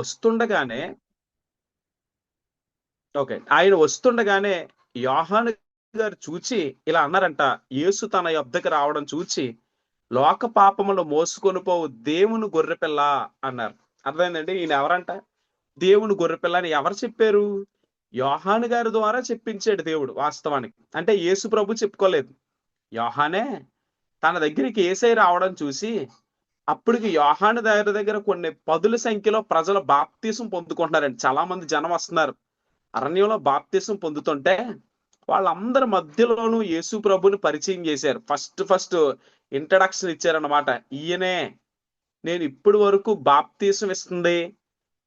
వస్తుండగానే ఆయన వస్తుండగానే యోహాను గారు చూచి ఇలా అన్నారంట, యేసు తన యొద్దకు రావడం చూచి, లోక పాపములు మోసుకొని పోవు దేవుని గొర్రెపిల్ల అన్నారు. అర్థమైందండి? ఈయన ఎవరంట? దేవుని గొర్రెపిల్ల అని ఎవరు చెప్పారు? యోహాను గారి ద్వారా చెప్పించాడు దేవుడు వాస్తవానికి. అంటే యేసు ప్రభు చెప్పుకోలేదు. యోహానే తన దగ్గరికి యేసయ్య రావడం చూసి, అప్పటికి యోహాను దగ్గర కొన్ని పదుల సంఖ్యలో ప్రజలు బాప్తీసం పొందుకుంటున్నారండి. చాలా మంది జనం వస్తున్నారు. అరణ్యంలో బాప్తీసం పొందుతుంటే వాళ్ళందరి మధ్యలోనూ యేసు ప్రభుని పరిచయం చేశారు. ఫస్ట్ ఇంట్రడక్షన్ ఇచ్చారన్నమాట. ఈయనే నేను ఇప్పుడు వరకు బాప్తీసం ఇస్తుంది,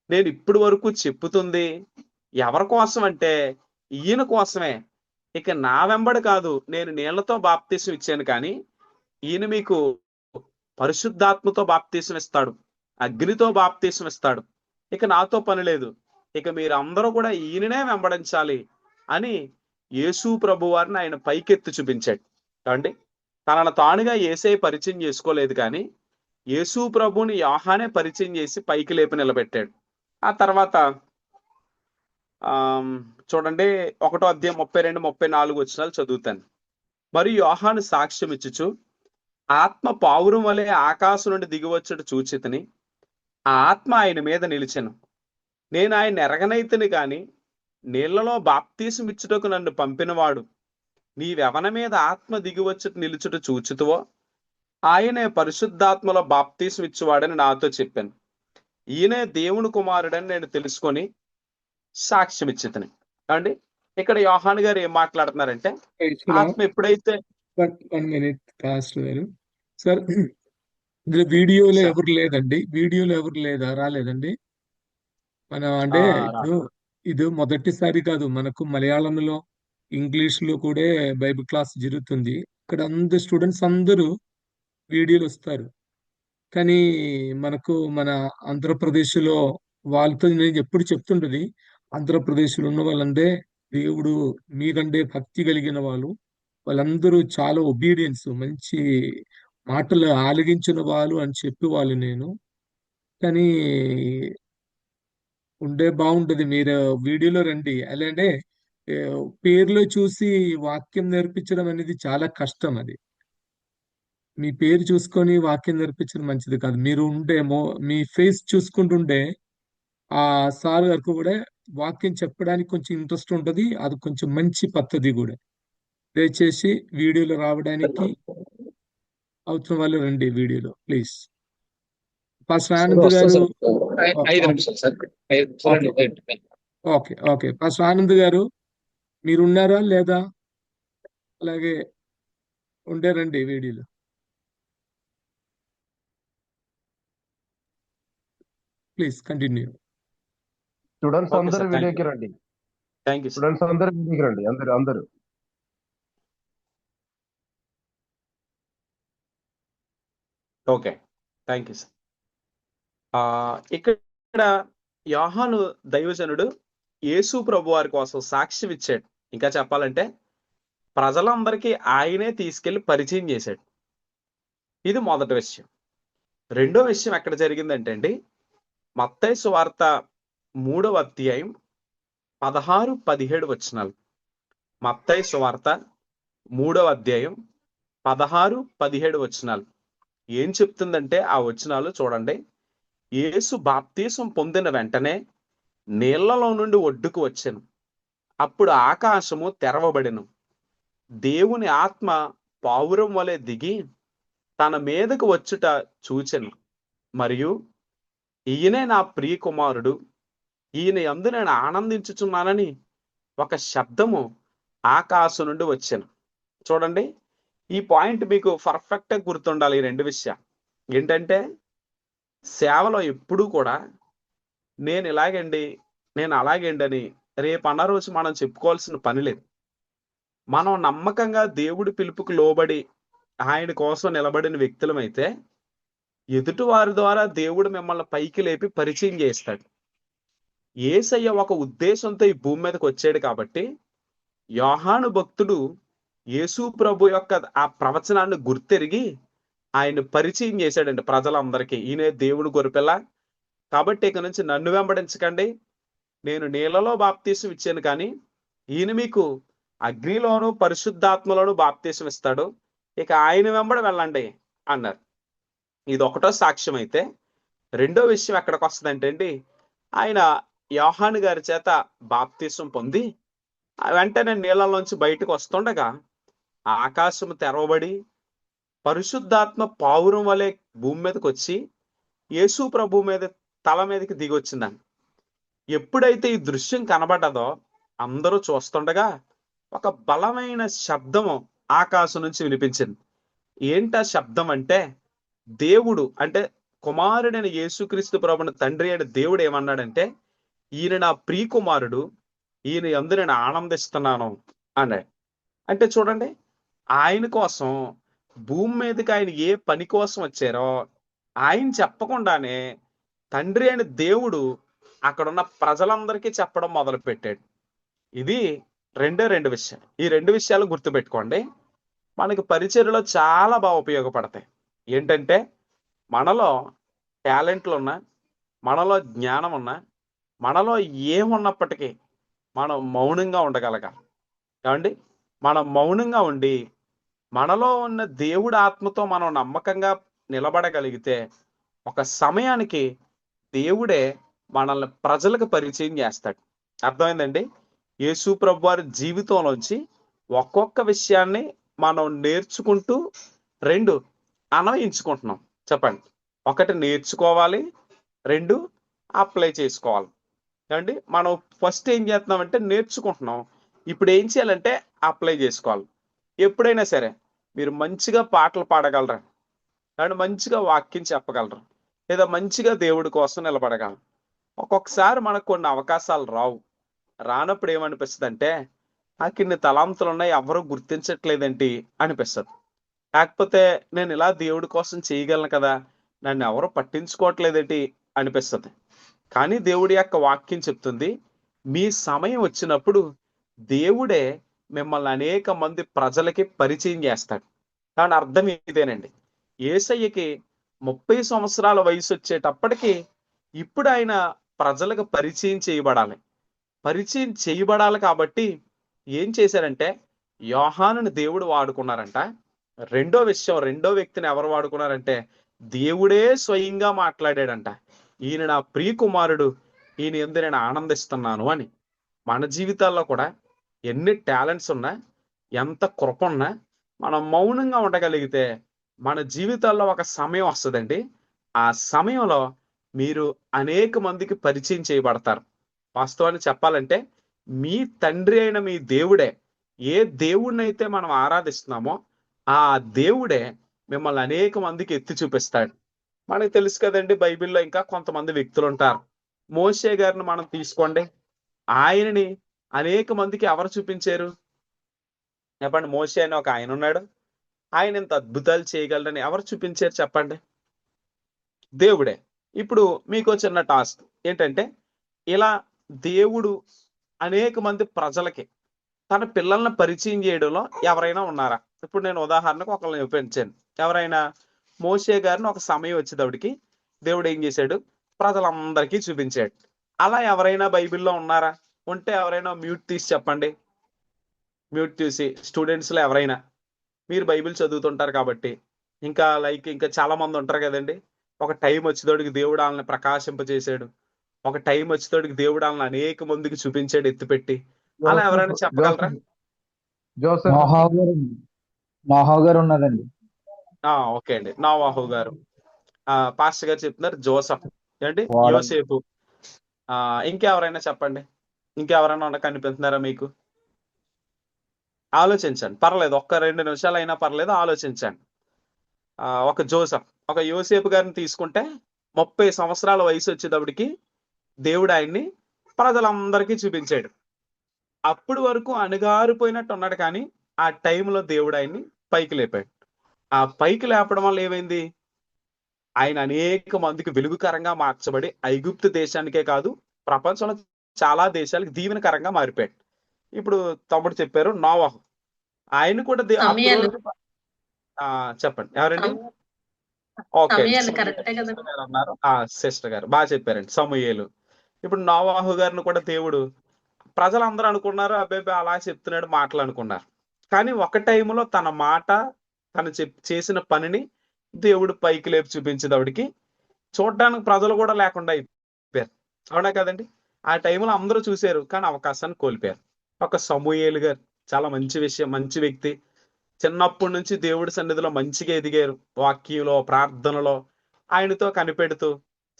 నేను ఇప్పుడు వరకు చెప్పుతుంది ఎవరి కోసం అంటే ఈయన కోసమే. ఇక నా వెంబడి కాదు, నేను నీళ్లతో బాప్తీసం ఇచ్చాను, కానీ ఈయన మీకు పరిశుద్ధాత్మతో బాప్తీసం ఇస్తాడు, అగ్నితో బాప్తీసం ఇస్తాడు. ఇక నాతో పని లేదు, ఇక మీరందరూ కూడా ఈయననే వెంబడించాలి అని యేసు ప్రభు వారిని ఆయన పైకెత్తి చూపించాడు. కాండి తనను తానుగా యేసయ్య పరిచయం చేసుకోలేదు, కానీ యేసు ప్రభుని యోహానే పరిచయం చేసి పైకి లేపి నిలబెట్టాడు. ఆ తర్వాత చూడండి, 1వ అధ్యాయం 32, 34 వచనాలు చదువుతాను. మరియు యోహాను సాక్ష్యం ఇచ్చుచు, ఆత్మ పావురం వలె ఆకాశం నుండి దిగివచ్చుట చూచితిని, ఆ ఆత్మ ఆయన మీద నిలిచెను. నేను ఆయన ఎరగనైతిని గాని నీళ్లలో బాప్తీసం ఇచ్చుటకు నన్ను పంపినవాడు నీవెవన మీద ఆత్మ దిగివచ్చుట నిలుచుట చూచుతువో ఆయనే పరిశుద్ధాత్మలో బాప్తీసం ఇచ్చువాడని నాతో చెప్పాను. ఈయనే దేవుని కుమారుడని నేను తెలుసుకొని సాక్ష్యం ఇచ్చితిని. అండి ఇక్కడ యోహాను గారు ఏం మాట్లాడుతున్నారంటే, ఆత్మ ఎప్పుడైతే 1 minute పాస్టర్ గారు. సార్ ఇందులో వీడియోలో సార్ ఎవరు లేదండి, వీడియోలో ఎవరు లేదా రాలేదండి. మనం అంటే ఇప్పుడు ఇది మొదటిసారి కాదు, మనకు మలయాళంలో ఇంగ్లీష్ లో కూడా బైబిల్ క్లాస్ జరుగుతుంది. ఇక్కడ అందరు స్టూడెంట్స్ అందరూ వీడియోలు వస్తారు. కానీ మనకు మన ఆంధ్రప్రదేశ్లో వాళ్ళతో నేను ఎప్పుడు చెప్తుంటది, ఆంధ్రప్రదేశ్లో ఉన్న వాళ్ళందే దేవుడు మీకంటే భక్తి కలిగిన వాళ్ళు, వాళ్ళందరూ చాలా ఒబీడియన్స్, మంచి మాటలు ఆలగించిన వాళ్ళు అని చెప్పేవాళ్ళు నేను. కానీ ఉండే బాగుంటది మీరు వీడియోలో రండి. అలాంటే ఏ, పేర్లో చూసి వాక్యం నేర్పించడం అనేది చాలా కష్టం. అది మీ పేరు చూసుకొని వాక్యం నేర్పించడం మంచిది కాదు. మీరు మీ ఫేస్ చూసుకుంటుంటే ఆ సార్ గారికి కూడా వాక్యం చెప్పడానికి కొంచెం ఇంట్రెస్ట్ ఉంటది. అది కొంచెం మంచి పద్ధతి కూడా. దయచేసి వీడియోలో రావడానికి అవుతున్న వాళ్ళు రండి వీడియోలో ప్లీజ్. పాస్టర్ సార్ ఆనంద్ వస్తాం గారు. సార్. 5 నిమిషాలు sir. 5 okay okay okay pastor Anand గారు మీరున్నారా లేదా? అలాగే ఉండే రండి వీడియోలో ప్లీజ్ కంటిన్యూ. స్టూడెంట్స్ ఓకే అందరూ సార్, వీడియోకి రండి. Thank you sir. స్టూడెంట్స్ అందరూ వీడియోకి రండి. అందరూ ఓకే, థ్యాంక్ యూ సార్. ఇక్కడ యోహాను దైవజనుడు యేసు ప్రభు వారి కోసం సాక్ష్యం ఇచ్చాడు. ఇంకా చెప్పాలంటే ప్రజలందరికీ ఆయనే తీసుకెళ్లి పరిచయం చేశాడు. ఇది మొదటి విషయం. రెండో విషయం ఎక్కడ జరిగిందంటే అండి, మత్తయి సువార్త 3వ అధ్యాయం 16, 17 వచనాలు. మత్తయి సువార్త 3వ అధ్యాయం 16, 17 వచనాలు ఏం చెప్తుందంటే ఆ వచనాలు చూడండి. యేసు బాప్తీసం పొందిన వెంటనే నీళ్లలో నుండి ఒడ్డుకు వచ్చెను. అప్పుడు ఆకాశము తెరవబడెను. దేవుని ఆత్మ పావురం వలె దిగి తన మీదకు వచ్చుట చూచెను. మరియు ఈయనే నా ప్రియ కుమారుడు, ఈయన యందు నేను ఆనందించుచున్నానని ఒక శబ్దము ఆకాశం నుండి వచ్చెను. చూడండి, ఈ పాయింట్ మీకు పర్ఫెక్ట్ గా గుర్తుండాలి. ఈ రెండు విషయాలు ఏంటంటే, సేవలో ఎప్పుడూ కూడా నేను ఇలాగండి, నేను అలాగండి అని రేపు అన్న రోజు మనం చెప్పుకోవాల్సిన పని లేదు. మనం నమ్మకంగా దేవుడి పిలుపుకు లోబడి ఆయన కోసం నిలబడిన వ్యక్తులమైతే ఎదుటి వారి ద్వారా దేవుడు మిమ్మల్ని పైకి లేపి పరిచయం చేస్తాడు. యేసయ్య ఒక ఉద్దేశంతో ఈ భూమి మీదకి వచ్చాడు కాబట్టి యోహాను భక్తుడు యేసు ప్రభు యొక్క ఆ ప్రవచనాన్ని గుర్తెరిగి ఆయన పరిచయం చేశాడండి ప్రజలందరికీ. ఈయన దేవుని గొర్రెపిల్ల, కాబట్టి ఇక నుంచి నన్ను వెంబడించకండి, నేను నీళ్ళలో బాప్తీసం ఇచ్చాను కానీ ఈయన మీకు అగ్నిలోను పరిశుద్ధాత్మలోను బాప్తీసం ఇస్తాడు, ఇక ఆయన వెంబడి వెళ్ళండి అన్నారు. ఇది ఒకటో సాక్ష్యం అయితే, రెండో విషయం ఎక్కడికి వస్తుందంటే అండి, ఆయన యోహాను గారి చేత బాప్తీసం పొంది వెంటనే నీళ్ళలోంచి బయటకు వస్తుండగా ఆకాశం తెరవబడి పరిశుద్ధాత్మ పావురం వలె భూమి మీదకి వచ్చి యేసు ప్రభు మీద తల మీదకి దిగి వచ్చిందని. ఎప్పుడైతే ఈ దృశ్యం కనబడ్డదో అందరూ చూస్తుండగా ఒక బలమైన శబ్దము ఆకాశం నుంచి వినిపించింది. ఏంటా శబ్దం అంటే, దేవుడు అంటే కుమారుడైన యేసుక్రీస్తు ప్రభుని తండ్రి అయిన దేవుడు ఏమన్నాడంటే, ఈయన నా ప్రియ కుమారుడు, ఈయన యందు నేను ఆనందిస్తున్నాను అన్నాడు. అంటే చూడండి, ఆయన కోసం భూమి మీదకి ఆయన ఏ పని కోసం వచ్చారో ఆయన చెప్పకుండానే తండ్రి అయిన దేవుడు అక్కడున్న ప్రజలందరికీ చెప్పడం మొదలు పెట్టాడు. ఇది రెండు విషయాలు. ఈ రెండు విషయాలు గుర్తుపెట్టుకోండి, మనకి పరిచర్యలో చాలా బాగా ఉపయోగపడతాయి. ఏంటంటే, మనలో టాలెంట్లు ఉన్నా, మనలో జ్ఞానం ఉన్నా, మనలో ఏమున్నప్పటికీ మనం మౌనంగా ఉండగలగాలి. ఏమండి, మనం మౌనంగా ఉండి మనలో ఉన్న దేవుడి ఆత్మతో మనం నమ్మకంగా నిలబడగలిగితే ఒక సమయానికి దేవుడే మనల్ని ప్రజలకు పరిచయం చేస్తాడు. అర్థమైందండి? యేసు ప్రభు వారి జీవితంలోంచి ఒక్కొక్క విషయాన్ని మనం నేర్చుకుంటూ రెండు అన్వయించుకుంటున్నాం. చెప్పండి, ఒకటి నేర్చుకోవాలి, రెండు అప్లై చేసుకోవాలి. ఏమండి, మనం ఫస్ట్ ఏం చేస్తున్నామంటే నేర్చుకుంటున్నాం, ఇప్పుడు ఏం చేయాలంటే అప్లై చేసుకోవాలి. ఎప్పుడైనా సరే మీరు మంచిగా పాటలు పాడగలరా, అండ్ మంచిగా వాక్యం చెప్పగలరు, లేదా మంచిగా దేవుడి కోసం నిలబడగలరు. ఒక్కొక్కసారి మనకు కొన్ని అవకాశాలు రావు. రానప్పుడు ఏమనిపిస్తుంది అంటే, నాకు ఇన్ని తలాంతులు ఉన్నాయి, ఎవరు గుర్తించట్లేదేంటి అనిపిస్తుంది. కాకపోతే నేను ఇలా దేవుడి కోసం చేయగలను కదా, నన్ను ఎవరు పట్టించుకోవట్లేదేంటి అనిపిస్తుంది. కానీ దేవుడి యొక్క వాక్యం చెప్తుంది, మీ సమయం వచ్చినప్పుడు దేవుడే మిమ్మల్ని అనేక మంది ప్రజలకి పరిచయం చేస్తాడు. దాని అర్థం ఇదేనండి, యేసయ్యకి 30 సంవత్సరాల వయసు వచ్చేటప్పటికి ఇప్పుడు ఆయన ప్రజలకు పరిచయం చేయబడాలి. కాబట్టి ఏం చేశారంటే, యోహానుని దేవుడు వాడుకున్నారంట. రెండో వ్యక్తిని ఎవరు వాడుకున్నారంటే, దేవుడే స్వయంగా మాట్లాడాడంట, ఈయన నా ప్రియ కుమారుడు, ఈయన యందు నేను ఆనందిస్తున్నాను అని. మన జీవితాల్లో కూడా ఎన్ని టాలెంట్స్ ఉన్నా, ఎంత కృప ఉన్నా, మనం మౌనంగా ఉండగలిగితే మన జీవితాల్లో ఒక సమయం వస్తుందండి. ఆ సమయంలో మీరు అనేక మందికి పరిచయం చేయబడతారు. వాస్తవాన్ని చెప్పాలంటే, మీ తండ్రి అయిన మీ దేవుడే, ఏ దేవుడినైతే మనం ఆరాధిస్తున్నామో ఆ దేవుడే మిమ్మల్ని అనేక మందికి ఎత్తి చూపిస్తాడు. మనకు తెలుసు కదండి, బైబిల్లో ఇంకా కొంతమంది వ్యక్తులు ఉంటారు. మోషే గారిని మనం తీసుకోండి, ఆయనని అనేక మందికి ఎవరు చూపించారు చెప్పండి? మోషే అని ఒక ఆయన ఉన్నాడు, ఆయన ఇంత అద్భుతాలు చేయగలరని ఎవరు చూపించారు చెప్పండి? దేవుడే. ఇప్పుడు మీకు చిన్న టాస్క్ ఏంటంటే, ఇలా దేవుడు అనేక మంది ప్రజలకి తన పిల్లల్ని పరిచయం చేయడంలో ఎవరైనా ఉన్నారా? ఇప్పుడు నేను ఉదాహరణకు ఒకళ్ళని చూపించాను. ఎవరైనా మోషే గారిని ఒక సమయం వచ్చేటప్పటికి దేవుడు ఏం చేశాడు, ప్రజలందరికీ చూపించాడు. అలా ఎవరైనా బైబిల్లో ఉన్నారా? ఉంటే ఎవరైనా మ్యూట్ తీసి చెప్పండి. మ్యూట్ తీసి స్టూడెంట్స్ లో ఎవరైనా, మీరు బైబిల్ చదువుతుంటారు కాబట్టి, ఇంకా చాలా మంది ఉంటారు కదండి. ఒక టైం వచ్చేటోడికి దేవుడు వాళ్ళని ప్రకాశింపజేశాడు, ఒక టైం వచ్చేటోడికి దేవుడు వాళ్ళని అనేక మందికి చూపించాడు ఎత్తిపెట్టి. అలా ఎవరైనా చెప్పగలరా? జోసెఫ్ నోహా గారు ఉన్నదండి. ఓకే అండి, నోవాహు గారు. పాస్టర్ గారు చెప్తున్నారు జోసెఫ్ ఏంటి, యోసేపు. ఇంకెవరైనా చెప్పండి, ఇంకెవరైనా కనిపిస్తున్నారా మీకు? ఆలోచించండి, పర్లేదు, 1-2 నిమిషాలు అయినా పర్లేదు, ఆలోచించండి. ఒక జోసెఫ్, ఒక యోసేపు గారిని తీసుకుంటే 30 సంవత్సరాల వయసు వచ్చేటప్పటికి దేవుడు ఆయన్ని ప్రజలందరికీ చూపించాడు. అప్పుడు వరకు అణగారిపోయినట్టు ఉన్నాడు, కానీ ఆ టైంలో దేవుడు ఆయన్ని పైకి లేపాడు. ఆ పైకి లేపడం వల్ల ఏమైంది, ఆయన అనేక మందికి వెలుగుకరంగా మార్చబడి ఐగుప్తు దేశానికే కాదు ప్రపంచంలో చాలా దేశాలకు దీవెనకరంగా మారిపోయాడు. ఇప్పుడు తమ్ముడు చెప్పారు నోవాహు, ఆయన కూడా చెప్పండి ఎవరండి? ఓకే అండి. సమయాలు కరెక్టే కదా. సిస్టర్ గారు అన్నారు. సిస్టర్ గారు బాగా చెప్పారండి. సమూయేలు. ఇప్పుడు నోవాహు గారిని కూడా దేవుడు ప్రజలందరూ అనుకున్నారు, అబ్బాయి అలా చెప్తున్నాడు మాటలు అనుకున్నారు. కానీ ఒక టైంలో తన మాట, తను చేసిన పనిని దేవుడు పైకి లేపి చూపించేటప్పటికి చూడడానికి ప్రజలు కూడా లేకుండా అయిపోయారు. అవునా కదండి? ఆ టైంలో అందరూ చూశారు, కానీ అవకాశాన్ని కోల్పోయారు. ఒక సమూయేలు గారు చాలా మంచి విషయం, మంచి వ్యక్తి. చిన్నప్పటి నుంచి దేవుడి సన్నిధిలో మంచిగా ఎదిగారు. వాక్యంలో, ప్రార్థనలో ఆయనతో కనిపెడుతూ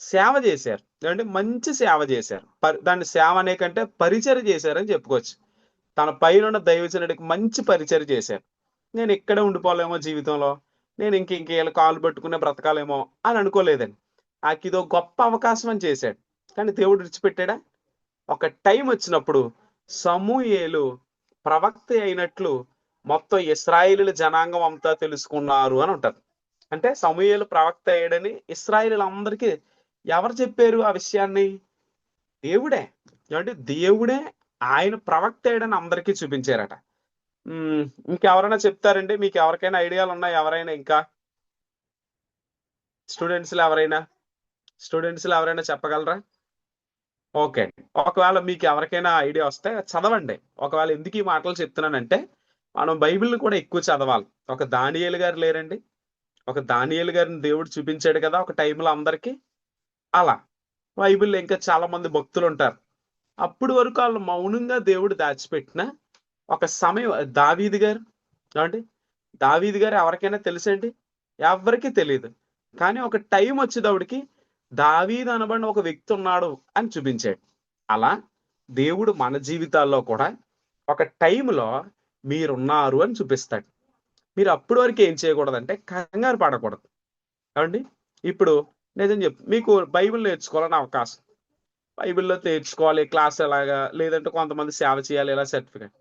సేవ చేశారు. అంటే మంచి సేవ చేశారు. దాన్ని సేవ అనే కంటే పరిచర్య చేశారని చెప్పుకోవచ్చు. తన పైన దైవజనుడికి మంచి పరిచర్య చేశారు. నేను ఇక్కడే ఉండిపోలేమో జీవితంలో, నేను ఇంకేళ్ళ కాలు పట్టుకునే బ్రతకాలేమో అని అనుకోలేదండి. ఇదో గొప్ప అవకాశం అని చేశాడు. కానీ దేవుడు విడిచిపెట్టాడా? ఒక టైం వచ్చినప్పుడు సమూయేలు ప్రవక్త అయినట్లు మొత్తం ఇశ్రాయేలు జనాంగం అంతా తెలుసుకున్నారు అని ఉంటారు. అంటే సమూయేలు ప్రవక్త అయ్యాడని ఇశ్రాయేలీలందరికీ ఎవరు చెప్పారు ఆ విషయాన్ని? దేవుడే. అంటే దేవుడే ఆయన ప్రవక్త అయ్యాడని అందరికీ చూపించారట. ఇంకెవరైనా చెప్తారండి? మీకు ఎవరికైనా ఐడియాలు ఉన్నాయి? ఎవరైనా ఇంకా స్టూడెంట్స్లో ఎవరైనా చెప్పగలరా? ఓకే. ఒకవేళ మీకు ఎవరికైనా ఐడియా వస్తే చదవండి. ఒకవేళ ఎందుకు ఈ మాటలు చెప్తున్నానంటే, మనం బైబిల్ని కూడా ఎక్కువ చదవాలి. ఒక దానియేలు గారు లేరండి? ఒక దానియేలు గారిని దేవుడు చూపించాడు కదా ఒక టైంలో అందరికీ. అలా బైబిల్లో ఇంకా చాలా మంది భక్తులు ఉంటారు. అప్పుడు వరకు వాళ్ళు మౌనంగా దేవుడు దాచిపెట్టిన ఒక సమయం దావీదు గారు. ఏమండి? దావీదు గారు ఎవరికైనా తెలుసండి? ఎవరికీ తెలియదు. కానీ ఒక టైం వచ్చేటప్పటికి దావీదు అనబడిన ఒక వ్యక్తి ఉన్నాడు అని చూపించాడు. అలా దేవుడు మన జీవితాల్లో కూడా ఒక టైంలో మీరున్నారు అని చూపిస్తాడు. మీరు అప్పటి వరకు ఏం చేయకూడదంటే కంగారు పడకూడదు. ఏమండి? ఇప్పుడు నిజం మీకు బైబిల్ నేర్చుకోవాలని అవకాశం, బైబిల్లో నేర్చుకోవాలి క్లాస్ ఎలాగా, లేదంటే కొంతమంది సేవ చేయాలి ఇలా సర్టిఫికేట్.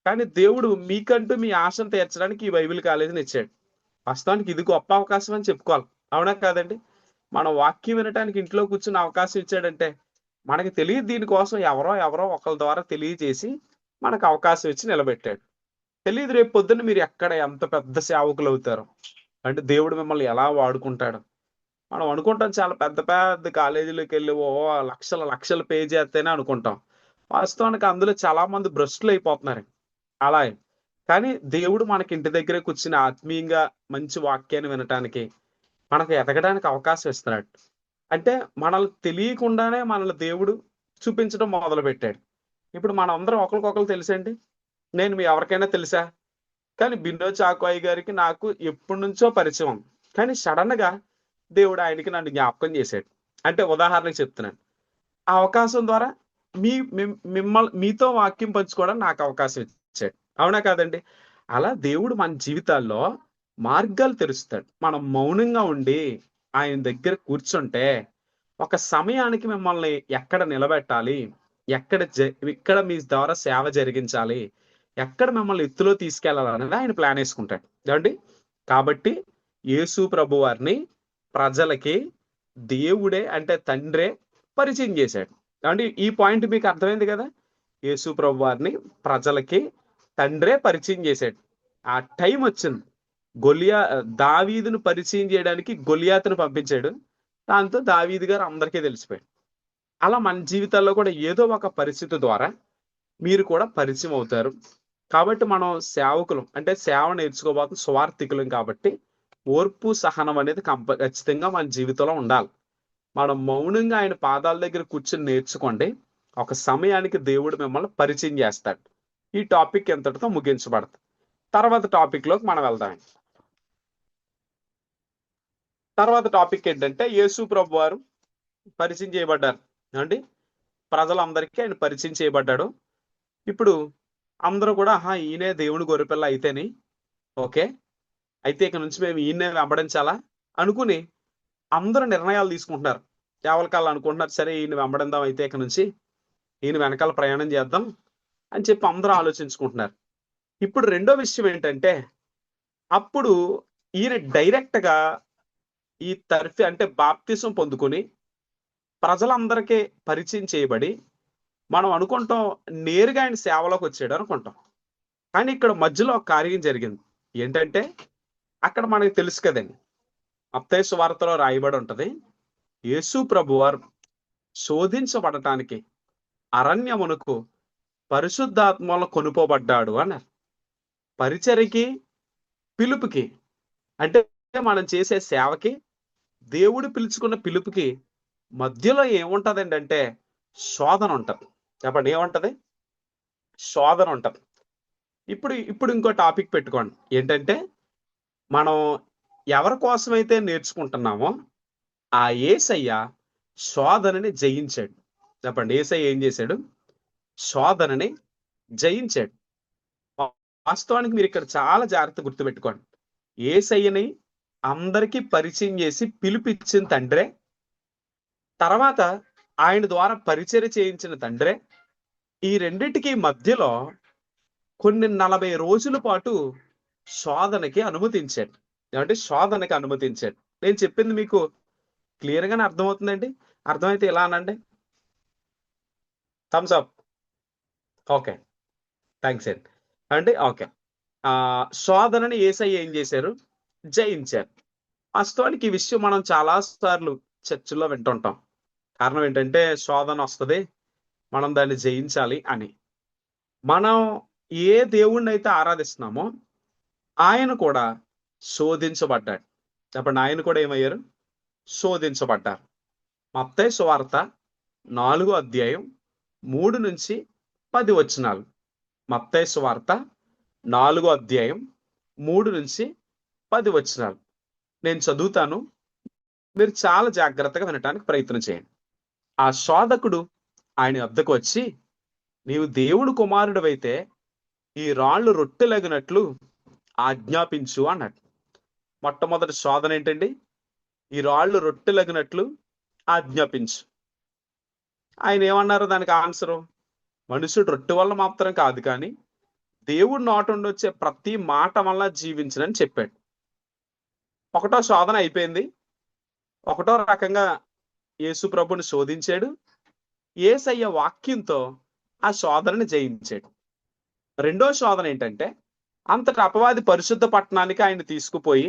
కానీ దేవుడు మీకంటూ మీ ఆశను తీర్చడానికి ఈ బైబిల్ కాలేజీని ఇచ్చాడు. వాస్తవానికి ఇది గొప్ప అవకాశం అని చెప్పుకోవాలి. అవునా కాదండి? మనం వాక్యం వినటానికి ఇంట్లో కూర్చుని అవకాశం ఇచ్చాడంటే మనకి తెలియదు. దీనికోసం ఎవరో ఒకరి ద్వారా తెలియజేసి మనకు అవకాశం ఇచ్చి నిలబెట్టాడు. తెలియదు రేపు పొద్దున్న మీరు ఎక్కడ ఎంత పెద్ద సేవకులు అవుతారో, అంటే దేవుడు మిమ్మల్ని ఎలా వాడుకుంటాడు. మనం అనుకుంటాం చాలా పెద్ద పెద్ద కాలేజీలోకి వెళ్ళి లక్షల పే చేస్తేనే అనుకుంటాం. వాస్తవానికి అందులో చాలా మంది భ్రష్టులు అయిపోతున్నారు అలా. కానీ దేవుడు మనకి ఇంటి దగ్గరే కూర్చుని ఆత్మీయంగా మంచి వాక్యాన్ని వినటానికి, మనకు ఎదగడానికి అవకాశం ఇస్తున్నాడు. అంటే మనల్ని తెలియకుండానే మనల్ని దేవుడు చూపించడం మొదలు పెట్టాడు. ఇప్పుడు మనందరం ఒకరికొకరు తెలుసండి? నేను మీ ఎవరికైనా తెలుసా? కానీ బినోద్ చాకోయ్ గారికి నాకు ఎప్పటి నుంచో పరిచయం. కానీ సడన్ గా దేవుడు ఆయనకి నన్ను జ్ఞాపకం చేశాడు. అంటే ఉదాహరణకు చెప్తున్నాను. ఆ అవకాశం ద్వారా మీతో వాక్యం పంచుకోవడానికి నాకు అవకాశం ఇచ్చాడు. అవునా కాదండి? అలా దేవుడు మన జీవితాల్లో మార్గాలు తెరుస్తాడు. మనం మౌనంగా ఉండి ఆయన దగ్గర కూర్చుంటే ఒక సమయానికి మిమ్మల్ని ఎక్కడ నిలబెట్టాలి, ఇక్కడ మీ ద్వారా సేవ జరిగించాలి, ఎక్కడ మిమ్మల్ని ఎత్తులో తీసుకెళ్లాలనేది ఆయన ప్లాన్ వేసుకుంటాడు. ఏమండి? కాబట్టి యేసు ప్రభు వారిని ప్రజలకి దేవుడే అంటే తండ్రే పరిచయం చేశాడు. ఏమండి? ఈ పాయింట్ మీకు అర్థమైంది కదా? యేసు ప్రభు వారిని ప్రజలకి తండ్రే పరిచయం చేశాడు. ఆ టైం వచ్చింది. దావీదును పరిచయం చేయడానికి గొలియాతును పంపించాడు. దాంతో దావీదు గారు అందరికీ తెలిసిపోయాడు. అలా మన జీవితాల్లో కూడా ఏదో ఒక పరిస్థితి ద్వారా మీరు కూడా పరిచయం అవుతారు. కాబట్టి మనం సేవకులం అంటే సేవ నేర్చుకోబోతున్న స్వార్థికులం. కాబట్టి ఓర్పు సహనం అనేది ఖచ్చితంగా మన జీవితంలో ఉండాలి. మనం మౌనంగా ఆయన పాదాల దగ్గర కూర్చొని నేర్చుకోండి. ఒక సమయానికి దేవుడు మిమ్మల్ని పరిచయం చేస్తాడు. ఈ టాపిక్ ఎంతటితో ముగించబడుతుంది. తర్వాత టాపిక్ లోకి మనం వెళ్దాం. తర్వాత టాపిక్ ఏంటంటే యేసు ప్రభు వారు పరిచయం చేయబడ్డారు. అండి? ప్రజలందరికీ ఆయన పరిచయం చేయబడ్డాడు. ఇప్పుడు అందరూ కూడా ఈయనే దేవుని గొర్రెపిల్ల అయితేని ఓకే, అయితే ఇక నుంచి మేము ఈయన్నే వెంబడించాలా అనుకుని అందరూ నిర్ణయాలు తీసుకుంటున్నారు. ఎవరికాళ్ళు అనుకుంటున్నారు, సరే ఈయన వెంబడిందాం, అయితే ఇక నుంచి ఈయన వెనకాల ప్రయాణం చేద్దాం అని చెప్పి అందరూ ఆలోచించుకుంటున్నారు. ఇప్పుడు రెండో విషయం ఏంటంటే, అప్పుడు ఈయన డైరెక్ట్ గా ఈ అంటే బాప్తిసం పొందుకొని ప్రజలందరికీ పరిచయం చేయబడి మనం అనుకుంటాం నేరుగా ఆయన సేవలోకి వచ్చాడు అనుకుంటాం. కానీ ఇక్కడ మధ్యలో ఒక కార్యం జరిగింది. ఏంటంటే అక్కడ మనకి తెలుసు కదండి, మత్తయి సువార్తలో రాయబడి ఉంటది, యేసు ప్రభువారు శోధించబడటానికి అరణ్యమునకు పరిశుద్ధాత్మలో కొనుపోబడ్డాడు అన్నారు. పరిచర్యకి, పిలుపుకి, అంటే మనం చేసే సేవకి, దేవుడు పిలుచుకున్న పిలుపుకి మధ్యలో ఏముంటదండి అంటే శోధన ఉంటది. చెప్పండి, ఏముంటది? శోధన ఉంటది. ఇప్పుడు ఇంకో టాపిక్ పెట్టుకోండి. ఏంటంటే మనం ఎవరి కోసమైతే నేర్చుకుంటున్నామో ఆ యేసయ్య శోధనని జయించాడు. చెప్పండి, యేసయ్య ఏం చేశాడు? శోధనని జయించాడు. వాస్తవానికి మీరు ఇక్కడ చాలా జాగ్రత్త గుర్తుపెట్టుకోండి. యేసయ్యని అందరికీ పరిచయం చేసి పిలిపిచ్చిన తండ్రే, తర్వాత ఆయన ద్వారా పరిచర్య చేయించిన తండ్రే, ఈ రెండింటికి మధ్యలో కొన్ని 40 రోజుల పాటు శోధనకి అనుమతించాడు. ఏమంటే శోధనకి అనుమతించాడు. నేను చెప్పింది మీకు క్లియర్ గానే అర్థమవుతుందండి? అర్థమైతే ఎలా అనండి, థమ్స్ అప్. ఓకే, థ్యాంక్స్ అండి. అంటే ఓకే, శోధనని యేసయ్య ఏం చేశారు? జయించారు. వాస్తవానికి ఈ విషయం మనం చాలా సార్లు చర్చిల్లో వింటుంటాం. కారణం ఏంటంటే శోధన వస్తుంది, మనం దాన్ని జయించాలి అని. మనం ఏ దేవుణ్ణి అయితే ఆరాధిస్తున్నామో ఆయన కూడా శోధించబడ్డాడు. చెప్పండి, ఆయన కూడా ఏమయ్యారు? శోధించబడ్డారు. మత్తయి సువార్త 4వ అధ్యాయం 3 నుంచి 10 వచనాలు. మత్తయి సువార్త 4వ అధ్యాయం 3 నుంచి 10 వచనాలు నేను చదువుతాను, మీరు చాలా జాగ్రత్తగా వినటానికి ప్రయత్నం చేయండి. ఆ శోధకుడు ఆయన వద్దకు వచ్చి, నీవు దేవుడు కుమారుడివైతే ఈ రాళ్ళు రొట్టెలగినట్లు ఆజ్ఞాపించు అన్నాడు. మొట్టమొదటి శోధన ఏంటండి? ఈ రాళ్ళు రొట్టెలగినట్లు ఆజ్ఞాపించు. ఆయన ఏమన్నారు దానికి ఆన్సరు? మనుషుడు రొట్టె వల్ల మాత్రం కాదు, కానీ దేవుడు నోట నుండి వచ్చే ప్రతి మాట వల్ల జీవించనని చెప్పాడు. ఒకటో శోధన అయిపోయింది. ఒకటో రకంగా యేసు ప్రభుని శోధించాడు. యేసయ్య వాక్యంతో ఆ శోధనని జయించాడు. రెండో శోధన ఏంటంటే, అంతటా అపవాది పరిశుద్ధ పట్టణానికి ఆయన తీసుకుపోయి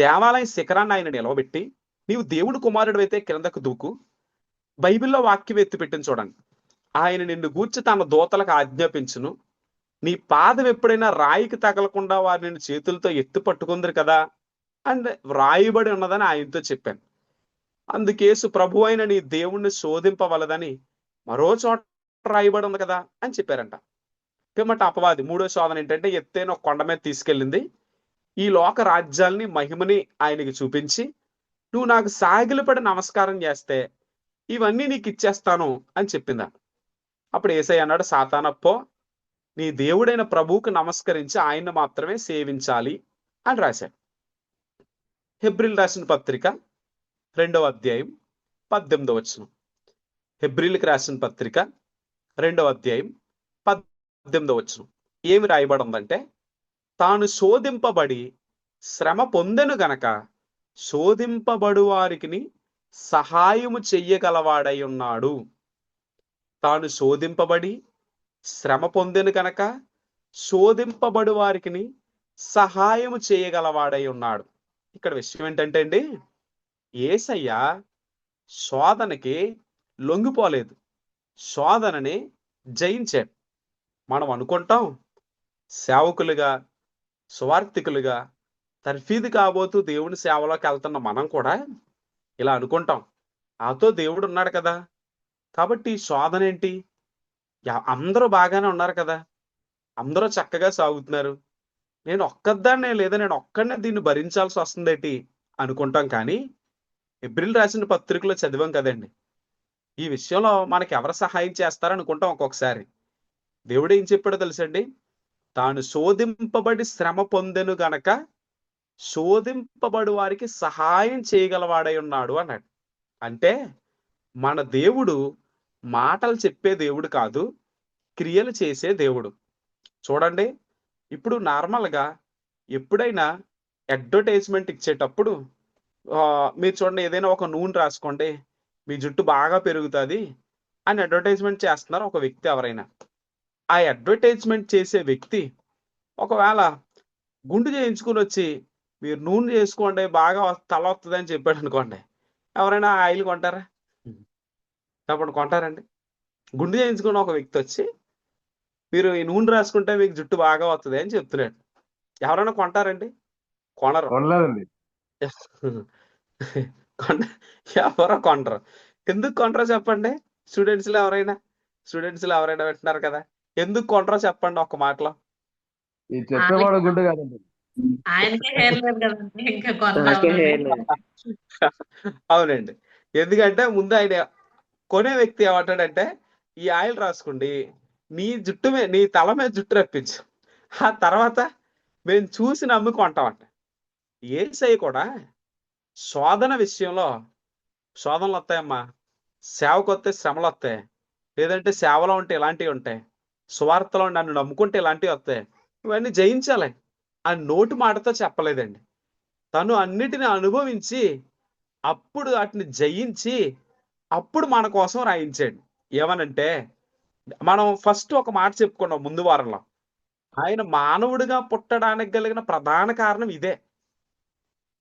దేవాలయ శిఖరాన్ని ఆయన నిలవబెట్టి, నీవు దేవుడు కుమారుడు అయితే కిందకు దూకు, బైబిల్లో వాక్యం ఎత్తిపెట్టిన చూడండి, ఆయన నిన్ను గూర్చి తన దూతలకు ఆజ్ఞాపించును, నీ పాదం ఎప్పుడైనా రాయికి తగలకుండా వారు నిన్ను చేతులతో ఎత్తి పట్టుకుందరు కదా అండ్ వ్రాయబడి ఉన్నదని ఆయనతో చెప్పాను. అందుకేసు ప్రభు అయిన నీ దేవుణ్ణి శోధింపవలదని మరో చోట రాయబడి ఉంది కదా అని చెప్పారంట. పిమ్మట అపవాది మూడో శోధన ఏంటంటే, ఎత్తైన ఒక కొండ మీద తీసుకెళ్ళింది, ఈ లోక రాజ్యాల్ని మహిమని ఆయనకి చూపించి, నువ్వు నాకు సాగిలపడి నమస్కారం చేస్తే ఇవన్నీ నీకు ఇచ్చేస్తాను అని చెప్పిందా. అప్పుడు యేసయ్య అన్నాడు, సాతానప్పో, నీ దేవుడైన ప్రభువుకు నమస్కరించి ఆయన్ని మాత్రమే సేవించాలి అని రాశాడు. హెబ్రీలు రాసిన పత్రిక 2వ అధ్యాయం 18వ వచనం. హెబ్రీలకు రాసిన పత్రిక 2వ అధ్యాయం 18వ వచనం ఏమి రాయబడి ఉందంటే, తాను శోధింపబడి శ్రమ పొందెను గనక శోధింపబడు వారికి సహాయము చెయ్యగలవాడై ఉన్నాడు. తాను శోధింపబడి శ్రమ పొందెను కనుక శోధింపబడు వారికి సహాయము చేయగలవాడై ఉన్నాడు. ఇక్కడ విషయం ఏంటంటే అండి, యేసయ్య శోధనకి లొంగిపోలేదు, శోధనని జయించాడు. మనం అనుకుంటాం సేవకులుగా, సువార్థికులుగా తర్ఫీదు కాబోతూ దేవుని సేవలోకి వెళ్తున్న మనం కూడా ఇలా అనుకుంటాం, నాతో దేవుడు ఉన్నాడు కదా, కాబట్టి శోధన ఏంటి, అందరూ బాగానే ఉన్నారు కదా, అందరూ చక్కగా సాగుతున్నారు, నేను ఒక్కదాన్నే లేదా నేను ఒక్కడనే దీన్ని భరించాల్సి వస్తుందేంటి అనుకుంటాం. కానీ హెబ్రీలు రాసిన పత్రికలో చదివాం కదండి, ఈ విషయంలో మనకి ఎవరు సహాయం చేస్తారనుకుంటాం. ఒక్కొక్కసారి దేవుడు ఏం చెప్పాడో తెలుసండి, తాను శోధింపబడి శ్రమ పొందెను గనక శోధింపబడు వారికి సహాయం చేయగలవాడై ఉన్నాడు అన్నాడు. అంటే మన దేవుడు మాటలు చెప్పే దేవుడు కాదు, క్రియలు చేసే దేవుడు. చూడండి, ఇప్పుడు నార్మల్గా ఎప్పుడైనా అడ్వర్టైజ్మెంట్ ఇచ్చేటప్పుడు మీరు చూడండి, ఏదైనా ఒక నూనె రాసుకోండి మీ జుట్టు బాగా పెరుగుతుంది అని అడ్వర్టైజ్మెంట్ చేస్తున్నారు ఒక వ్యక్తి ఎవరైనా. ఆ అడ్వర్టైజ్మెంట్ చేసే వ్యక్తి ఒకవేళ గుండు చేయించుకుని వచ్చి మీరు నూనె చేసుకోండి బాగా తల వస్తుంది అని చెప్పాడు అనుకోండి, ఎవరైనా ఆయిల్ కొంటారా? చెప్పండి, కొంటారండి? గుండు చేయించుకున్న ఒక వ్యక్తి వచ్చి మీరు ఈ నూనె రాసుకుంటే మీకు జుట్టు బాగా వస్తుంది అని చెప్తున్నాడు, ఎవరైనా కొంటారండి? కొనరు. కొనలేదండి. కొన ఎవరో కొనరు. ఎందుకు కొనరో చెప్పండి? స్టూడెంట్స్లో ఎవరైనా వింటున్నారు కదా, ఎందుకు కొనరో చెప్పండి ఒక్క మాటలో. ఈ చెప్పేవాడు ఆయనకి గుడ్డు కాదండి. ఆయనకే హెయిర్ లేదు కదండి, ఇంకా నాకే కొందామని. హెయిర్ లేదు. అవునండి. ఎందుకంటే ముందు ఆయన కొనే వ్యక్తి ఏమంటాడంటే, ఈ ఆయిల్ రాసుకోండి, నీ తల మీద జుట్టు రప్పించు, ఆ తర్వాత మేము చూసి నమ్మి కొంటామంట. యేసయ్య కూడా శోధన విషయంలో శోధనలు వస్తాయమ్మా, సేవకు వస్తే శ్రమలు వస్తాయి, లేదంటే సేవలో ఉంటే ఇలాంటివి ఉంటాయి, సువార్తలో నన్ను నమ్ముకుంటే ఇలాంటివి వస్తాయి, ఇవన్నీ జయించాలి అని నోటి మాటతో చెప్పలేదండి. తను అన్నిటిని అనుభవించి అప్పుడు వాటిని జయించి అప్పుడు మన కోసం రాయించాడు. ఏమనంటే, మనం ఫస్ట్ ఒక మాట చెప్పుకున్నాం ముందు వారంలో, ఆయన మానవుడిగా పుట్టడానికి కలిగిన ప్రధాన కారణం ఇదే.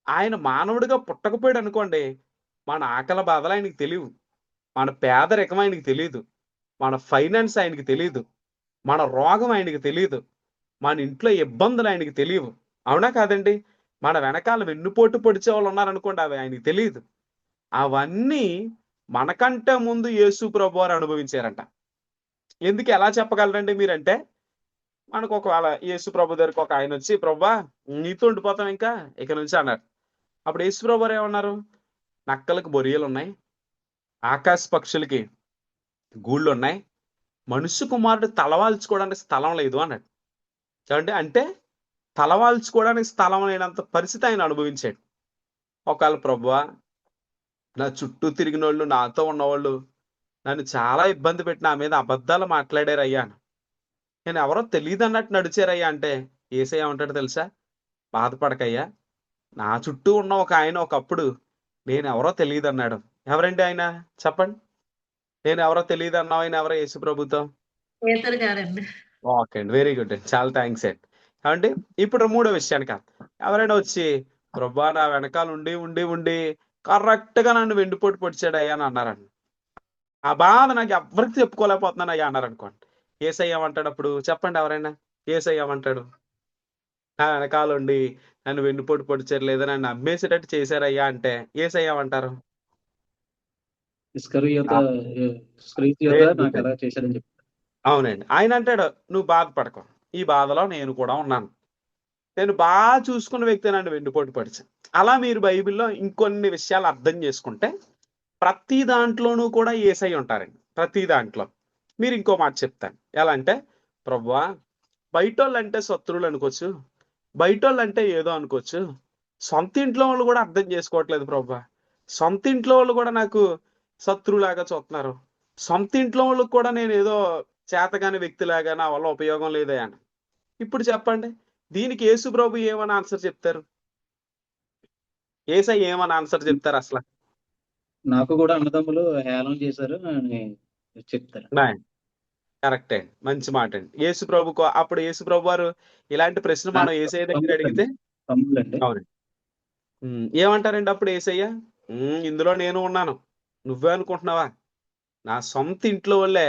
ఆయన మానవుడిగా పుట్టకపోయాడు అనుకోండి, మన ఆకలి బాధలు ఆయనకి తెలియవు, మన పేదరికం ఆయనకి తెలియదు, మన ఫైనాన్స్ ఆయనకి తెలియదు, మన రోగం ఆయనకి తెలియదు, మన ఇంట్లో ఇబ్బందులు ఆయనకి తెలియవు. అవునా కాదండి? మన వెనకాల వెన్నుపోటు పొడిచే వాళ్ళు ఉన్నారనుకోండి, అవి ఆయనకి తెలియదు. అవన్నీ మనకంటే ముందు యేసు ప్రభు వారు అనుభవించారంట. ఎందుకు ఎలా చెప్పగలరండి మీరంటే, మనకు ఒకవేళ యేసు ప్రభు దగ్గరికి ఒక ఆయన వచ్చి, ప్రభువా నీతో ఉండిపోతాం ఇంకా ఇక నుంచి అన్నారు. అప్పుడు యేసు ప్రభు వారు ఏమన్నారు? నక్కలకు బొరియలు ఉన్నాయి, ఆకాశ పక్షులకి గూళ్ళు ఉన్నాయి, మనుష్య కుమారుడు తలవాల్చుకోవడానికి స్థలం లేదు అన్నాడు. చూడండి, అంటే తలవాల్చుకోవడానికి స్థలం లేనంత పరిస్థితి ఆయన అనుభవించాడు. ఒకవేళ ప్రభువా నా చుట్టూ తిరిగిన వాళ్ళు, నాతో ఉన్నవాళ్ళు నన్ను చాలా ఇబ్బంది పెట్టి నా మీద అబద్ధాలు మాట్లాడారయ్యా, నేను ఎవరో తెలియదు అన్నట్టు నడిచారయ్యా అంటే యేసయ్య ఏమంటాడు తెలుసా? బాధపడకయ్యా, నా చుట్టూ ఉన్న ఒక ఆయన ఒకప్పుడు నేను ఎవరో తెలియదు అన్నాడు. ఎవరండి ఆయన? చెప్పండి. నేను ఎవరో తెలియదు అన్నావు ఆయన ఎవరో? యేసు ప్రభుతో. పేతురు గారండి. ఓకే అండి, వెరీ గుడ్ అండి, చాలా థ్యాంక్స్ అండి. కాబట్టి ఇప్పుడు మూడో విషయానికి ఎవరైనా వచ్చి, ప్రభా నా వెనకాల ఉండి ఉండి ఉండి కరెక్ట్ గా నన్ను వెండిపోటు పొడిచాడు అయ్యా అని అన్నారండి. ఆ బాధ నాకు ఎవరికి చెప్పుకోలేకపోతున్నాను అయ్యా అన్నారు అనుకోండి, యేసయ్య ఏమంటాడు అప్పుడు? చెప్పండి ఎవరైనా. యేసయ్య ఏమంటాడు? నా వెనకాల ఉండి నన్ను వెన్నుపోటు పొడిచారు, లేదా నన్ను అమ్మేసేటట్టు చేశారయ్యా అంటే యేసయ్య ఏమంటారు? ఇస్కరియోత నాకు ఎలా చేశాడని చెప్పి. అవునండి, ఆయన అంటాడు, నువ్వు బాధపడకు, ఈ బాధలో నేను కూడా ఉన్నాను, నేను బాగా చూసుకున్న వ్యక్తి నన్ను వెన్నుపోటు పొడిచాను. అలా మీరు బైబిల్లో ఇంకొన్ని విషయాలు అర్థం చేసుకుంటే ప్రతి దాంట్లోనూ కూడా యేసయ్య ఉంటారండి. ప్రతి దాంట్లో. మీరు ఇంకో మాట చెప్తాను, ఎలా అంటే, ప్రభువా బయటోళ్ళు అంటే శత్రువులు అనుకోవచ్చు, బయటోళ్ళు అంటే ఏదో అనుకోవచ్చు, సొంత ఇంట్లో వాళ్ళు కూడా అర్థం చేసుకోవట్లేదు ప్రభువా, సొంత ఇంట్లో వాళ్ళు కూడా నాకు శత్రువులాగా చూస్తున్నారు, సొంత ఇంట్లో వాళ్ళకి కూడా నేను ఏదో చేతగాని వ్యక్తిలాగా, నా వల్ల ఉపయోగం లేదే అని. ఇప్పుడు చెప్పండి, దీనికి యేసు ప్రభు ఏమని ఆన్సర్ చెప్తారు? యేసయ్య ఏమని ఆన్సర్ చెప్తారు అసలు? నాకు కూడా అన్నదమ్ములు హేళన చేశారు అని చెప్తారు. కరెక్ట్ అండి, మంచి మాట అండి. యేసు ప్రభుకు అప్పుడు యేసు ప్రభు వారు ఇలాంటి ప్రశ్న మనం యేసయ్య దగ్గర అడిగితే తమ్ముళ్ళండి. అవునండి, ఏమంటారండి అప్పుడు యేసయ్య? ఇందులో నేను ఉన్నాను, నువ్వే అనుకుంటున్నావా? నా సొంత ఇంట్లో వాళ్ళే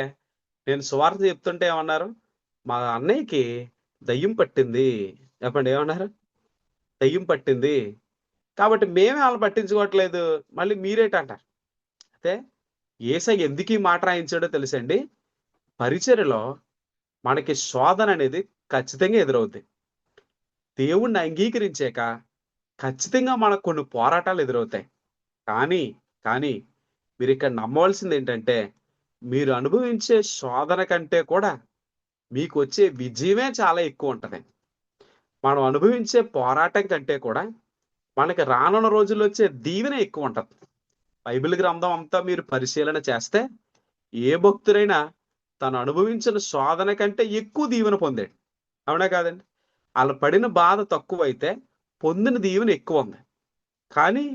నేను సువార్త చెప్తుంటే ఏమన్నారు? మా అన్నయ్యకి దయ్యం పట్టింది. చెప్పండి, ఏమన్నారు? దయ్యం పట్టింది కాబట్టి మేమే వాళ్ళు పట్టించుకోవట్లేదు, మళ్ళీ మీరేటంటారు. అయితే యేసయ్య ఎందుకు ఈ మాట రాయించాడో తెలుసండి? పరిచర్యలో మనకి శోధన అనేది ఖచ్చితంగా ఎదురవుద్ది. దేవుణ్ణి అంగీకరించాక ఖచ్చితంగా మనకు కొన్ని పోరాటాలు ఎదురవుతాయి. కానీ మీరు ఇక్కడ నమ్మవలసింది ఏంటంటే, మీరు అనుభవించే శోధన కంటే కూడా మీకు వచ్చే విజయమే చాలా ఎక్కువ ఉంటుంది. మనం అనుభవించే పోరాటం కంటే కూడా మనకి రానున్న రోజుల్లో వచ్చే దీవెన ఎక్కువ ఉంటుంది. బైబిల్ గ్రంథం అంతా మీరు పరిశీలన చేస్తే ఏ భక్తుడైనా తను అనుభవించిన శోధన కంటే ఎక్కువ దీవెన పొందాడు. అవునా కాదండి? వాళ్ళు పడిన బాధ తక్కువైతే పొందిన దీవెన ఎక్కువ ఉంది. కానీ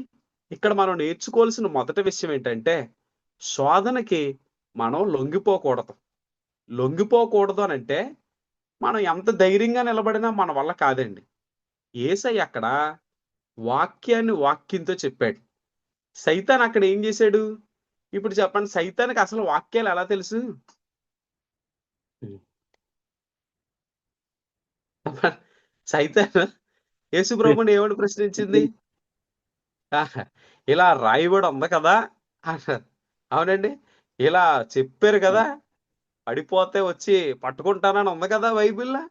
ఇక్కడ మనం నేర్చుకోవాల్సిన మొదటి విషయం ఏంటంటే, శోధనకి మనం లొంగిపోకూడదు. లొంగిపోకూడదు అని అంటే మనం ఎంత ధైర్యంగా నిలబడినా మన వల్ల కాదండి. యేసయ్య అక్కడ వాక్యాన్ని వాక్యంతో చెప్పాడు. సైతాన్ అక్కడ ఏం చేశాడు? ఇప్పుడు చెప్పండి, సైతానికి అసలు వాక్యాలు ఎలా తెలుసు? సైతాన్ యేసు ప్రభుని ఏమని ప్రశ్నించింది? ఆహా, ఇలా రాయబడి ఉంది కదా అన్నారు. అవునండి, ఇలా చెప్పారు కదా, పడిపోతే వచ్చి పట్టుకుంటానని ఉంది కదా బైబిల్లో.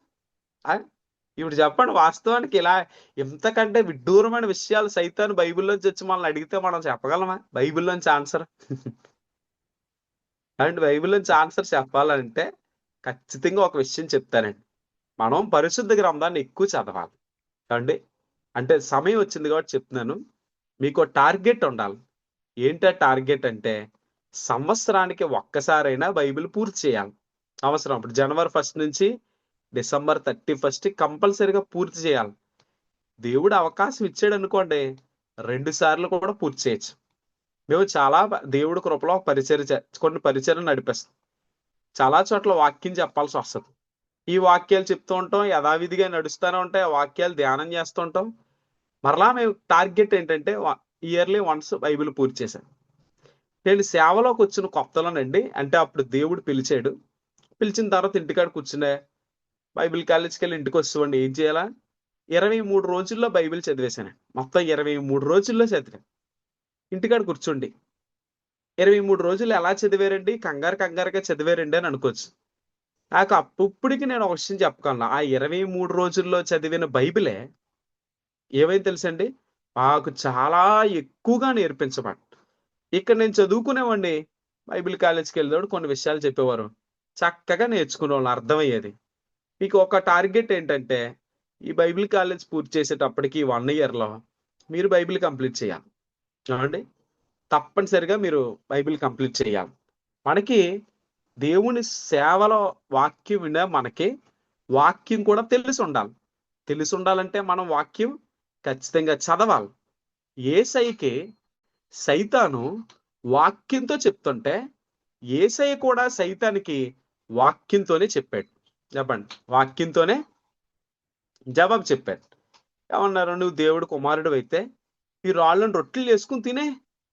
ఇప్పుడు చెప్పండి, వాస్తవానికి ఇలా ఇంతకంటే విడ్డూరమైన విషయాలు సైతాన్ బైబిల్లోంచి వచ్చి మనల్ని అడిగితే మనం చెప్పగలమా? బైబిల్లోంచి ఆన్సర్ అండ్ బైబిల్లోంచి ఆన్సర్ చెప్పాలంటే ఖచ్చితంగా ఒక విషయం చెప్తానండి. మనం పరిశుద్ధ గ్రంథాన్ని ఎక్కువ చదవాలి అండి. అంటే సమయం వచ్చింది కాబట్టి చెప్తున్నాను. మీకు టార్గెట్ ఉండాలి. ఏంటో టార్గెట్ అంటే సంవత్సరానికి ఒక్కసారైనా బైబిల్ పూర్తి చేయాలి. అవసరం ఇప్పుడు జనవరి 1 నుంచి డిసెంబర్ 31 కంపల్సరీగా పూర్తి చేయాలి. దేవుడు అవకాశం ఇచ్చాడు అనుకోండి, 2 సార్లు కూడా పూర్తి చేయొచ్చు. మేము చాలా దేవుడి కృపలో కొన్ని పరిచర్య నడిపిస్తాం. చాలా చోట్ల వాక్యం చెప్పాల్సి వస్తుంది. ఈ వాక్యాలు చెప్తూ ఉంటాం, యథావిధిగా నడుస్తూనే ఉంటాయి. ఆ వాక్యాలు ధ్యానం చేస్తూ ఉంటాం. మరలా మేము టార్గెట్ ఏంటంటే ఇయర్లీ వన్స్ బైబిల్ పూర్తి చేశాను. నేను సేవలోకి వచ్చిన కొత్తలోనండి, అంటే అప్పుడు దేవుడు పిలిచాడు. పిలిచిన తర్వాత ఇంటికాడ కూర్చునే బైబిల్ కాలేజ్కి వెళ్ళి ఇంటికి వస్తుండే ఏం చేయాలా, 23 రోజుల్లో బైబిల్ చదివేశాను. మొత్తం 23 రోజుల్లో చదివాను. ఇంటికాడ కూర్చోండి 23 రోజులు ఎలా చదివారండి? కంగారుగా చదివారండి అని అనుకోవచ్చు. నాకు అప్పుడికి నేను ఒక విషయం చెప్పగలను. ఆ 23 రోజుల్లో చదివిన బైబిలే ఏమైంది తెలుసండి, మాకు చాలా ఎక్కువగా నేర్పించబడి. ఇక్కడ నేను చదువుకునేవాడిని, బైబిల్ కాలేజ్కి వెళ్ళేవాడు, కొన్ని విషయాలు చెప్పేవారు, చక్కగా నేర్చుకునేవాళ్ళు, అర్థమయ్యేది. మీకు ఒక టార్గెట్ ఏంటంటే ఈ బైబిల్ కాలేజ్ పూర్తి చేసేటప్పటికి 1 ఇయర్లో మీరు బైబిల్ కంప్లీట్ చేయాలి. చూడండి, తప్పనిసరిగా మీరు బైబిల్ కంప్లీట్ చేయాలి. మనకి దేవుని సేవలో వాక్యం వినే మనకి వాక్యం కూడా తెలిసి ఉండాలంటే మనం వాక్యం ఖచ్చితంగా చదవాలి. యేసయ్యకి సైతాను వాక్యంతో చెప్తుంటే యేసయ్య కూడా సైతానికి వాక్యంతోనే చెప్పాడు. చెప్పండి, వాక్యంతోనే జవాబు చెప్పాడు. ఏమన్నారు? నువ్వు దేవుడు కుమారుడు అయితే ఈ రాళ్ళను రొట్టెలు చేసుకుని తినే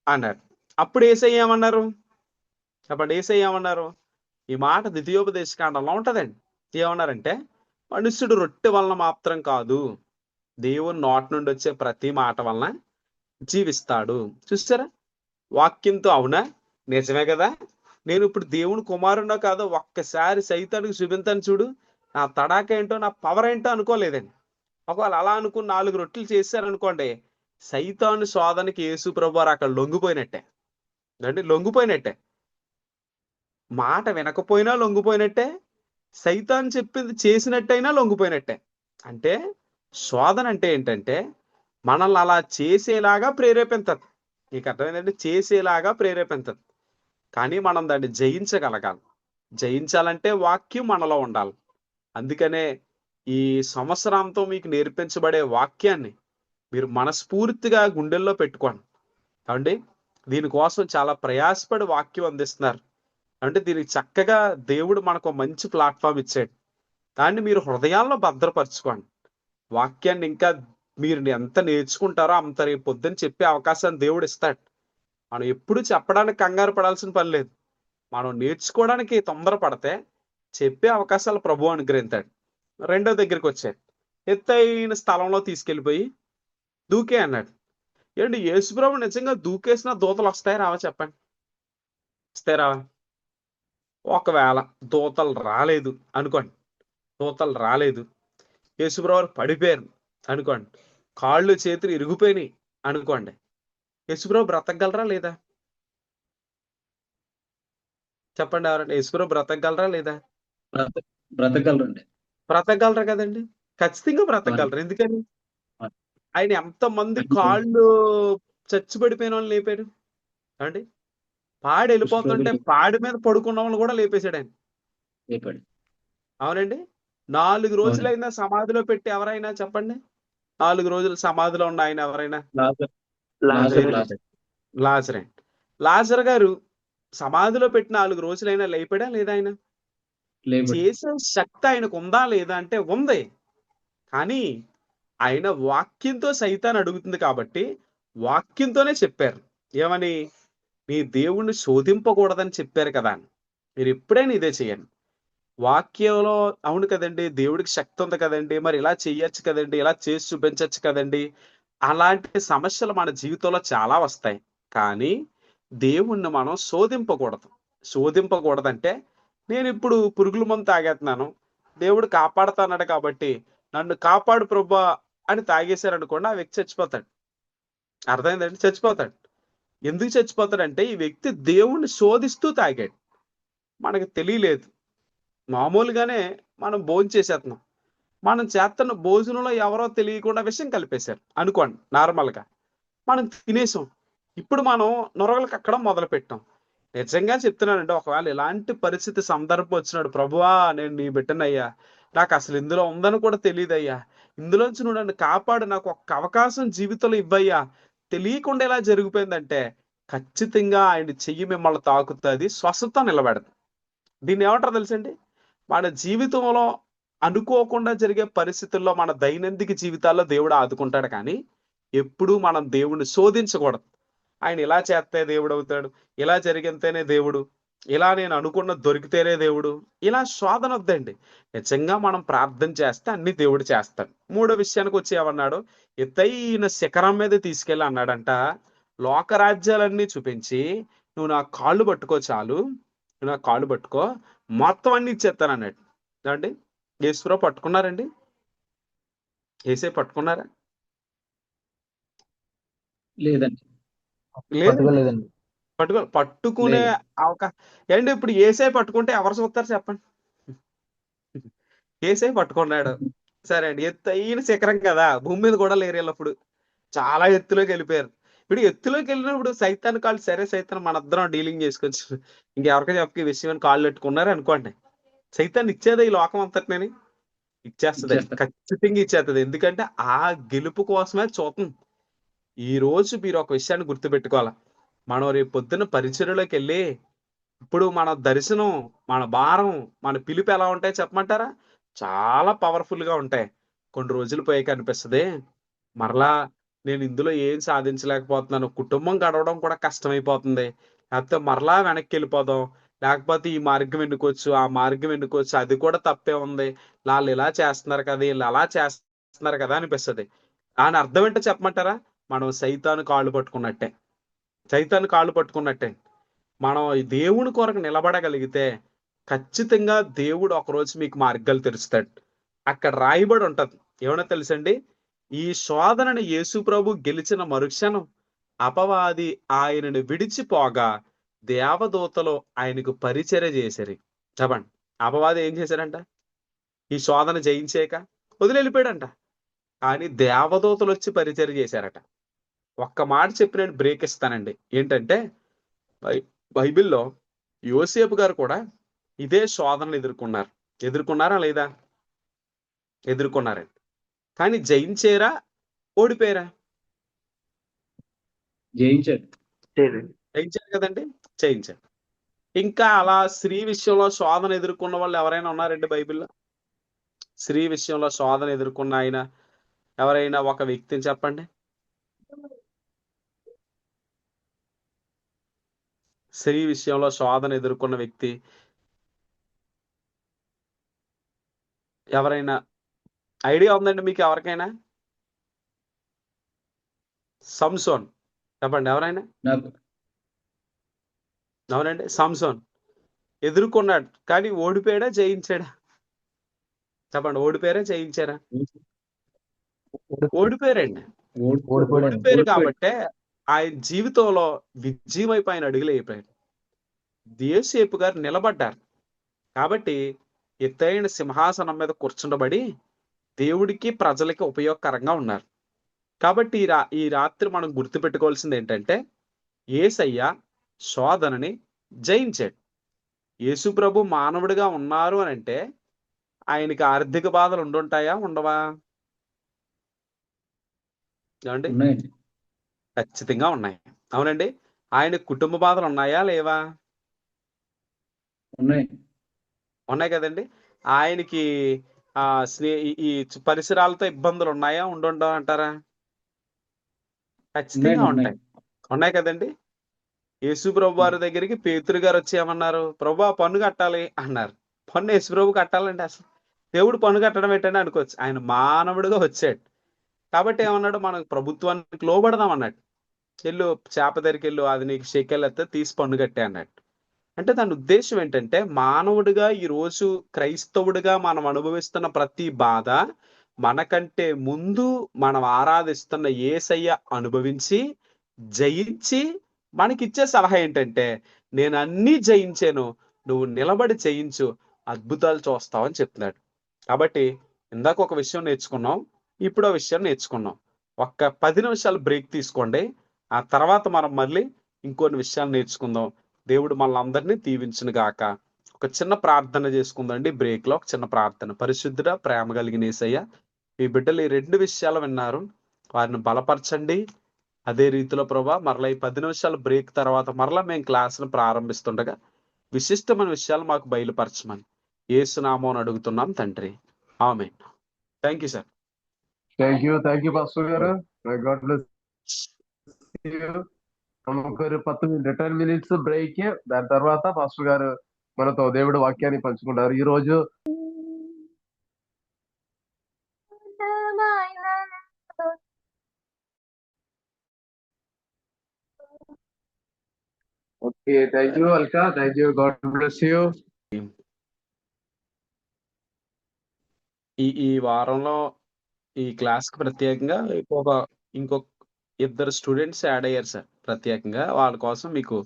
అన్నారు. అప్పుడు యేసయ్య ఏమన్నారు? చెప్పండి, యేసయ్య ఏమన్నారు? ఈ మాట ద్వితీయోపదేశకాండంలో ఉంటదండి. ఏమన్నారంటే, మనుష్యుడు రొట్టె వలన మాత్రం కాదు, దేవుని నోటి నుండి వచ్చే ప్రతి మాట వలన జీవిస్తాడు. చూస్తారా వాక్యంతో? అవునా, నిజమే కదా. నేను ఇప్పుడు దేవుని కుమారుడో కాదో ఒక్కసారి సైతానికి చూపించాను చూడు, నా తడాక ఏంటో, నా పవర్ ఏంటో అనుకోలేదండి. ఒకవేళ అలా అనుకుని 4 రొట్టెలు చేశారనుకోండి, సైతాను శోధనకి యేసు ప్రభువారు అక్కడ లొంగిపోయినట్టే అంటే లొంగిపోయినట్టే. మాట వినకపోయినా లొంగిపోయినట్టే, సైతాన్ చెప్పింది చేసినట్టయినా లొంగిపోయినట్టే. అంటే శోధన అంటే ఏంటంటే మనల్ని అలా చేసేలాగా ప్రేరేపించదు. నీకు అర్థమైందంటే చేసేలాగా ప్రేరేపించదు. కానీ మనం దాన్ని జయించగలగాలి. జయించాలంటే వాక్యం మనలో ఉండాలి. అందుకనే ఈ సంవత్సరాంతం మీకు నేర్పించబడే వాక్యాన్ని మీరు మనస్ఫూర్తిగా గుండెల్లో పెట్టుకోండి. కాబట్టి దీనికోసం చాలా ప్రయాసపడి వాక్యం అందిస్తున్నారు. అంటే దీనికి చక్కగా దేవుడు మనకు మంచి ప్లాట్ఫామ్ ఇచ్చాడు. దాన్ని మీరు హృదయాల్లో భద్రపరచుకోండి. వాక్యాన్ని ఇంకా మీరు ఎంత నేర్చుకుంటారో అంత రేపు పొద్దున్న చెప్పే అవకాశాన్ని దేవుడు ఇస్తాడు. మనం ఎప్పుడు చెప్పడానికి కంగారు పడాల్సిన పని లేదు. మనం నేర్చుకోవడానికి తొందరపడితే చెప్పే అవకాశాలు ప్రభువు అనుగ్రహించాడు. రెండో దగ్గరికి వచ్చాడు, ఎత్తైన స్థలంలో తీసుకెళ్ళిపోయి దూకే అన్నాడు. ఏంటి, యేసుప్రభు నిజంగా దూకేసిన దూతలు వస్తాయి రావా? చెప్పండి, వస్తాయి రావా? ఒకవేళ దూతలు రాలేదు అనుకోండి, దూతలు రాలేదు, యేసుప్రభు పడిపోయారు అనుకోండి, కాళ్ళు చేతులు ఇరిగిపోయినాయి అనుకోండి, యేసుప్రభు బ్రతకగలరా లేదా? చెప్పండి ఎవరండి, యేసుప్రభు బ్రతకగలరా లేదా? బ్రతకగలరండి. బ్రతకగలరా కదండి, ఖచ్చితంగా బ్రతకగలరు. ఎందుకని? ఆయన ఎంతమంది కాళ్ళు చచ్చిపడిపోయిన వాళ్ళు లేపాడు అండి. పాడి వెళ్ళిపోతుంటే పాడి మీద పడుకున్న వాళ్ళు కూడా లేపేశాడు ఆయన. లేపాడు. అవునండి. 4 రోజులైనా సమాధిలో పెట్టి ఎవరైనా చెప్పండి, 4 రోజులు సమాధిలో ఉన్న ఆయన ఎవరైనా? లాజర్. లాజర్ గారు సమాధిలో పెట్టి 4 రోజులైనా లేపాడా లేదా? ఆయన చేసే శక్తి ఆయనకు ఉందా లేదా అంటే ఉంది. కానీ ఆయన వాక్యంతో సైతాన్ని అడుగుతుంది కాబట్టి వాక్యంతోనే చెప్పారు. ఏమని? నీ దేవుణ్ణి శోధింపకూడదని చెప్పారు కదా అని. మీరు ఎప్పుడైనా ఇదే చేయండి. వాక్యంలో అవును కదండి, దేవుడికి శక్తి ఉంది కదండి, మరి ఇలా చెయ్యొచ్చు కదండి, ఇలా చేసి చూపించచ్చు కదండి. అలాంటి సమస్యలు మన జీవితంలో చాలా వస్తాయి. కానీ దేవుణ్ణి మనం శోధింపకూడదు. శోధింపకూడదంటే, నేను ఇప్పుడు పురుగుల మందు తాగేస్తున్నాను, దేవుడు కాపాడుతాన్నాడు కాబట్టి నన్ను కాపాడు ప్రభా అని తాగేశారనుకోండి, ఆ వ్యక్తి చచ్చిపోతాడు. అర్థమైందండి? చచ్చిపోతాడు. ఎందుకు చచ్చిపోతాడంటే ఈ వ్యక్తి దేవుణ్ణి శోధిస్తూ తాగాడు. మనకు తెలియలేదు. మామూలుగానే మనం భోంచేసేస్తున్నాం. మనం చేస్తున్న భోజనంలో ఎవరో తెలియకుండా విషం కలిపేశారు అనుకోండి నార్మల్గా. మనం తినేసాం. ఇప్పుడు మనం నొరగలు కక్కడం మొదలు పెట్టాం. నిజంగా చెప్తున్నానండి, ఒకవేళ ఇలాంటి పరిస్థితి సందర్భం వచ్చినాడు, ప్రభువా నేను నీ బిడ్డనయ్యా, నాకు అసలు ఇందులో ఉందని కూడా తెలియదయ్యా, ఇందులోంచి నువ్వు నన్ను కాపాడు, నాకు ఒక్క అవకాశం జీవితంలో ఇవ్వయ్యా, తెలియకుండా ఇలా జరిగిపోయిందంటే ఖచ్చితంగా ఆయన చెయ్యి మిమ్మల్ని తాకుతుంది, స్వస్థత నిలబెడదు. దీన్ని ఏమంటారు తెలుసండి? మన జీవితంలో అనుకోకుండా జరిగే పరిస్థితుల్లో మన దైనందిక జీవితాల్లో దేవుడు ఆదుకుంటాడు. కానీ ఎప్పుడూ మనం దేవుణ్ణి శోధించకూడదు. ఆయన ఇలా చేస్తే దేవుడు అవుతాడు, ఇలా జరిగితేనే దేవుడు, ఇలా నేను అనుకున్న దొరికితేనే దేవుడు, ఇలా శోధన వద్దండి. నిజంగా మనం ప్రార్థన చేస్తే అన్ని దేవుడు చేస్తాడు. మూడో విషయానికి వచ్చి ఏమన్నాడు? ఎత్తైన శిఖరం మీద తీసుకెళ్ళి అన్నాడంట, లోకరాజ్యాలన్నీ చూపించి నువ్వు నా కాళ్ళు పట్టుకో చాలు, నువ్వు నా కాళ్ళు పట్టుకో, మొత్తం అన్ని ఇచ్చేస్తాను అన్నాడు. ఏమండి? యేసుప్రభు పట్టుకున్నారండి? యేసే పట్టుకున్నారా? లేదండి. లేదండి. పట్టుకోలేదండి. పట్టుకునే లేదు. అవకాశం ఏంటి? ఇప్పుడు యేసే పట్టుకుంటే ఎవరు చూస్తారు చెప్పండి? యేసే పట్టుకున్నాడు. సరే అండి, ఎత్తైన శిఖరం కదా, భూమి మీద కూడా లేరు వీళ్ళప్పుడు, చాలా ఎత్తులోకి వెళ్ళిపోయారు. ఇప్పుడు ఎత్తులోకి వెళ్ళినప్పుడు సైతాన్ కాళ్ళు, సరే సైతాన్ మనందరం డీలింగ్ చేసుకోవచ్చు, ఇంకెవరికో చెప్పక ఈ విషయం అని కాళ్ళు పెట్టుకున్నారు అనుకోండి, సైతాన్ ఇచ్చేదే ఈ లోకం అంతటిని ఇచ్చేస్తుంది, ఇచ్చేస్తాడు. ఖచ్చితంగా ఇచ్చేస్తుంది. ఎందుకంటే ఆ గెలుపు కోసమే చూద్దాం. ఈ రోజు మీరు ఒక విషయాన్ని గుర్తుపెట్టుకోవాలి. మనం రేపు పొద్దున్న పరిచర్యలోకి వెళ్ళి ఇప్పుడు మన దర్శనం, మన భారం, మన పిలుపు ఎలా ఉంటాయి చెప్పమంటారా? చాలా పవర్ఫుల్ గా ఉంటాయి. కొన్ని రోజులు పోయాక అనిపిస్తుంది, మరలా నేను ఇందులో ఏం సాధించలేకపోతున్నాను, కుటుంబం గడవడం కూడా కష్టమైపోతుంది, లేకపోతే మరలా వెనక్కి వెళ్ళిపోదాం, లేకపోతే ఈ మార్గం ఎన్నుకోవచ్చు, ఆ మార్గం ఎన్నుకోవచ్చు, అది కూడా తప్పే ఉంది, వాళ్ళు ఇలా చేస్తున్నారు కదా, వీళ్ళు అలా చేస్తున్నారు కదా అనిపిస్తుంది. దాని అర్థం ఏంటో చెప్పమంటారా? మనం సైతాను కాళ్ళు పట్టుకున్నట్టే. సైతాను కాళ్ళు పట్టుకున్నట్టే. మనం ఈ దేవుని కొరకు నిలబడగలిగితే ఖచ్చితంగా దేవుడు ఒకరోజు మీకు మార్గాలు తెరుస్తాడు. అక్కడ రాయబడి ఉంటది, ఏమన్నా తెలుసండి? ఈ శోధనని యేసు ప్రభు గెలిచిన మరుక్షణం అపవాది ఆయనను విడిచిపోగా దేవదూతలు ఆయనకు పరిచర్య చేశారు. చెప్పండి, అపవాది ఏం చేశారంట? ఈ శోధన జయించాక వదిలి వెళ్ళిపోయాడంట. కానీ దేవదూతలు వచ్చి పరిచర్య చేశారట. ఒక్క మాట చెప్పి నేను బ్రేక్ ఇస్తానండి. ఏంటంటే బైబిల్లో యోసేపు గారు కూడా ఇదే శోధనలు ఎదుర్కొన్నారా లేదా? ఎదుర్కొన్నారండి. కానీ జయించారా, ఓడిపోయారా? జయించాడు. జయించారు కదండి, జయించారు. ఇంకా అలా స్త్రీ విషయంలో శోధన ఎదుర్కొన్న వాళ్ళు ఎవరైనా ఉన్నారండి బైబిల్లో? స్త్రీ విషయంలో శోధన ఎదుర్కొన్న ఆయన ఎవరైనా ఒక వ్యక్తిని చెప్పండి. స్త్రీ విషయంలో శోధన ఎదుర్కొన్న వ్యక్తి ఎవరైనా ఐడియా ఉందండి మీకు ఎవరికైనా? సంసోన్ చెప్పండి ఎవరైనా. నాకు అవునండి, సంసోన్ ఎదుర్కొన్నాడు, కానీ ఓడిపోయాడా, జయించాడా? చెప్పండి, ఓడిపోయారా, జయించారా? ఓడిపోయారండి. ఓడిపోయాడండి. ఓడిపోయారు కాబట్టే ఆయన జీవితంలో విజయం వైపు ఆయన అడుగులు అయిపోయారు. యోసేపు గారు నిలబడ్డారు కాబట్టి ఎత్తైన సింహాసనం మీద కూర్చుండబడి దేవుడికి ప్రజలకి ఉపయోగకరంగా ఉన్నారు. కాబట్టి ఈ రాత్రి మనం గుర్తుపెట్టుకోవాల్సింది ఏంటంటే, యేసయ్య శోధనని జయించాడు. యేసు ప్రభు మానవుడిగా ఉన్నారు అని అంటే ఆయనకి ఆర్థిక బాధలు ఉండుంటాయా, ఉండవా? ఏమండి? ఉన్నాయండి. ఖచ్చితంగా ఉన్నాయి. అవునండి. ఆయన కుటుంబ బాధలు ఉన్నాయా, లేవా? ఉన్నాయి. ఉన్నాయి కదండి. ఆయనకి ఈ పరిసరాలతో ఇబ్బందులు ఉన్నాయా? ఉండుండవు అంటారా? ఖచ్చితంగా ఉన్నాయండి, ఉన్నాయి. ఉంటాయి. ఉన్నాయి కదండి. యేసు ప్రభు వారి దగ్గరికి పేతురు గారు వచ్చి ఏమన్నారు? ప్రభు పన్ను కట్టాలి అన్నారు. పన్ను యేసు ప్రభు కట్టాలండి అసలు? దేవుడు పన్ను కట్టడం ఏంటంటే అనుకోవచ్చు. ఆయన మానవుడిగా వచ్చాడు కాబట్టి ఏమన్నాడు? మనం ప్రభుత్వానికి లోబడదాం అన్నాడు. వెళ్ళు చేప దగ్గరికి వెళ్ళు, అది నీకు షెకెల్ ఎత్తే తీసి పన్ను కట్టే అన్నాడు. అంటే దాని ఉద్దేశం ఏంటంటే మానవుడిగా ఈ రోజు క్రైస్తవుడిగా మనం అనుభవిస్తున్న ప్రతి బాధ మనకంటే ముందు మనం ఆరాధిస్తున్న యేసయ్య అనుభవించి జయించి మనకిచ్చే సలహా ఏంటంటే నేను అన్నీ జయించాను, నువ్వు నిలబడి జయించు, అద్భుతాలు చూస్తావని చెప్తున్నాడు. కాబట్టి ఇందాక ఒక విషయం నేర్చుకున్నాం, ఇప్పుడు ఆ విషయం నేర్చుకున్నాం. ఒక్క 10 నిమిషాలు బ్రేక్ తీసుకోండి. ఆ తర్వాత మనం మళ్ళీ ఇంకొన్ని విషయాలు నేర్చుకుందాం. దేవుడు మనల్ని అందరినీ దీవించును గాక. ఒక చిన్న ప్రార్థన చేసుకుందండి బ్రేక్ లో. ఒక చిన్న ప్రార్థన. పరిశుద్ధుడ ప్రేమ కలిగిన యేసయ్య, మీ బిడ్డలు ఈ 2 విషయాలు విన్నారు, వారిని బలపరచండి. అదే రీతిలో ప్రభా మరలా ఈ 10 నిమిషాలు బ్రేక్ తర్వాత మరలా మేము క్లాసును ప్రారంభిస్తుండగా విశిష్టమైన విషయాలు మాకు బయలుపరచమని యేసు నామమున అడుగుతున్నాం తండ్రి. ఆమేన్. Thank you sir. Thank you pastor గారు. God bless you. നമുക്കൊരു 10 minutes బ్రేక్. దాని తర్వాత పాస్టర్ గారు మనతో దేవుడి వాక్యాన్ని పంచుకుంటారు. ఈ రోజు okay. Thank you Alka. Thank you. God bless you. ఈ వారంలో ఈ క్లాస్ కి ప్రత్యేకంగా ఇంకొక 2 స్టూడెంట్స్ యాడ్ అయ్యారు సార్. ప్రత్యేకంగా వాళ్ళ కోసం మీకు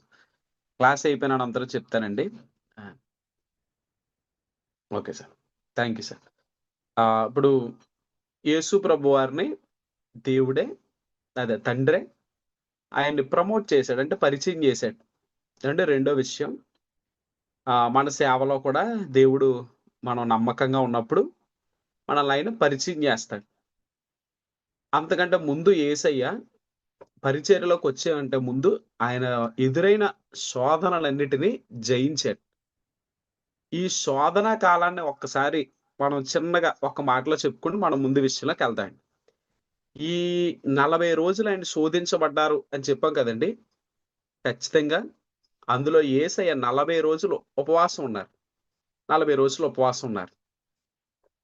క్లాస్ అయిపోయిన అందరూ చెప్తానండి. Okay sir. Thank you sir. ఇప్పుడు యేసు ప్రభు వారిని దేవుడే, అదే తండ్రే ఆయన్ని ప్రమోట్ చేశాడు, అంటే పరిచయం చేశాడు. అంటే రెండో విషయం, మన సేవలో కూడా దేవుడు మనం నమ్మకంగా ఉన్నప్పుడు మనల్ని ఆయన పరిచయం చేస్తాడు. అంతకంటే ముందు యేసయ్య పరిచర్యలోకి వచ్చేయంటే ముందు ఆయన ఎదురైన శోధనలన్నిటినీ జయించాడు. ఈ శోధన కాలాన్ని ఒక్కసారి మనం చిన్నగా ఒక మాటలో చెప్పుకుని మనం ముందు విషయంలోకి వెళ్దాం. ఈ 40 రోజులు ఆయన శోధించబడ్డారు అని చెప్పాం కదండి. ఖచ్చితంగా అందులో యేసయ్య 40 రోజులు ఉపవాసం ఉన్నారు. 40 రోజులు ఉపవాసం ఉన్నారు.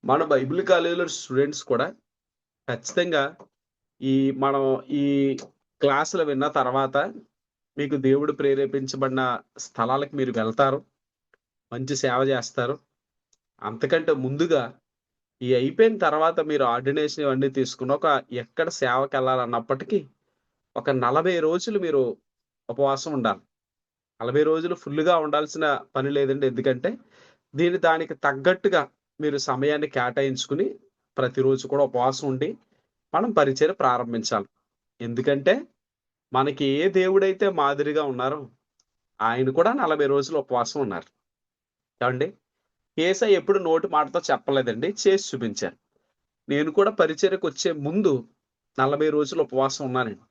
మన బైబిల్ కాలేజీలో స్టూడెంట్స్ కూడా ఖచ్చితంగా మనం ఈ క్లాసులు విన్న తర్వాత మీకు దేవుడు ప్రేరేపించబడిన స్థలాలకు మీరు వెళ్తారు, మంచి సేవ చేస్తారు. అంతకంటే ముందుగా ఈ అయిపోయిన తర్వాత మీరు ఆర్డినేషన్ ఇవన్నీ తీసుకుని ఎక్కడ సేవకి వెళ్ళాలన్నప్పటికీ ఒక 40 రోజులు మీరు ఉపవాసం ఉండాలి. 40 రోజులు ఫుల్గా ఉండాల్సిన పని లేదండి. ఎందుకంటే దానికి తగ్గట్టుగా మీరు సమయాన్ని కేటాయించుకుని ప్రతిరోజు కూడా ఉపవాసం ఉండి మనం పరిచర్య ప్రారంభించాలి. ఎందుకంటే మనకి ఏ దేవుడైతే మాదిరిగా ఉన్నారో ఆయన కూడా 40 రోజులు ఉపవాసం ఉన్నారు. ఏమండి? యేసయ్య ఎప్పుడు నోటి మాటతో చెప్పలేదండి, చేసి చూపించారు. నేను కూడా పరిచర్యకు వచ్చే ముందు 40 రోజులు ఉపవాసం ఉన్నానండి.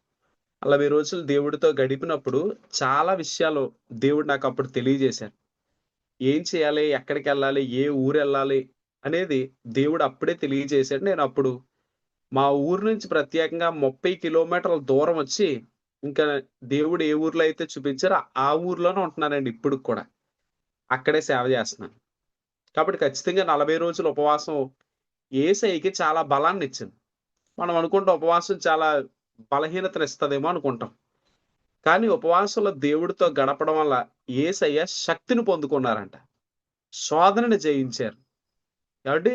40 రోజులు దేవుడితో గడిపినప్పుడు చాలా విషయాలు దేవుడు నాకు అప్పుడు తెలియజేశారు. ఏం చేయాలి, ఎక్కడికి వెళ్ళాలి, ఏ ఊరు వెళ్ళాలి అనేది దేవుడు అప్పుడే తెలియజేశాడు. నేను అప్పుడు మా ఊరు నుంచి ప్రత్యేకంగా 30 కిలోమీటర్ల దూరం వచ్చి ఇంకా దేవుడు ఏ ఊర్లో అయితే చూపించారో ఆ ఊర్లోనే ఉంటున్నానండి ఇప్పుడు కూడా. అక్కడే సేవ చేస్తున్నాను. కాబట్టి ఖచ్చితంగా 40 రోజుల ఉపవాసం యేసయ్యకి చాలా బలాన్ని ఇచ్చింది. మనం అనుకుంటాం ఉపవాసం చాలా బలహీనతను ఇస్తుందేమో అనుకుంటాం. కానీ ఉపవాసంలో దేవుడితో గడపడం వల్ల యేసయ్య శక్తిని పొందుకున్నారంట, శోధనని జయించారు. కాబట్టి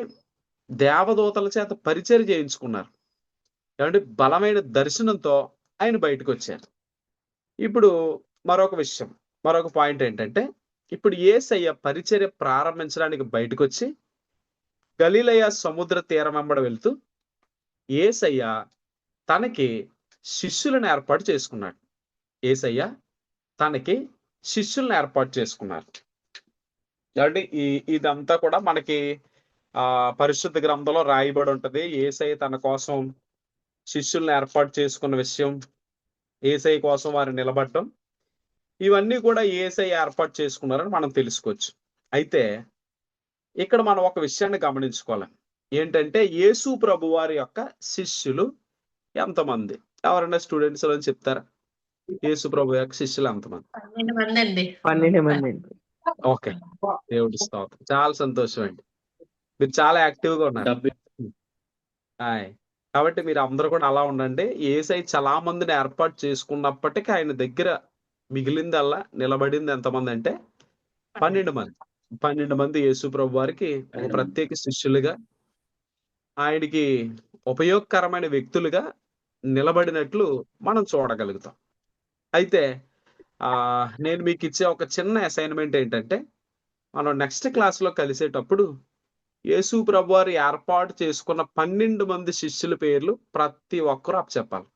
దేవదూతల చేత పరిచర్య చేయించుకున్నారు. కాబట్టి బలమైన దర్శనంతో ఆయన బయటకు వచ్చారు. ఇప్పుడు మరొక పాయింట్ ఏంటంటే, ఇప్పుడు యేసయ్య పరిచర్య ప్రారంభించడానికి బయటకు వచ్చి గలిలయ సముద్ర తీరం వెంబడి వెళ్తూ యేసయ్య తనకి శిష్యులను ఏర్పాటు చేసుకున్నాడు. యేసయ్య తనకి శిష్యులను ఏర్పాటు చేసుకున్నారు. కాబట్టి ఇదంతా కూడా మనకి పరిశుద్ధ గ్రంథంలో రాయబడి ఉంటది. యేసయ్య తన కోసం శిష్యులను ఏర్పాటు చేసుకున్న విషయం, యేసయ్య కోసం వారు నిలబడటం, ఇవన్నీ కూడా యేసయ్య ఏర్పాటు చేసుకున్నారని మనం తెలుసుకోవచ్చు. అయితే ఇక్కడ మనం ఒక విషయాన్ని గమనించుకోవాలి. ఏంటంటే యేసు ప్రభు వారి యొక్క శిష్యులు ఎంతమంది? ఎవరైనా స్టూడెంట్స్ అని చెప్తారా? యేసు ప్రభు యొక్క శిష్యులు ఎంతమంది? 12 మంది అండి. 12 మంది అండి. ఓకే, దేవుడి స్తోత్రం. చాలా సంతోషం అండి, మీరు చాలా యాక్టివ్ గా ఉన్నారు. 70 ఆయ్. కాబట్టి మీరు అందరూ కూడా అలా ఉండండి. యేసయ్య చాలా మందిని ఏర్పాటు చేసుకున్నప్పటికీ ఆయన దగ్గర మిగిలిందల్లా నిలబడింది ఎంతమంది అంటే 12 మంది. 12 మంది యేసు ప్రభు వారికి ఒక ప్రత్యేక శిష్యులుగా, ఆయనకి ఉపయోగకరమైన వ్యక్తులుగా నిలబడినట్లు మనం చూడగలుగుతాం. అయితే నేను మీకు ఇచ్చే ఒక చిన్న అసైన్మెంట్ ఏంటంటే, మనం నెక్స్ట్ క్లాస్లో కలిసేటప్పుడు యేసు ప్రభు వారు ఏర్పాటు చేసుకున్న 12 మంది శిష్యుల పేర్లు ప్రతి ఒక్కరూ అప్పచెప్పాలి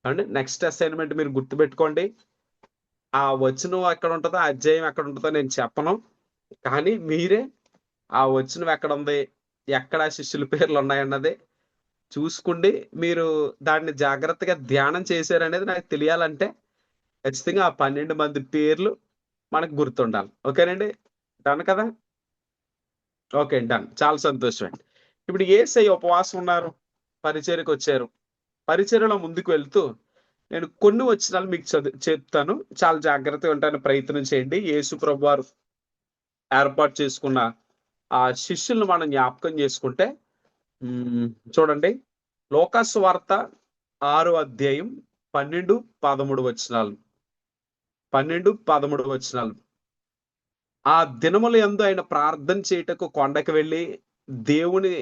అండి. నెక్స్ట్ అసైన్మెంట్ మీరు గుర్తుపెట్టుకోండి. ఆ వచనం ఎక్కడ ఉంటుందో, ఆ అధ్యాయం ఎక్కడ ఉంటుందో నేను చెప్పను, కానీ మీరే ఆ వచనం ఎక్కడ ఉంది, ఎక్కడ శిష్యుల పేర్లు ఉన్నాయన్నది చూసుకోండి. మీరు దాన్ని జాగ్రత్తగా ధ్యానం చేశారనేది నాకు తెలియాలంటే ఖచ్చితంగా ఆ 12 మంది పేర్లు మనకు గుర్తుండాలి. ఓకేనండి, డన్ కదా? Okay, done. చాలా సంతోషం అండి. ఇప్పుడు యేసయ్య ఉపవాసం ఉన్నారు, పరిచర్యకు వచ్చారు. పరిచర్యలో ముందుకు వెళ్తూ నేను కొన్ని వచనాలు మీకు చెప్తాను, చాలా జాగ్రత్తగా ఉండడానికి ప్రయత్నం చేయండి. యేసు ప్రభు వారు ఏర్పాటు చేసుకున్న ఆ శిష్యులను మనం జ్ఞాపకం చేసుకుంటే చూడండి, లోకాసు వార్త 6వ అధ్యాయం 12-13 వచనాలు. 12-13 వచనాలు. ఆ దినముల యందు ఆయన ప్రార్థన చేయుటకు కొండకు వెళ్ళి దేవుని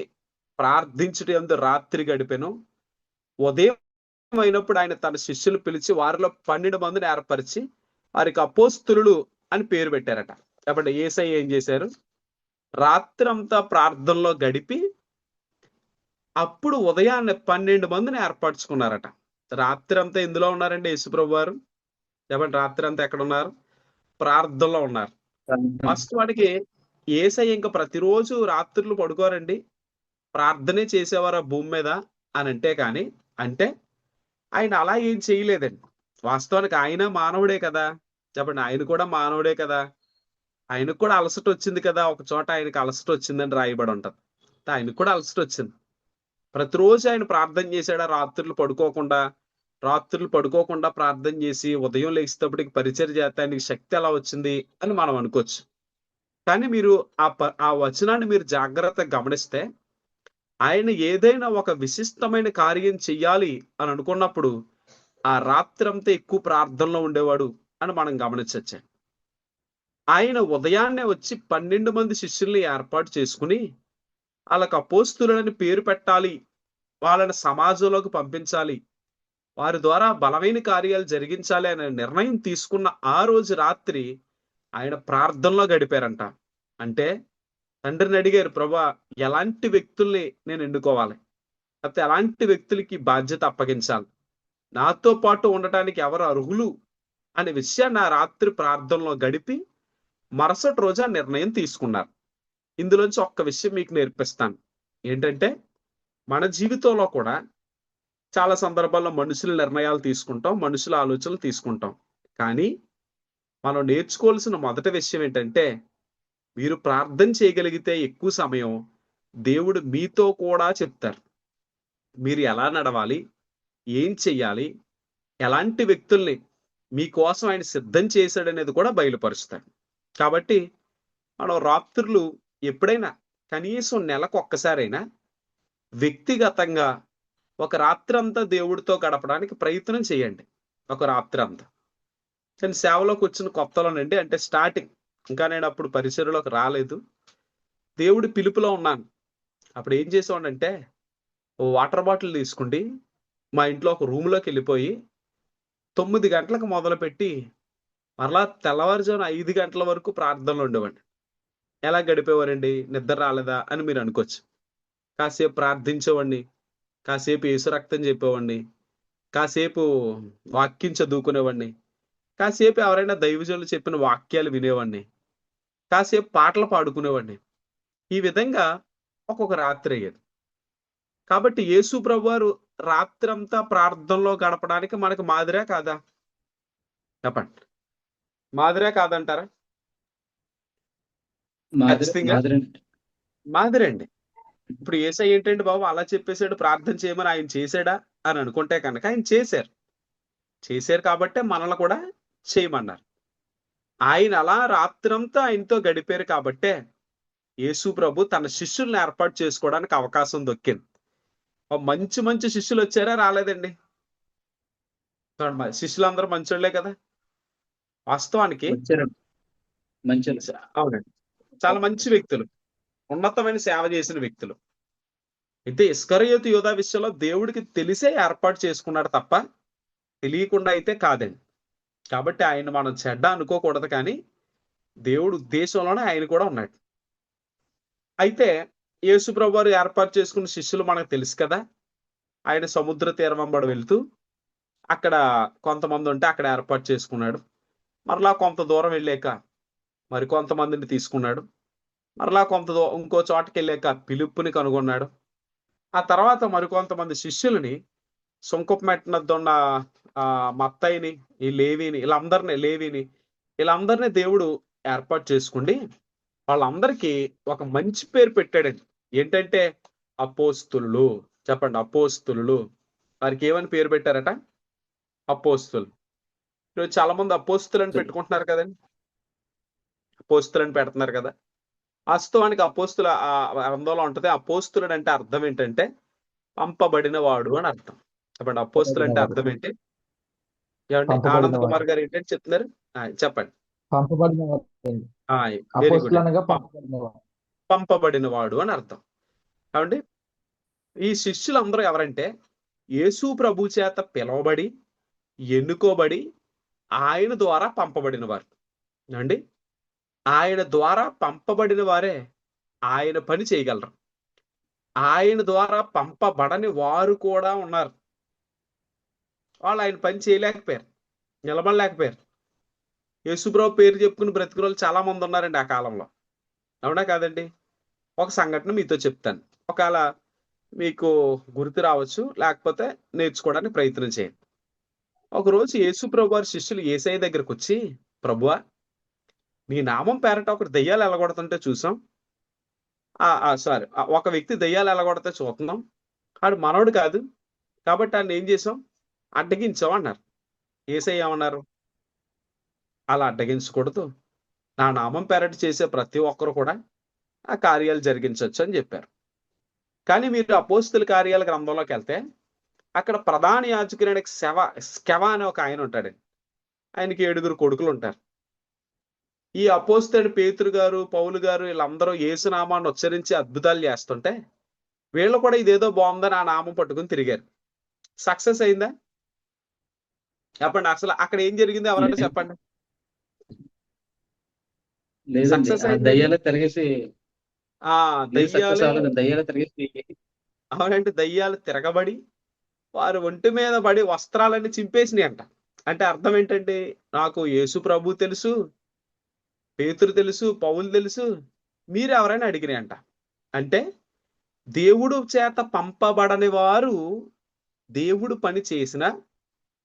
ప్రార్థించుట యందు రాత్రి గడిపెను. ఉదయం అయినప్పుడు ఆయన తన శిష్యులు పిలిచి వారిలో 12 మందిని ఏర్పరిచి వారికి అపోస్తులుడు అని పేరు పెట్టారట. కాబట్టి యేసయ్య ఏం చేశారు? రాత్రంతా ప్రార్థనలో గడిపి అప్పుడు ఉదయాన్నే 12 మందిని ఏర్పరచుకున్నారట. రాత్రి అంతా ఎందులో ఉన్నారండి యేసుప్రభు వారు? చెప్పండి, రాత్రి అంతా ఎక్కడ ఉన్నారు? ప్రార్థనలో ఉన్నారు. ఫస్ట్ వాడికి యేసయ్య ఇంకా ప్రతిరోజు రాత్రులు పడుకోరండి, ప్రార్థనే చేసేవారు ఆ భూమి మీద అని అంటే ఆయన అలా ఏం చేయలేదండి. వాస్తవానికి ఆయన మానవుడే కదా. చెప్పండి, ఆయన కూడా మానవుడే కదా. ఆయనకు కూడా అలసట వచ్చింది కదా. ఒక చోట ఆయనకు అలసట వచ్చిందని రాయబడి ఉంటది. ఆయనకు కూడా అలసట వచ్చింది. ప్రతిరోజు ఆయన ప్రార్థన చేశాడా? రాత్రులు పడుకోకుండా ప్రార్థన చేసి ఉదయం లేచేటప్పటికి పరిచర్య చేస్తే ఆయనకి శక్తి ఎలా వచ్చింది అని మనం అనుకోవచ్చు. కానీ మీరు ఆ వచనాన్ని మీరు జాగ్రత్తగా గమనిస్తే ఆయన ఏదైనా ఒక విశిష్టమైన కార్యం చెయ్యాలి అని అనుకున్నప్పుడు ఆ రాత్రంతా ఎక్కువ ప్రార్థనలో ఉండేవాడు అని మనం గమనించవచ్చు. ఆయన ఉదయాన్నే వచ్చి 12 మంది శిష్యుల్ని ఏర్పాటు చేసుకుని వాళ్ళకి అపోస్తులని పేరు పెట్టాలి, వాళ్ళని సమాజంలోకి పంపించాలి, వారి ద్వారా బలమైన కార్యాలు జరిగించాలి అనే నిర్ణయం తీసుకున్న ఆ రోజు రాత్రి ఆయన ప్రార్థనలో గడిపారంట. అంటే తండ్రిని అడిగారు, ప్రభా ఎలాంటి వ్యక్తుల్ని నేను ఎన్నుకోవాలి, లేకపోతే ఎలాంటి వ్యక్తులకి బాధ్యత అప్పగించాలి, నాతో పాటు ఉండటానికి ఎవరు అర్హులు అనే విషయాన్ని ఆ రాత్రి ప్రార్థనలో గడిపి మరుసటి రోజు ఆ నిర్ణయం తీసుకున్నారు. ఇందులోంచి ఒక్క విషయం మీకు నేర్పిస్తాను. ఏంటంటే మన జీవితంలో కూడా చాలా సందర్భాల్లో మనుషుల నిర్ణయాలు తీసుకుంటాం, మనుషుల ఆలోచనలు తీసుకుంటాం. కానీ మనం నేర్చుకోవాల్సిన మొదటి విషయం ఏంటంటే, మీరు ప్రార్థన చేయగలిగితే ఎక్కువ సమయం దేవుడు మీతో కూడా చెప్తారు. మీరు ఎలా నడవాలి, ఏం చెయ్యాలి, ఎలాంటి వ్యక్తుల్ని మీకోసం ఆయన సిద్ధం చేశాడనేది కూడా బయలుపరుస్తాడు. కాబట్టి మనం రాత్రులు ఎప్పుడైనా కనీసం నెలకు ఒక్కసారైనా వ్యక్తిగతంగా ఒక రాత్రి అంతా దేవుడితో గడపడానికి ప్రయత్నం చేయండి. ఒక రాత్రి అంతా. కానీ సేవలోకి వచ్చిన కొత్తలోనండి, అంటే స్టార్టింగ్, ఇంకా నేను అప్పుడు పరిచర్యలోకి రాలేదు, దేవుడి పిలుపులో ఉన్నాను. అప్పుడు ఏం చేసేవాడంటే వాటర్ బాటిల్ తీసుకుండి మా ఇంట్లో ఒక రూమ్లోకి వెళ్ళిపోయి 9 గంటలకు మొదలుపెట్టి మరలా తెల్లవారుజామున 5 గంటల వరకు ప్రార్థనలు ఉండేవాడిని. ఎలా గడిపేవారండి? నిద్ర రాలేదా అని మీరు అనుకోవచ్చు. కాసేపు ప్రార్థించేవాడిని, కాసేపు యేసు రక్తం చెప్పేవాడిని, కాసేపు వాక్యం చదువుకునేవాడిని, కాసేపు ఎవరైనా దైవజనులు చెప్పిన వాక్యాలు వినేవాడిని, కాసేపు పాటలు పాడుకునేవాడిని. ఈ విధంగా ఒక్కొక్క రాత్రి అయ్యేది. కాబట్టి యేసు ప్రభువారు రాత్రంతా ప్రార్థనలో గడపడానికి మనకు మాదిరే కాదా? చెప్పండి, మాదిరే కాదంటారా? ఖచ్చితంగా మాదిరండి. ఇప్పుడు యేసయ్య ఏంటండి బాబు అలా చెప్పేశాడు, ప్రార్థన చేయమని ఆయన చేశాడా అని అనుకుంటే కనుక ఆయన చేశారు కాబట్టే మనల్ని కూడా చేయమన్నారు. ఆయన అలా రాత్రంతా ఆయనతో గడిపారు కాబట్టే యేసు ప్రభు తన శిష్యుల్ని ఏర్పాటు చేసుకోవడానికి అవకాశం దొక్కింది. మంచి మంచి శిష్యులు వచ్చారా రాలేదండి? చూడండి, శిష్యులందరూ మంచోళ్లే కదా వాస్తవానికి. వచ్చారండి మంచి అవునండి, చాలా మంచి వ్యక్తులు, ఉన్నతమైన సేవ చేసిన వ్యక్తులు. అయితే ఇస్కరియోతు యూదా విషయంలో దేవుడికి తెలిసే ఏర్పాటు చేసుకున్నాడు తప్ప తెలియకుండా అయితే కాదండి. కాబట్టి ఆయన మనం చెడ్డ అనుకోకూడదు, కానీ దేవుడు ఉద్దేశంలోనే ఆయన కూడా ఉన్నాడు. అయితే యేసు ప్రభు వారు ఏర్పాటు చేసుకున్న శిష్యులు మనకు తెలుసు కదా. ఆయన సముద్ర తీరం వెంబడి వెళ్తూ అక్కడ కొంతమంది ఉంటే అక్కడ ఏర్పాటు చేసుకున్నాడు. మరలా కొంత దూరం వెళ్ళాక మరికొంతమందిని తీసుకున్నాడు. మరలా ఇంకో చోటకి వెళ్ళాక ఫిలిప్పుని కనుగొన్నాడు. ఆ తర్వాత మరికొంతమంది శిష్యులని సుంకపు మెట్టనొద్దున్న మత్తయిని, ఈ లేవిని, వీళ్ళందరినీ దేవుడు ఏర్పాటు చేసుకుండి వాళ్ళందరికీ ఒక మంచి పేరు పెట్టాడండి. ఏంటంటే అపోస్తులు. చెప్పండి, అపోస్తులు. వారికి ఏమని పేరు పెట్టారట? అపోస్తులు. ఈరోజు చాలా మంది అపోస్తులని పెట్టుకుంటున్నారు కదండి, అపోస్తులని పెడుతున్నారు కదా. వాస్తవానికి అపోస్తుల అందులో ఉంటది. అపోస్తులుడు అంటే అర్థం ఏంటంటే పంపబడిన వాడు అని అర్థం. చెప్పండి, అపోస్తులు అంటే అర్థం ఏంటి? ఏమండి ఆనంద్ కుమార్ గారు ఏంటంటే చెప్తున్నారు, చెప్పండి. పంపబడిన పంపబడిన వాడు అని అర్థం. ఏమండి ఈ శిష్యులందరూ ఎవరంటే యేసు ప్రభు చేత పిలవబడి ఎన్నుకోబడి ఆయన ద్వారా పంపబడిన వారు అండి. ఆయన ద్వారా పంపబడిన వారే ఆయన పని చేయగలరు. ఆయన ద్వారా పంపబడని వారు కూడా ఉన్నారు. వాళ్ళు ఆయన పని చేయలేకపోయారు, నిలబడలేకపోయారు. యేసుప్రభు పేరు చెప్పుకుని బ్రతికిన వాళ్ళు చాలా మంది ఉన్నారండి ఆ కాలంలో. అవునా కాదండి? ఒక సంఘటన మీతో చెప్తాను, ఒకవేళ మీకు గుర్తు రావచ్చు, లేకపోతే నేర్చుకోవడానికి ప్రయత్నం చేయండి. ఒకరోజు యేసుప్రభు వారి శిష్యులు యేసయ్య దగ్గరకు వచ్చి, ప్రభువా నీ నామం పేరట ఒకటి దెయ్యాలు ఎలగొడుతుంటే చూసాం. సారీ, ఒక వ్యక్తి దెయ్యాలు ఎలగొడితే చూస్తున్నాం, ఆడు మనోడు కాదు కాబట్టి ఆయన ఏం చేసాం, అడ్డగించాం అన్నారు. యేసయ్య ఏమన్నారు? అలా అడ్డగించకూడదు, నా నామం పేరట చేసే ప్రతి ఒక్కరు కూడా ఆ కార్యాలు జరిగించవచ్చు అని చెప్పారు. కానీ మీరు అపోస్తుల కార్యాల గ్రంథంలోకి వెళ్తే అక్కడ ప్రధాన యాజకుడైన స్కెవ అనే ఒక ఆయన ఉంటాడండి. ఆయనకి 7 కొడుకులు ఉంటారు. ఈ అపోస్తలుడు పేతురు గారు, పౌలు గారు వీళ్ళందరూ యేసునామాన్ని ఉచ్చరించి అద్భుతాలు చేస్తుంటే వీళ్ళు కూడా ఇదేదో బాగుందని ఆ నామం పట్టుకుని తిరిగారు. సక్సెస్ అయిందా? చెప్పండి, అసలు అక్కడ ఏం జరిగింది ఎవరంటే చెప్పండి. సక్సెస్ అయింది. దయ్యాలు తిరిగేసి అవునంటే దయ్యాలు తిరగబడి వారు ఒంటి మీద పడి వస్త్రాలన్నీ చింపేసినాయి అంట. అంటే అర్థం ఏంటంటే, నాకు యేసు ప్రభు తెలుసు, పేతురు తెలుసు, పౌలు తెలుసు, మీరు ఎవరైనా అడిగినాయి అంట. అంటే దేవుడు చేత పంపబడని వారు దేవుడు పని చేసిన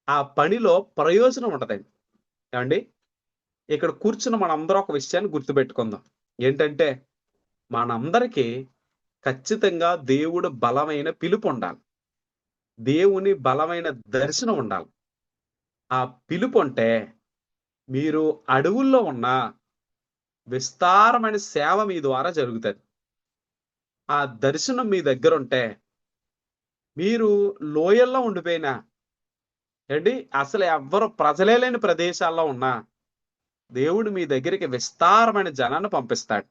ఆ పనిలో ప్రయోజనం ఉంటదండి. ఏమండి ఇక్కడ కూర్చున్న మనందరం ఒక విషయాన్ని గుర్తుపెట్టుకుందాం. ఏంటంటే మనందరికీ ఖచ్చితంగా దేవుడు బలమైన పిలుపు ఉండాలి, దేవుని బలమైన దర్శనం ఉండాలి. ఆ పిలుపు అంటే మీరు అడవుల్లో ఉన్న విస్తారమైన సేవ మీ ద్వారా జరుగుతుంది. ఆ దర్శనం మీ దగ్గర ఉంటే మీరు లోయల్లో ఉండిపోయినా ఏంటి, అసలు ఎవ్వరు ప్రజలే లేని ప్రదేశాల్లో ఉన్నా దేవుడు మీ దగ్గరికి విస్తారమైన జనాన్ని పంపిస్తాడు.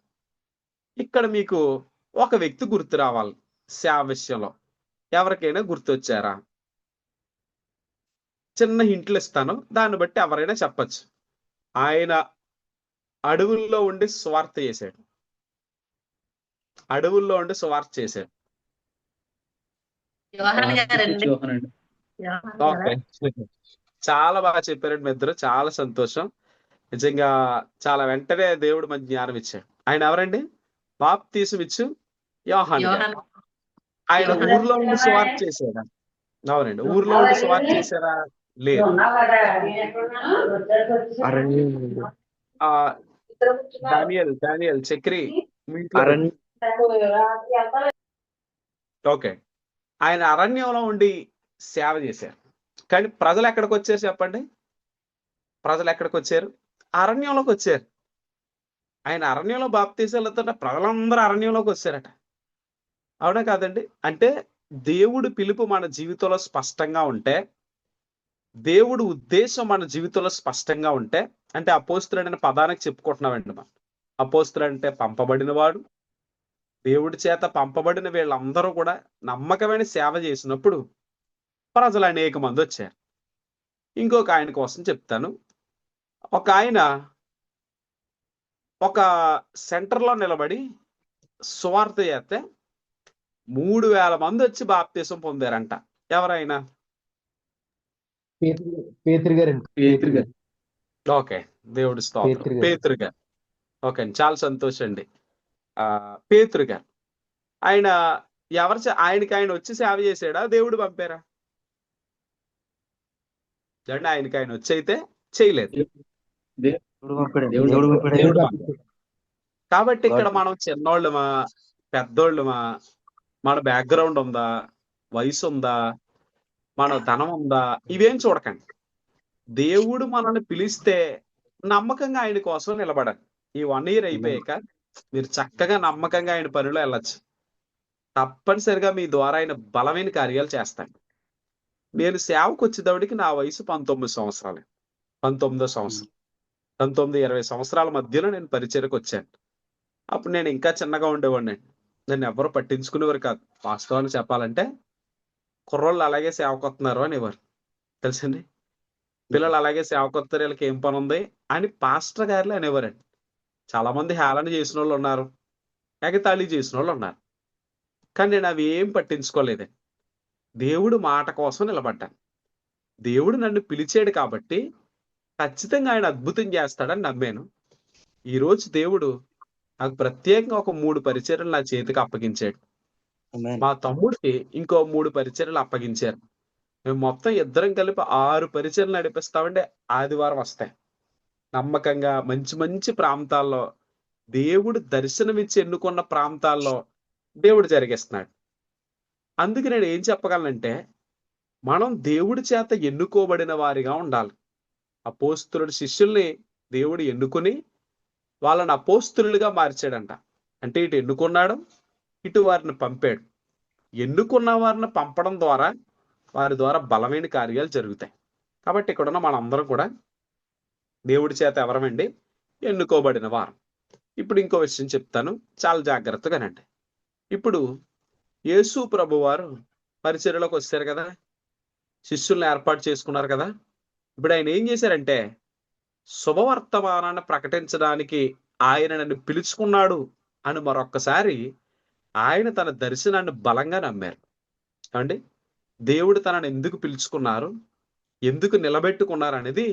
ఇక్కడ మీకు ఒక వ్యక్తి గుర్తు రావాలి సేవ విషయంలో. ఎవరికైనా గుర్తొచ్చారా? చిన్న హింట్లు ఇస్తాను, దాన్ని బట్టి ఎవరైనా చెప్పచ్చు. ఆయన అడవుల్లో ఉండి స్వార్థ చేశాడు. అడవుల్లో ఉండి స్వార్థ చేశాడు. చాలా బాగా చెప్పారండి మీ ఇద్దరు, చాలా సంతోషం. నిజంగా చాలా వెంటనే దేవుడు మంచి జ్ఞానం ఇచ్చాడు. ఆయన ఎవరండి? బాప్తీసం ఇచ్చు యోహాను గారు. ఆయన ఊర్లో ఉండి స్వార్థ చేశారా? అవునండి, ఊర్లో ఉండి స్వార్థ చేశారా? లేదు. డానియల్ చక్రి మీ ఇంట్లో ఓకే. ఆయన అరణ్యంలో ఉండి సేవ చేశారు. కానీ ప్రజలు ఎక్కడికి వచ్చారు చెప్పండి? ప్రజలు ఎక్కడికి వచ్చారు? అరణ్యంలోకి వచ్చారు. ఆయన అరణ్యంలో బాప్తీసాలు ఇస్తుంటే ప్రజలందరూ అరణ్యంలోకి వచ్చారట. అవునా కాదండి? అంటే దేవుడి పిలుపు మన జీవితంలో స్పష్టంగా ఉంటే, దేవుడు ఉద్దేశం మన జీవితంలో స్పష్టంగా ఉంటే, అంటే అపోస్తులుడనే పదానికి చెప్పుకుంటున్నామండి మనం. అపోస్తులంటే పంపబడిన వాడు. దేవుడి చేత పంపబడిన వీళ్ళందరూ కూడా నమ్మకమైన సేవ చేసినప్పుడు ప్రజలు అనేక మంది వచ్చారు. ఇంకొక ఆయన కోసం చెప్తాను. ఒక ఆయన ఒక సెంటర్లో నిలబడి సువార్త చేస్తే 3000 మంది వచ్చి బాప్తీసం పొందారంట. ఎవరైనా? పేతురు గారండి. పేతురు గారు. ఓకే. దేవుడి స్తోత్రం. పేతురు గారు. పేతురు గారు. ఓకే అండి. చాలా సంతోషం అండి. పేతురు గారు. ఆయన ఆయనకి ఆయన వచ్చి సేవ చేశాడా? దేవుడు పంపారా? చూడండి, ఆయనకి ఆయన వచ్చి అయితే చేయలేదు. దేవుడు పంపాడండి. దేవుడు దేవుడు పంపాడు. పంపాడు. దేవుడు పంపాడు. కాబట్టి ఇక్కడ మనం చిన్నోళ్ళమా, పెద్దోళ్ళమా, మన బ్యాక్గ్రౌండ్ ఉందా, వయసు ఉందా, మన ధనం ఉందా, ఇవేం చూడకండి. దేవుడు మనల్ని పిలిస్తే నమ్మకంగా ఆయన కోసం నిలబడండి. ఈ 1 year అయిపోయాక మీరు చక్కగా నమ్మకంగా ఆయన పనిలో వెళ్ళొచ్చు. తప్పనిసరిగా మీ ద్వారా ఆయన బలమైన కార్యాలు చేస్తాడు. నేను సేవకు వచ్చేటప్పటికి నా వయసు 19 సంవత్సరాలు. 19వ సంవత్సరం. 19-20 సంవత్సరాల మధ్యలో నేను పరిచర్యకు వచ్చాను. అప్పుడు నేను ఇంకా చిన్నగా ఉండేవాడిని. నన్ను ఎవరు పట్టించుకునేవారు కాదు. వాస్తవానికి చెప్పాలంటే కుర్రోళ్ళు అలాగే సేవకు వస్తున్నారు అనేవారు. తెలుసండి? పిల్లలు అలాగే సేవకు వస్తారు, వీళ్ళకి ఏం పని ఉంది అని పాస్టర్ గారులే అనేవారండి. చాలా మంది హేళన చేసిన వాళ్ళు ఉన్నారు, ఎగతాళి చేసిన వాళ్ళు ఉన్నారు. కానీ నేను అవి ఏం పట్టించుకోలేదండి. దేవుడు మాట కోసం నిలబడ్డాను. దేవుడు నన్ను పిలిచాడు కాబట్టి ఖచ్చితంగా ఆయన అద్భుతం చేస్తాడని నమ్మాను. ఈరోజు దేవుడు నాకు ప్రత్యేకంగా ఒక 3 పరిచర్యలు నా చేతికి అప్పగించాడు. మా తమ్ముడికి ఇంకో 3 పరిచర్యలు అప్పగించారు. మేము మొత్తం ఇద్దరం కలిపి 6 పరిచర్యలు నడిపిస్తామంటే ఆదివారం వస్తాయి. నమ్మకంగా మంచి మంచి ప్రాంతాల్లో, దేవుడు దర్శనమిచ్చి ఎన్నుకున్న ప్రాంతాల్లో దేవుడు జరిగిస్తున్నాడు. అందుకే నేను ఏం చెప్పగలనంటే, మనం దేవుడి చేత ఎన్నుకోబడిన వారిగా ఉండాలి. అపోస్తులుడి శిష్యుల్ని దేవుడు ఎన్నుకుని వాళ్ళని అపోస్తులుగా మార్చాడంట. అంటే ఇటు ఎన్నుకున్నాడు, ఇటు వారిని పంపాడు. ఎన్నుకున్న వారిని పంపడం ద్వారా వారి ద్వారా బలమైన కార్యాలు జరుగుతాయి. కాబట్టి ఇక్కడున్న మనందరం కూడా దేవుడి చేత ఎవరమండి? ఎన్నుకోబడిన వారు. ఇప్పుడు ఇంకో విషయం చెప్తాను, చాలా జాగ్రత్తగానండి. ఇప్పుడు యేసు ప్రభు వారు పరిచర్యలోకి వచ్చారు కదా, శిష్యుల్ని ఏర్పాటు చేసుకున్నారు కదా. ఇప్పుడు ఆయన ఏం చేశారంటే, శుభవర్తమానాన్ని ప్రకటించడానికి ఆయన నన్ను పిలుచుకున్నాడు అని మరొక్కసారి ఆయన తన దర్శనాన్ని బలంగా నమ్మారు. అండి, దేవుడు తనను ఎందుకు పిలుచుకున్నారు, ఎందుకు నిలబెట్టుకున్నారు అనేది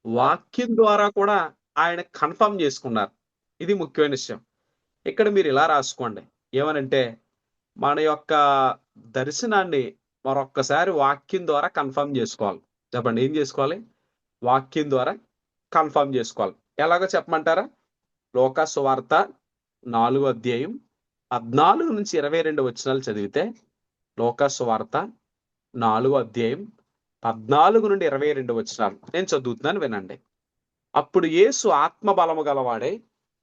వాక్యం ద్వారా కూడా ఆయన కన్ఫర్మ్ చేసుకున్నారు. ఇది ముఖ్యమైన విషయం. ఇక్కడ మీరు ఇలా రాసుకోండి, ఏమనంటే మన యొక్క దర్శనాన్ని మరొక్కసారి వాక్యం ద్వారా కన్ఫర్మ్ చేసుకోవాలి. చెప్పండి, ఏం చేసుకోవాలి? వాక్యం ద్వారా కన్ఫర్మ్ చేసుకోవాలి. ఎలాగో చెప్పమంటారా? లోకా సువార్త 4వ అధ్యాయం 14 నుంచి 22 వచనాలు చదివితే, లోకా సువార్త 4వ అధ్యాయం 14 నుండి 22 వచనాలు నేను చదువుతున్నాను, వినండి. అప్పుడు యేసు ఆత్మ బలము గలవాడై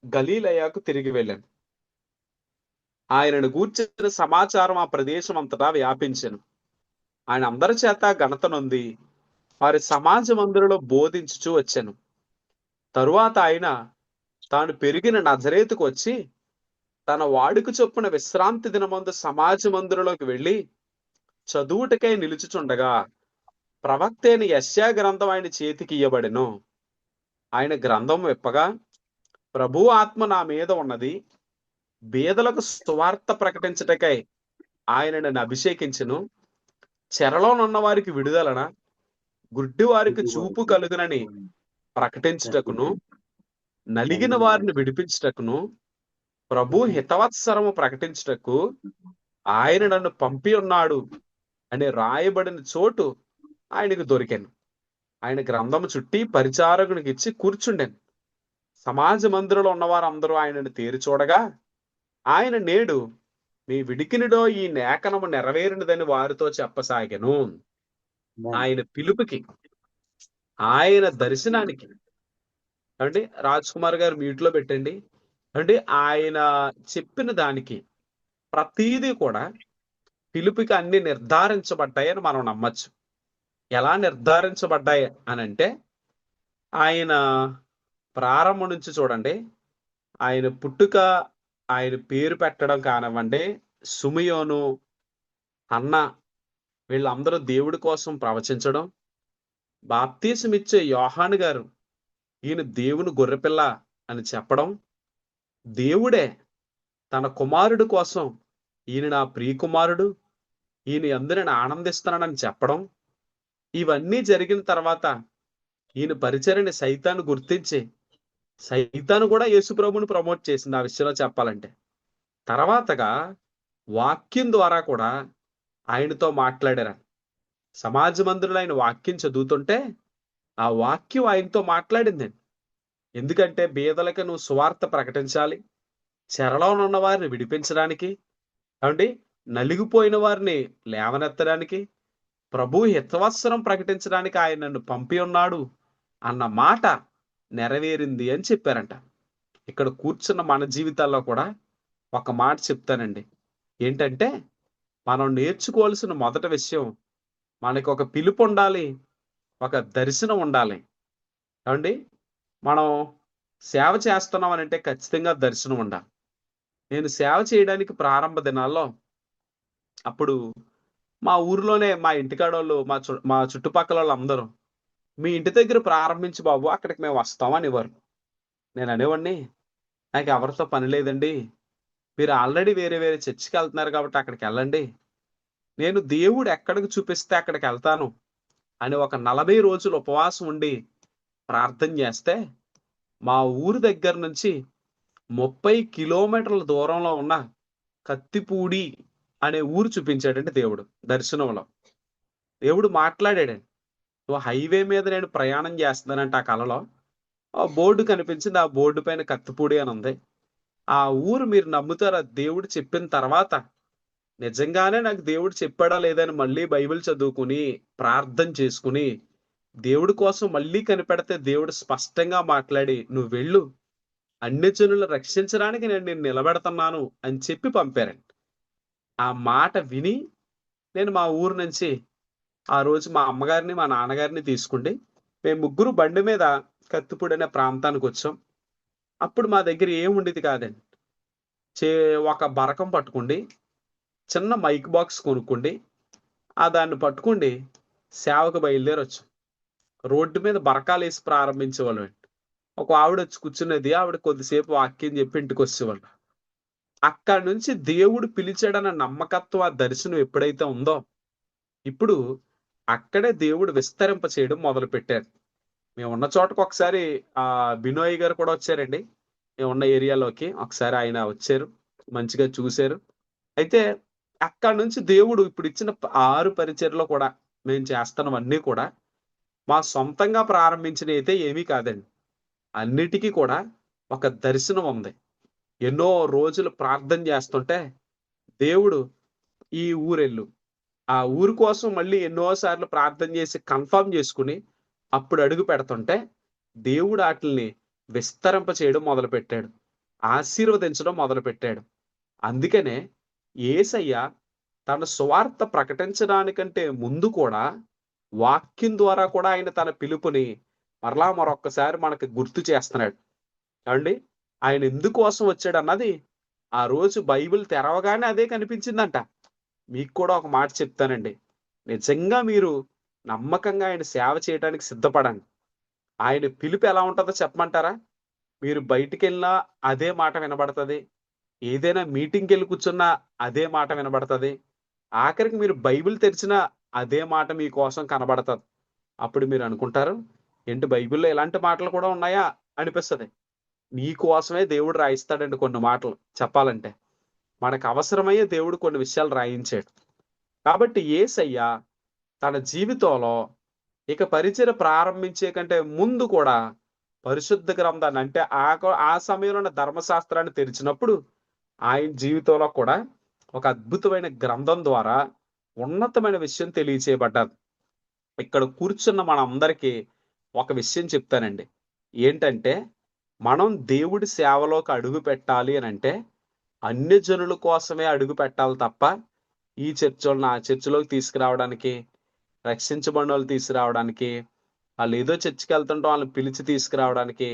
గలీలయకు తిరిగి వెళ్ళాను. ఆయనను గూర్చిన సమాచారం ఆ ప్రదేశం అంతటా వ్యాపించెను. ఆయన అందరి చేత ఘనత నొంది వారి సమాజ మందిరంలో బోధించుచూ వచ్చాను. తరువాత ఆయన తాను పెరిగిన నజరేతుకు వచ్చి తన వాడుక చొప్పున విశ్రాంతి దినమందు సమాజ మందిరంలోకి వెళ్ళి చదువుటకై నిలుచుచుండగా ప్రవక్త అయిన యెషయా గ్రంథం ఆయన చేతికి ఇయ్యబడెను. ఆయన గ్రంథం విప్పగా, ప్రభు ఆత్మ నా మీద ఉన్నది, బీదలకు సువార్త ప్రకటించుటకై ఆయన నన్ను అభిషేకించెను, చెరలోనున్న వారికి విడుదలన, గుడ్డి వారికి చూపు కలుగునని ప్రకటించుటకును, నలిగిన వారిని విడిపించుటకును, ప్రభు హితవత్సరము ప్రకటించుటకు ఆయన నన్ను పంపి ఉన్నాడు అని రాయబడిన చోటు ఆయనకు దొరికాను. ఆయన గ్రంథము చుట్టి పరిచారకునికి ఇచ్చి కూర్చుండాను. సమాజ మందిరంలో ఉన్నవారు అందరూ ఆయనను తేరి చూడగా ఆయన నేడు మీ విడికినిలో ఈ లేఖనము నెరవేరినదని వారితో చెప్పసాగెను. ఆయన పిలుపుకి, ఆయన దర్శనానికి అంటే రాజ్ కుమార్ గారు మ్యూట్ లో పెట్టండి. అంటే ఆయన చెప్పిన దానికి ప్రతీదీ కూడా పిలుపుకి అన్ని నిర్ధారించబడ్డాయని మనం నమ్మచ్చు. ఎలా నిర్ధారించబడ్డాయి అని అంటే ఆయన ప్రారంభం నుంచి చూడండి, ఆయన పుట్టుక, ఆయన పేరు పెట్టడం కానివ్వండి, సుమియోను, అన్న వీళ్ళందరూ దేవుడి కోసం ప్రవచించడం, బాప్తీసమిచ్చే యోహాను గారు ఈయన దేవుని గొర్రెపిల్ల అని చెప్పడం, దేవుడే తన కుమారుడు కోసం ఈయన నా ప్రియకుమారుడు, ఈయన యందు నేను ఆనందిస్తున్నానని చెప్పడం, ఇవన్నీ జరిగిన తర్వాత ఈయన పరిచర్యని సైతాను గుర్తించి సైతాను కూడా యేసుప్రభుని ప్రమోట్ చేసింది ఆ విషయంలో చెప్పాలంటే. తర్వాతగా వాక్యం ద్వారా కూడా ఆయనతో మాట్లాడారు. సమాజ మందిరంలో ఆయన వాక్యం చదువుతుంటే ఆ వాక్యం ఆయనతో మాట్లాడింది. ఎందుకంటే బీదలకు నువ్వు సువార్త ప్రకటించాలి, చెరలో ఉన్న వారిని విడిపించడానికి, ఏమండి నలిగిపోయిన వారిని లేవనెత్తడానికి, ప్రభు హితవత్సరం ప్రకటించడానికి ఆయన నన్ను పంపి ఉన్నాడు అన్న మాట నెరవేరింది అని చెప్పారంట. ఇక్కడ కూర్చున్న మన జీవితాల్లో కూడా ఒక మాట చెప్తానండి. ఏంటంటే మనం నేర్చుకోవాల్సిన మొదటి విషయం, మనకి ఒక పిలుపు ఉండాలి, ఒక దర్శనం ఉండాలి. ఏమండి మనం సేవ చేస్తున్నాం అని అంటే ఖచ్చితంగా దర్శనం ఉండాలి. నేను సేవ చేయడానికి ప్రారంభ దినాల్లో అప్పుడు మా ఊరిలోనే మా ఇంటికాడోళ్ళు మా చుట్టుపక్కల వాళ్ళు అందరూ మీ ఇంటి దగ్గర ప్రారంభించి బాబు, అక్కడికి మేము వస్తాం అనేవారు. నేను అనేవాడిని, నాకు ఎవరితో పని లేదండి, మీరు ఆల్రెడీ వేరే వేరే చర్చికి వెళ్తున్నారు కాబట్టి అక్కడికి వెళ్ళండి, నేను దేవుడు ఎక్కడికి చూపిస్తే అక్కడికి వెళ్తాను అని ఒక 40 రోజులు ఉపవాసం ఉండి ప్రార్థన చేస్తే మా ఊరి దగ్గర నుంచి 30 కిలోమీటర్ల దూరంలో ఉన్న కత్తిపూడి అనే ఊరు చూపించాడండి దేవుడు. దర్శనంలో దేవుడు మాట్లాడాడు. హైవే మీద నేను ప్రయాణం చేస్తున్నానంటే ఆ కలలో ఆ బోర్డు కనిపించింది. ఆ బోర్డు పైన కత్తిపూడి అని ఉంది. ఆ ఊరు మీరు నమ్ముతారా, దేవుడు చెప్పిన తర్వాత నిజంగానే నాకు దేవుడు చెప్పాడా లేదని మళ్ళీ బైబిల్ చదువుకుని ప్రార్థన చేసుకుని దేవుడి కోసం మళ్ళీ కనిపెడితే దేవుడు స్పష్టంగా మాట్లాడి, నువ్వు వెళ్ళు, అన్ని జనులు రక్షించడానికి నేను నిలబెడుతున్నాను అని చెప్పి పంపారండి. ఆ మాట విని నేను మా ఊరు నుంచి ఆ రోజు మా అమ్మగారిని మా నాన్నగారిని తీసుకుండి మేము ముగ్గురు బండి మీద కత్తిపూడి అనే ప్రాంతానికి వచ్చాం. అప్పుడు మా దగ్గర ఏముండేది కాదండి. ఒక బరకం పట్టుకోండి, చిన్న మైక్ బాక్స్ కొనుక్కోండి, దాన్ని పట్టుకోండి, సేవకు బయలుదేరి వచ్చాం. రోడ్డు మీద బరకాలు వేసి ప్రారంభించేవాళ్ళం అండి. ఒక ఆవిడ వచ్చి కూర్చునేది, ఆవిడ కొద్దిసేపు వాక్యం చెప్పి ఇంటికి వచ్చేవాళ్ళు. అక్కడి నుంచి దేవుడు పిలిచాడన్న నమ్మకత్వం, ఆ దర్శనం ఎప్పుడైతే ఉందో ఇప్పుడు అక్కడే దేవుడు విస్తరింప చేయడం మొదలు పెట్టారు. మేము ఉన్న చోటకు ఒకసారి బినోయ్ గారు కూడా వచ్చారండి. మేము ఉన్న ఏరియాలోకి ఒకసారి ఆయన వచ్చారు, మంచిగా చూశారు. అయితే అక్కడి నుంచి దేవుడు ఇప్పుడు ఇచ్చిన 6 పరిచర్లో కూడా మేము చేస్తున్నవన్నీ కూడా మా సొంతంగా ప్రారంభించిన అయితే ఏమీ కాదండి. అన్నిటికీ కూడా ఒక దర్శనం ఉంది. ఎన్నో రోజులు ప్రార్థన చేస్తుంటే దేవుడు ఈ ఊరెళ్ళు, ఆ ఊరు కోసం మళ్ళీ ఎన్నోసార్లు ప్రార్థన చేసి కన్ఫర్మ్ చేసుకుని అప్పుడు అడుగు పెడుతుంటే దేవుడు వాటిని విస్తరింప చేయడం మొదలు పెట్టాడు, ఆశీర్వదించడం మొదలు పెట్టాడు. అందుకనే యేసయ్య తన సువార్త ప్రకటించడానికంటే ముందు కూడా వాక్యం ద్వారా కూడా ఆయన తన పిలుపుని మరలా మరొక్కసారి మనకు గుర్తు చేస్తున్నాడు. అండి ఆయన ఎందుకోసం వచ్చాడు అన్నది ఆ రోజు బైబిల్ తెరవగానే అదే కనిపించిందంట. మీకు కూడా ఒక మాట చెప్తానండి, నిజంగా మీరు నమ్మకంగా ఆయన సేవ చేయడానికి సిద్ధపడండి. ఆయన పిలుపు ఎలా ఉంటుందో చెప్పమంటారా? మీరు బయటికి వెళ్ళినా అదే మాట వినబడుతుంది, ఏదైనా మీటింగ్కి వెళ్ళి కూర్చున్నా అదే మాట వినబడుతుంది, ఆఖరికి మీరు బైబిల్ తెరిచినా అదే మాట మీకోసం కనబడుతుంది. అప్పుడు మీరు అనుకుంటారు, ఏంటి బైబిల్లో ఇలాంటి మాటలు కూడా ఉన్నాయా అనిపిస్తుంది. మీకోసమే దేవుడు రాయిస్తాడండి కొన్ని మాటలు. చెప్పాలంటే మనకు అవసరమయ్యే దేవుడు కొన్ని విషయాలు రాయించాడు. కాబట్టి యేసయ్య తన జీవితంలో ఇక పరిచర్య ప్రారంభించే కంటే ముందు కూడా పరిశుద్ధ గ్రంథాన్ని అంటే ఆ సమయంలో ధర్మశాస్త్రాన్ని తెరిచినప్పుడు ఆయన జీవితంలో కూడా ఒక అద్భుతమైన గ్రంథం ద్వారా ఉన్నతమైన విషయం తెలియచేయబడ్డది. ఇక్కడ కూర్చున్న మనందరికీ ఒక విషయం చెప్తానండి. ఏంటంటే మనం దేవుడి సేవలోకి అడుగు పెట్టాలి అని అంటే అన్య జనుల కోసమే అడుగు పెట్టాలి తప్ప ఈ చర్చోళ్ళని ఆ చర్చిలోకి తీసుకురావడానికి, రక్షించబడిన వాళ్ళు తీసుకురావడానికి, వాళ్ళు ఏదో చర్చికి వెళ్తుంటే వాళ్ళని పిలిచి తీసుకురావడానికి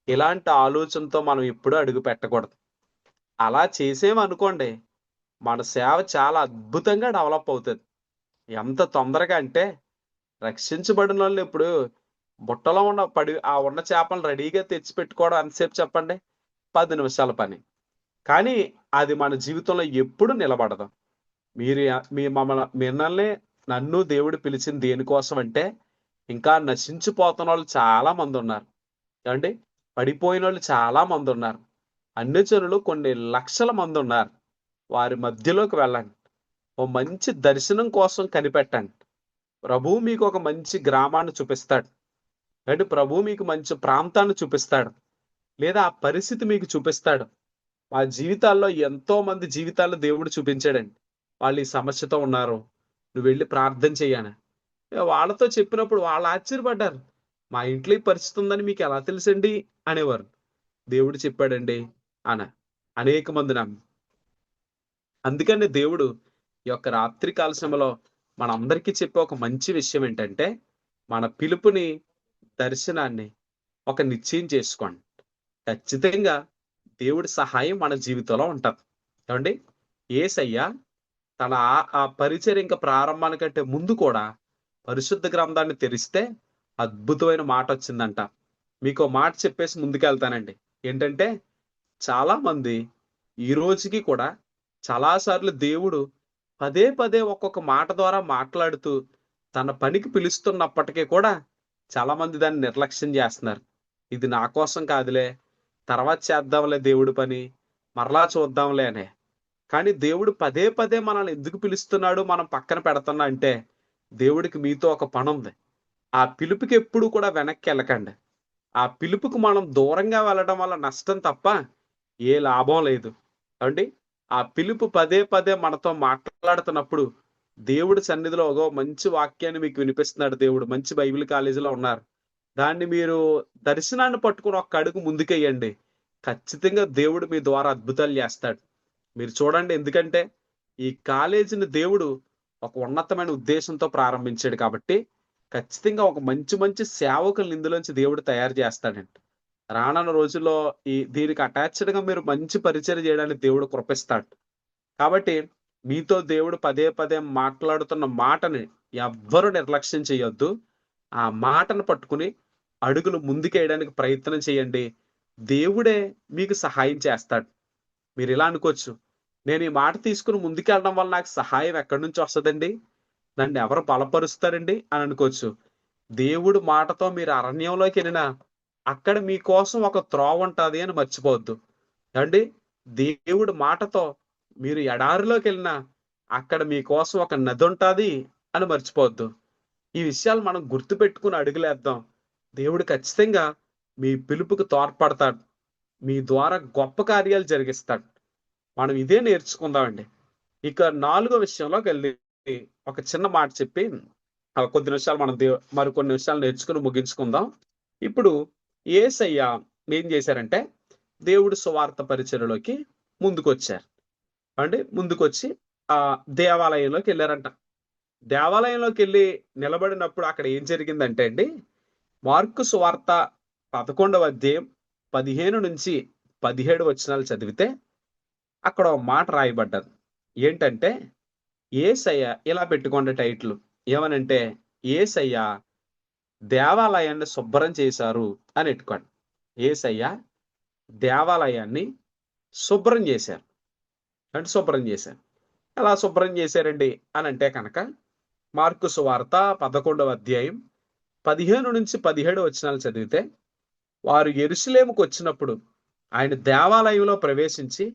ఇలాంటి ఆలోచనతో మనం ఎప్పుడూ అడుగు పెట్టకూడదు. అలా చేసేమనుకోండి మన సేవ చాలా అద్భుతంగా డెవలప్ అవుతుంది. ఎంత తొందరగా అంటే రక్షించబడిన వాళ్ళు ఇప్పుడు బుట్టలో ఉన్న చేపలను రెడీగా తెచ్చి పెట్టుకోవడం ఎంతసేపు చెప్పండి? 10 నిమిషాల పని. కానీ అది మన జీవితంలో ఎప్పుడు నిలబడదు. మిమ్మల్ని నన్ను దేవుడు పిలిచింది దేనికోసం అంటే ఇంకా నశించిపోతున్న వాళ్ళు చాలా మంది ఉన్నారు. ఏమండి? పడిపోయిన వాళ్ళు చాలా మంది ఉన్నారు. అన్య జనులు కొన్ని లక్షల మంది ఉన్నారు. వారి మధ్యలోకి వెళ్ళండి. ఓ మంచి దర్శనం కోసం కనిపెట్టండి. ప్రభువు మీకు ఒక మంచి గ్రామాన్ని చూపిస్తాడు. అంటే ప్రభువు మీకు మంచి ప్రాంతాన్ని చూపిస్తాడు. లేదా ఆ పరిస్థితి మీకు చూపిస్తాడు. మా జీవితాల్లో ఎంతో మంది జీవితాల్లో దేవుడు చూపించాడండి. వాళ్ళు ఈ సమస్యతో ఉన్నారు, నువ్వు వెళ్ళి ప్రార్థన చెయ్యని. వాళ్ళతో చెప్పినప్పుడు వాళ్ళు ఆశ్చర్యపడ్డారు. మా ఇంట్లో ఈ పరిస్థితి ఉందని మీకు ఎలా తెలుసండి అనేవారు. దేవుడు చెప్పాడండి అన అనేక మంది నమ్మి. అందుకని దేవుడు ఈ యొక్క రాత్రి కాల సమయంలో మనందరికీ చెప్పే ఒక మంచి విషయం ఏంటంటే మన పిలుపుని, దర్శనాన్ని ఒక నిశ్చయం చేసుకోండి. ఖచ్చితంగా దేవుడి సహాయం మన జీవితంలో ఉంటుంది. ఏమండి? యేసయ్య తన ఆ పరిచర్య ఇంకా ప్రారంభానికంటే ముందు కూడా పరిశుద్ధ గ్రంథాన్ని తెరిస్తే అద్భుతమైన మాట వచ్చిందంట. మీకు మాట చెప్పేసి ముందుకెళ్తానండి. ఏంటంటే చాలా మంది ఈ రోజుకి కూడా చాలాసార్లు దేవుడు పదే పదే ఒక్కొక్క మాట ద్వారా మాట్లాడుతూ తన పనికి పిలుస్తున్నప్పటికీ కూడా చాలా మంది దాన్ని నిర్లక్ష్యం చేస్తున్నారు. ఇది నా కోసం కాదులే, తర్వాత చేద్దాంలే దేవుడి పని, మరలా చూద్దాంలే అనే. కానీ దేవుడు పదే పదే మనల్ని ఎందుకు పిలుస్తున్నాడు, మనం పక్కన పెడుతున్నా అంటే దేవుడికి మీతో ఒక పని ఉంది. ఆ పిలుపుకి ఎప్పుడు కూడా వెనక్కి వెళ్ళకండి. ఆ పిలుపుకు మనం దూరంగా వెళ్ళడం వల్ల నష్టం తప్ప ఏ లాభం లేదు. అండి ఆ పిలుపు పదే పదే మనతో మాట్లాడుతున్నప్పుడు దేవుడి సన్నిధిలో ఒక మంచి వాక్యాన్ని మీకు వినిపిస్తున్నాడు దేవుడు. మంచి బైబిల్ కాలేజీలో ఉన్నారు. దాన్ని మీరు దర్శనాన్ని పట్టుకుని ఒక్క అడుగు ముందుకెయ్యండి. ఖచ్చితంగా దేవుడు మీ ద్వారా అద్భుతాలు చేస్తాడు. మీరు చూడండి, ఎందుకంటే ఈ కాలేజీని దేవుడు ఒక ఉన్నతమైన ఉద్దేశంతో ప్రారంభించాడు కాబట్టి ఖచ్చితంగా ఒక మంచి మంచి సేవకులను ఇందులోంచి దేవుడు తయారు చేస్తాడండి. రానున్న రోజుల్లో దీనికి అటాచ్డ్గా మీరు మంచి పరిచయం చేయడానికి దేవుడు కృపిస్తాడు. కాబట్టి మీతో దేవుడు పదే పదే మాట్లాడుతున్న మాటని ఎవ్వరూ నిర్లక్ష్యం చేయొద్దు. ఆ మాటను పట్టుకుని అడుగులు ముందుకేయడానికి ప్రయత్నం చేయండి. దేవుడే మీకు సహాయం చేస్తాడు. మీరు ఇలా అనుకోవచ్చు, నేను ఈ మాట తీసుకుని ముందుకెళ్ళడం వల్ల నాకు సహాయం ఎక్కడి నుంచి వస్తుందండి, నన్ను ఎవరు బలపరుస్తారండి అని అనుకోవచ్చు. దేవుడు మాటతో మీరు అరణ్యంలోకి వెళ్ళినా అక్కడ మీకోసం ఒక త్రోవ ఉంటుంది అని మర్చిపోవద్దు. అండి దేవుడు మాటతో మీరు ఎడారిలోకి వెళ్ళినా అక్కడ మీకోసం ఒక నది ఉంటుంది అని మర్చిపోవద్దు. ఈ విషయాలు మనం గుర్తుపెట్టుకుని అడుగులేద్దాం. దేవుడు ఖచ్చితంగా మీ పిలుపుకు తోడ్పడతాడు. మీ ద్వారా గొప్ప కార్యాలు జరిగిస్తాడు. మనం ఇదే నేర్చుకుందామండి. ఇక 4వ విషయంలోకి వెళ్ళి ఒక చిన్న మాట చెప్పి కొద్ది నిమిషాలు మనం మరికొన్ని విషయాలు నేర్చుకుని ముగించుకుందాం. ఇప్పుడు యేసయ్య ఏం చేశారంటే దేవుడి సువార్త పరిచర్యలోకి ముందుకొచ్చారు. ముందుకొచ్చి ఆ దేవాలయంలోకి వెళ్ళారంట. దేవాలయంలోకి వెళ్ళి నిలబడినప్పుడు అక్కడ ఏం జరిగిందంటే అండి, మార్కు సువార్త 11వ అధ్యాయం 15 నుంచి 17 వచనాలు చదివితే అక్కడ ఒక మాట రాయబడ్డది. ఏంటంటే యేసయ్య ఇలా పెట్టుకోండి టైటిల్, ఏమనంటే యేసయ్య దేవాలయాన్ని శుభ్రం చేశారు అని పెట్టుకోండి. యేసయ్య దేవాలయాన్ని శుభ్రం చేశారు. అంటే శుభ్రం చేశారు. ఎలా శుభ్రం చేశారండి అని అంటే కనుక మార్కు సువార్త 11వ అధ్యాయం 15 నుంచి 17 వచనాలు చదివితే, వారు యెరూషలేముకు వచ్చినప్పుడు ఆయన దేవాలయంలో ప్రవేశించి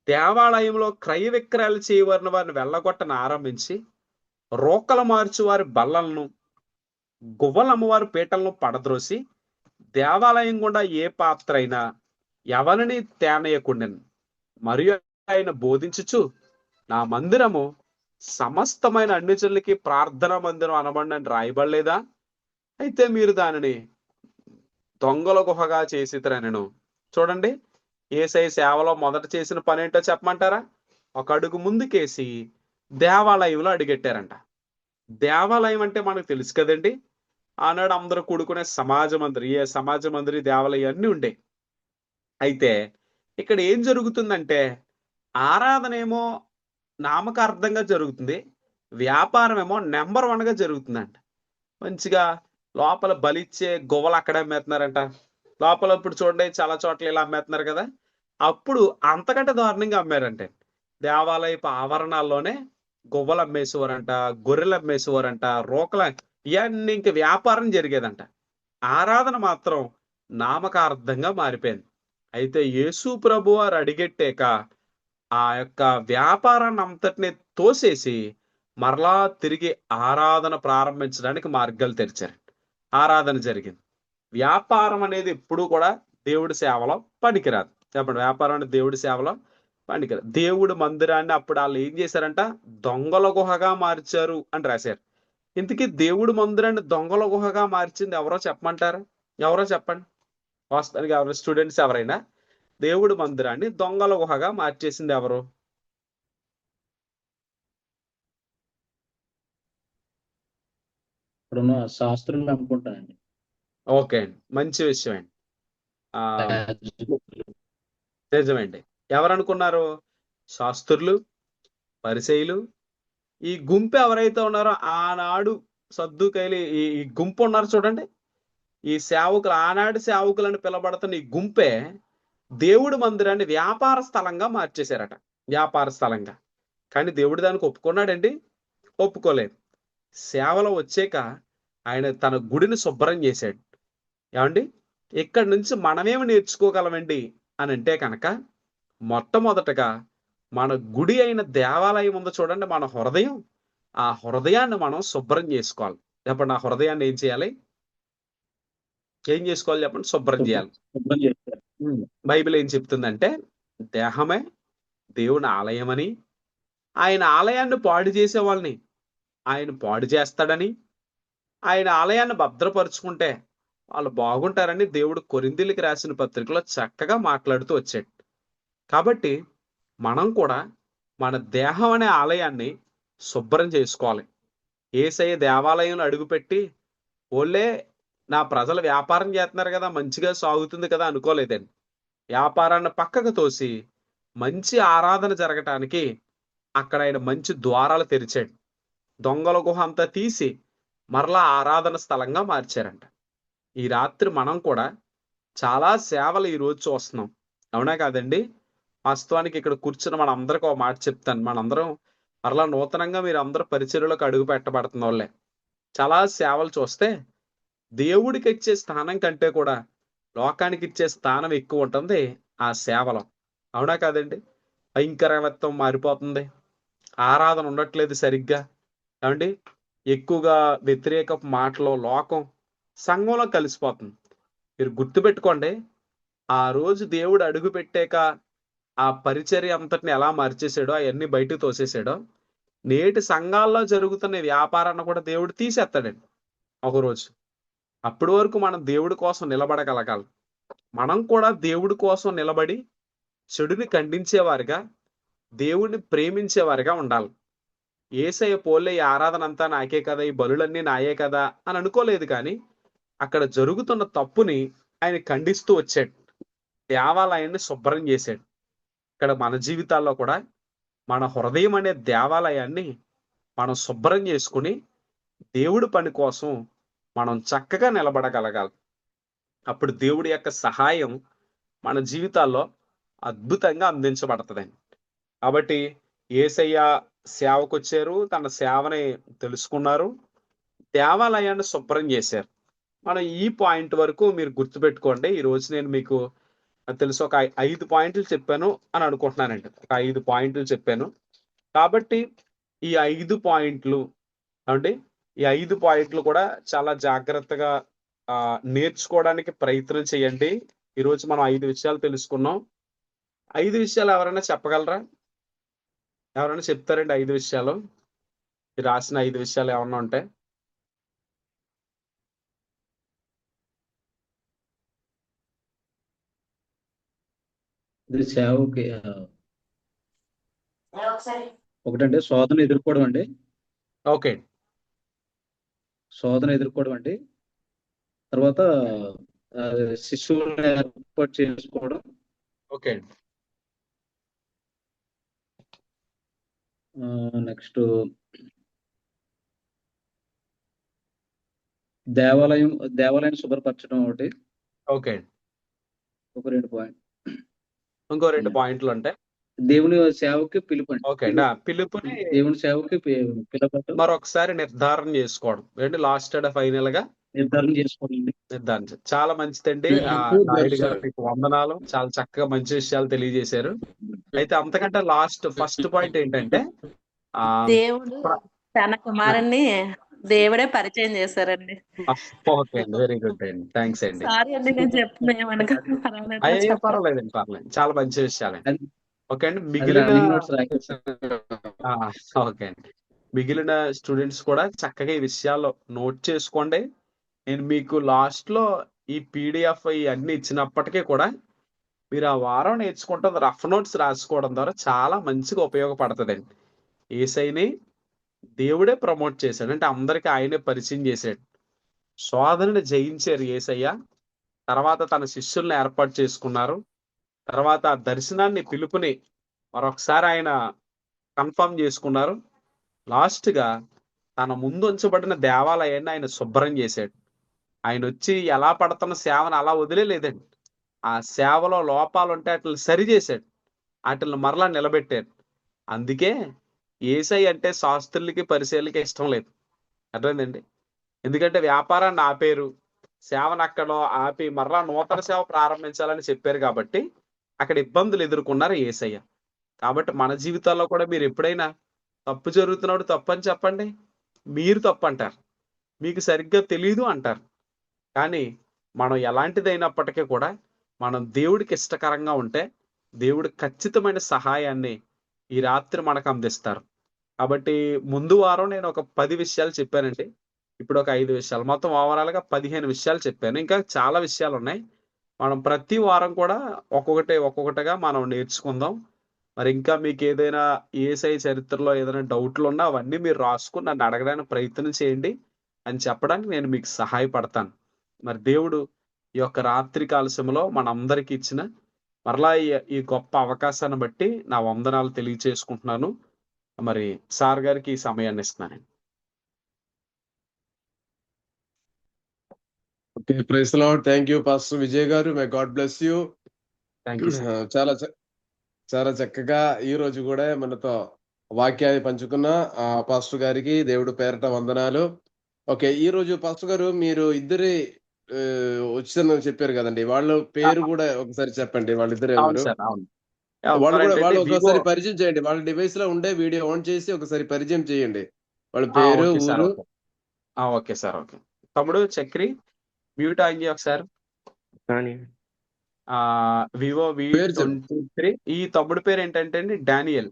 దేవాలయంలో క్రయ విక్రయాలు చేయవలన వారిని వెళ్ళగొట్టను ఆరంభించి రోకలు మార్చి వారి బల్లలను, గువ్వలమ్మవారి పీటలను పడద్రోసి దేవాలయం గుండా ఏ పాత్ర అయినా ఎవరిని తేనయకుండెను. మరియు ఆయన బోధించుచు నా మందిరము సమస్తమైన అన్ని జనులకి ప్రార్థనా మందిరం అనబడి అని రాయబడలేదా? అయితే మీరు దానిని దొంగల గుహగా చేసిరనెను. చూడండి, యేసయ్య సేవలో మొదట చేసిన పని ఏంటో చెప్పమంటారా? ఒక అడుగు ముందుకేసి దేవాలయంలో అడుగెట్టారంట. దేవాలయం అంటే మనకు తెలుసు కదండి, ఆనాడు అందరూ కూడుకునే సమాజ మందిరం, ఏ సమాజ మందిరం, దేవాలయం అన్నీ ఉండే. అయితే ఇక్కడ ఏం జరుగుతుందంటే, ఆరాధన ఏమో నామకార్థంగా జరుగుతుంది, వ్యాపారం ఏమో నెంబర్ 1గా జరుగుతుందంట. మంచిగా లోపల బలిచ్చే గువ్వలు అక్కడ అమ్మేస్తున్నారంట. లోపల ఇప్పుడు చూడండి చాలా చోట్ల ఇలా అమ్మేస్తున్నారు కదా, అప్పుడు అంతకంటే దారుణంగా అమ్మారంటే. దేవాలయపు ఆవరణాల్లోనే గువ్వలు అమ్మేసేవారంట, గొర్రెలు అమ్మేసేవారంట, రోకల, ఇవన్నీ ఇంక వ్యాపారం జరిగేదంట. ఆరాధన మాత్రం నామకార్థంగా మారిపోయింది. అయితే యేసు ప్రభు వారు అడిగెట్టాక ఆ యొక్క వ్యాపారాన్ని అంతటిని తోసేసి మరలా తిరిగి ఆరాధన ప్రారంభించడానికి మార్గాలు తెరిచారు. ఆరాధన జరిగింది. వ్యాపారం అనేది ఎప్పుడూ కూడా దేవుడి సేవలో పనికిరాదు. చెప్పండి, వ్యాపారం అనేది దేవుడి సేవలో పనికిరాదు. దేవుడి మందిరాన్ని అప్పుడు వాళ్ళు ఏం చేశారంట, దొంగల గుహగా మార్చారు అని రాశారు. ఇంతకీ దేవుడి మందిరాన్ని దొంగల గుహగా మార్చింది ఎవరో చెప్పమంటారు? ఎవరో చెప్పండి. వాస్తవానికి ఎవరు స్టూడెంట్స్ ఎవరైనా, దేవుడి మందిరాన్ని దొంగల గుహగా మార్చేసింది ఎవరు? ఇప్పుడున్న శాస్త్రులు అనుకుంటానండి. ఓకే అండి, మంచి విషయం అండి. నిజమండి. ఎవరనుకున్నారు? శాస్త్రులు, పరిసయ్యులు, ఈ గుంపు ఎవరైతే ఉన్నారో ఆనాడు సద్దూకయ్యులు, ఈ గుంపు ఉన్నారు చూడండి, ఈ సేవకులు, ఆనాడు సేవకులని పిలబడుతున్న ఈ గుంపే దేవుడి మందిరాన్ని వ్యాపార స్థలంగా మార్చేశారట. వ్యాపార స్థలంగా. కానీ దేవుడు దానికి ఒప్పుకున్నాడండి? ఒప్పుకోలేదు. సేవలో వచ్చాక ఆయన తన గుడిని శుభ్రం చేశాడు. ఏమండి, ఇక్కడి నుంచి మనమేమి నేర్చుకోగలమండి అని అంటే కనుక, మొట్టమొదటగా మన గుడి అయిన దేవాలయం ఉందో చూడండి, మన హృదయం, ఆ హృదయాన్ని మనం శుభ్రం చేసుకోవాలి. చెప్పండి, ఆ హృదయాన్ని ఏం చేయాలి? ఏం చేసుకోవాలి చెప్పండి? శుభ్రం చేయాలి. శుభ్రం చేస్తారు. బైబిల్ ఏం చెప్తుందంటే, దేహమే దేవుని ఆలయమని, ఆయన ఆలయాన్ని పాడు చేసే వాళ్ళని ఆయన పాడు చేస్తాడని, ఆయన ఆలయాన్ని భద్రపరుచుకుంటే వాళ్ళు బాగుంటారని దేవుడు కొరింథీయులకు రాసిన పత్రికలో చక్కగా మాట్లాడుతూ వచ్చాడు. కాబట్టి మనం కూడా మన దేహం అనే ఆలయాన్ని శుభ్రం చేసుకోవాలి. యేసయ్య దేవాలయంలో అడుగుపెట్టి, ఓళ్ళే నా ప్రజలు వ్యాపారం చేస్తున్నారు కదా, మంచిగా సాగుతుంది కదా అనుకోలేదండి. వ్యాపారాన్ని పక్కకు తోసి మంచి ఆరాధన జరగటానికి అక్కడ ఆయన మంచి ద్వారాలు తెరిచాడు. దొంగల గుహ అంతా తీసి మరలా ఆరాధన స్థలంగా మార్చారంట. ఈ రాత్రి మనం కూడా చాలా సేవలు ఈ రోజు చూస్తున్నాం, అవునా కాదండి? వాస్తవానికి ఇక్కడ కూర్చున్న మన అందరికి ఒక మాట చెప్తాను. మనందరం మరలా నూతనంగా మీరు అందరూ పరిచర్యలోకి అడుగు పెట్టబడుతున్న వాళ్ళే. చాలా సేవలు చూస్తే దేవుడికి ఇచ్చే స్థానం కంటే కూడా లోకానికి ఇచ్చే స్థానం ఎక్కువ ఉంటుంది ఆ సేవలో, అవునా కాదండి? భయంకరత్వం మారిపోతుంది, ఆరాధన ఉండట్లేదు సరిగ్గా, ఏమండి? ఎక్కువగా వ్యతిరేక మాటలు, లోకం సంఘంలో కలిసిపోతుంది. మీరు గుర్తుపెట్టుకోండి, ఆ రోజు దేవుడు అడుగు పెట్టాక ఆ పరిచర్య అంతటిని ఎలా మార్చేసాడో, అవన్నీ బయటకు తోసేసాడో, నేటి సంఘాల్లో జరుగుతున్న వ్యాపారాన్ని కూడా దేవుడు తీసేస్తాడండి ఒకరోజు. అప్పటి వరకు మనం దేవుడి కోసం నిలబడగలగాలి. మనం కూడా దేవుడి కోసం నిలబడి చెడుని ఖండించేవారిగా, దేవుడిని ప్రేమించేవారిగా ఉండాలి. యేసయ్య పోలే ఈ ఆరాధన అంతా నాకే కదా, ఈ బలులన్నీ నాయే కదా అని అనుకోలేదు. కానీ అక్కడ జరుగుతున్న తప్పుని ఆయన ఖండిస్తూ వచ్చాడు. దేవాలయాన్ని శుభ్రం చేశాడు. ఇక్కడ మన జీవితాల్లో కూడా మన హృదయం అనే దేవాలయాన్ని మనం శుభ్రం చేసుకుని దేవుడి పని కోసం మనం చక్కగా నిలబడగలగాలి. అప్పుడు దేవుడి యొక్క సహాయం మన జీవితాల్లో అద్భుతంగా అందించబడుతుందండి. కాబట్టి యేసయ్య సేవకు వచ్చారు, తన సేవని తెలుసుకున్నారు, దేవాలయాన్ని శుభ్రం చేశారు. మనం ఈ పాయింట్ వరకు మీరు గుర్తుపెట్టుకోండి. ఈ రోజు నేను మీకు తెలుసు ఒక 5 పాయింట్లు చెప్పాను అని అనుకుంటున్నానండి. ఒక 5 పాయింట్లు చెప్పాను. కాబట్టి ఈ 5 పాయింట్లు అంటే ఈ 5 పాయింట్లు కూడా చాలా జాగ్రత్తగా నేర్చుకోవడానికి ప్రయత్నం చేయండి. ఈరోజు మనం 5 విషయాలు తెలుసుకున్నాం. 5 విషయాలు ఎవరైనా చెప్పగలరా? ఎవరైనా చెప్తారండి 5 విషయాలు? మీరు రాసిన 5 విషయాలు ఏమన్నా ఉంటే? ఇది సేవకి ఒకటంటే శోధన ఎదుర్కోవడం అండి. ఓకే. శోధన ఎదుర్కోవడం అండి. తర్వాత శిశువులను ఏర్పాటు చేసుకోవడం. ఓకే. నెక్స్ట్ దేవాలయం శుభ్రపరచడం ఒకటి. ఓకే. ఒక 2 పాయింట్. ఇంకో 2 పాయింట్లు ఉంటాయి. దేవుని సేవకి పిలుపండి. ఓకే అండి. పిలుపుని దేవుని సేవకి పిలవటం మరొకసారి నిర్ధారణ చేసుకోవడం ఏంటి, లాస్ట్ అండ్ ఫైనల్ గా నిర్ధారణ చేసుకోండి. నిర్ధారించ చాలా మంచిదండి. పిలుపు, నాయుడు గారు దర్శనం. మీకు వందనాలు. చాలా చక్కగా మంచి విషయాలు తెలియజేశారు. అయితే అంతకంటే ఫస్ట్ పాయింట్ ఏంటంటే దేవుడు తన కుమారుణ్ణి దేవుడే పరిచయం చేశారండి. ఓకే అండి, వెరీ గుడ్ అండి, థ్యాంక్స్ అండి. సారీ అండి, నేను చెప్తున్నా అయ్యే పర్వాలేదండి, పర్లేదు, చాలా మంచి విషయాలే. అది- ఓకే అండి. అది మిగిలిన running notes రాకేసి. ఓకే అండి, మిగిలిన స్టూడెంట్స్ కూడా చక్కగా ఈ విషయాల్లో నోట్ చేసుకోండి. నేను మీకు లాస్ట్ లో ఈ పీడిఎఫ్ ఇవన్నీ ఇచ్చినప్పటికీ కూడా మీరు ఆ వారం నేర్చుకుంటుంది రఫ్ నోట్స్ రాసుకోవడం ద్వారా చాలా మంచిగా ఉపయోగపడుతుందండి. యేసయ్యని దేవుడే ప్రమోట్ చేశాడు, అంటే అందరికీ ఆయనే పరిచయం చేశాడు. శోధనని జయించారు యేసయ్య. తర్వాత తన శిష్యుల్ని ఏర్పాటు చేసుకున్నారు. తర్వాత ఆ దర్శనాన్ని, పిలుపుని మరొకసారి ఆయన కన్ఫర్మ్ చేసుకున్నారు. లాస్ట్ గా తన ముందు ఉంచబడిన దేవాలయాన్ని ఆయన శుభ్రం చేశాడు. ఆయన వచ్చి ఎలా పడుతున్న సేవను అలా వదిలేలేదండి. ఆ సేవలో లోపాలు ఉంటే వాటిని సరి చేశాడు, వాటిని మరలా నిలబెట్టాడు. అందుకే యేసయ్య అంటే శాస్త్రులకి పరిచయులకి ఇష్టం లేదు. అర్థమైందండి? ఎందుకంటే వ్యాపారాన్ని ఆపేరు, సేవను అక్కడ ఆపి మరలా నూతన సేవ ప్రారంభించాలని చెప్పారు కాబట్టి అక్కడ ఇబ్బందులు ఎదుర్కొన్నారు యేసయ్య. కాబట్టి మన జీవితాల్లో కూడా మీరు ఎప్పుడైనా తప్పు జరుగుతున్నప్పుడు తప్పు అని చెప్పండి. మీరు తప్పు అంటారు, మీకు సరిగ్గా తెలియదు అంటారు. కానీ మనం ఎలాంటిదైనప్పటికీ కూడా మనం దేవుడికి ఇష్టకరంగా ఉంటే దేవుడు ఖచ్చితమైన సహాయాన్ని ఈ రాత్రి మనకు అందిస్తారు. కాబట్టి ముందు వారం నేను ఒక 10 విషయాలు చెప్పానండి. ఇప్పుడు ఒక 5 విషయాలు, మొత్తం ఓవరాల్ గా 15 విషయాలు చెప్పాను. ఇంకా చాలా విషయాలు ఉన్నాయి. మనం ప్రతి వారం కూడా ఒక్కొక్కటిగా మనం నేర్చుకుందాం. మరి ఇంకా మీకు ఏదైనా యేసయ్య చరిత్రలో ఏదైనా డౌట్లు ఉన్నా అవన్నీ మీరు రాసుకుని నన్ను అడగడానికి ప్రయత్నం చేయండి అని చెప్పడానికి నేను మీకు సహాయపడతాను. మరి దేవుడు ఈ యొక్క రాత్రి కాలశంలో మనందరికి ఇచ్చిన మరలా ఈ గొప్ప అవకాశాన్ని బట్టి నా వందనాలు తెలియచేసుకుంటున్నాను. మరి సార్ గారికి ఈ సమయాన్ని ఇస్తున్నాను. Okay, praise the Lord. Thank you pastor Vijay గారు. May God bless you. Thank you sir. చాలా చక్కగా ఈ రోజు కూడా మనతో వాక్యాన్ని పంచుకున్న పాస్టర్ గారికి దేవుడు పేరట వందనాలు. ఓకే, ఈ రోజు పాస్టర్ గారు మీరు ఇద్దరి వచ్చిందని చెప్పారు కదండి, వాళ్ళ పేరు కూడా ఒకసారి చెప్పండి. వాళ్ళిద్దరు అవును ఎవరు? సార్, అవును. వాళ్ళు ఒకసారి పరిచయం చేయండి. వాళ్ళ డివైస్ లో ఉండే వీడియో ఆన్ చేసి ఒకసారి పరిచయం చేయండి. వాళ్ళ పేరు, ఓకే సార్, ఊరు. Okay sir, okay. తమ్ముడు చక్రి మ్యూట్ ఆన్ చేయి ఒకసారి. Vivo V23. ఈ తమ్ముడు పేరు ఏంటంటే అండి డానియల్.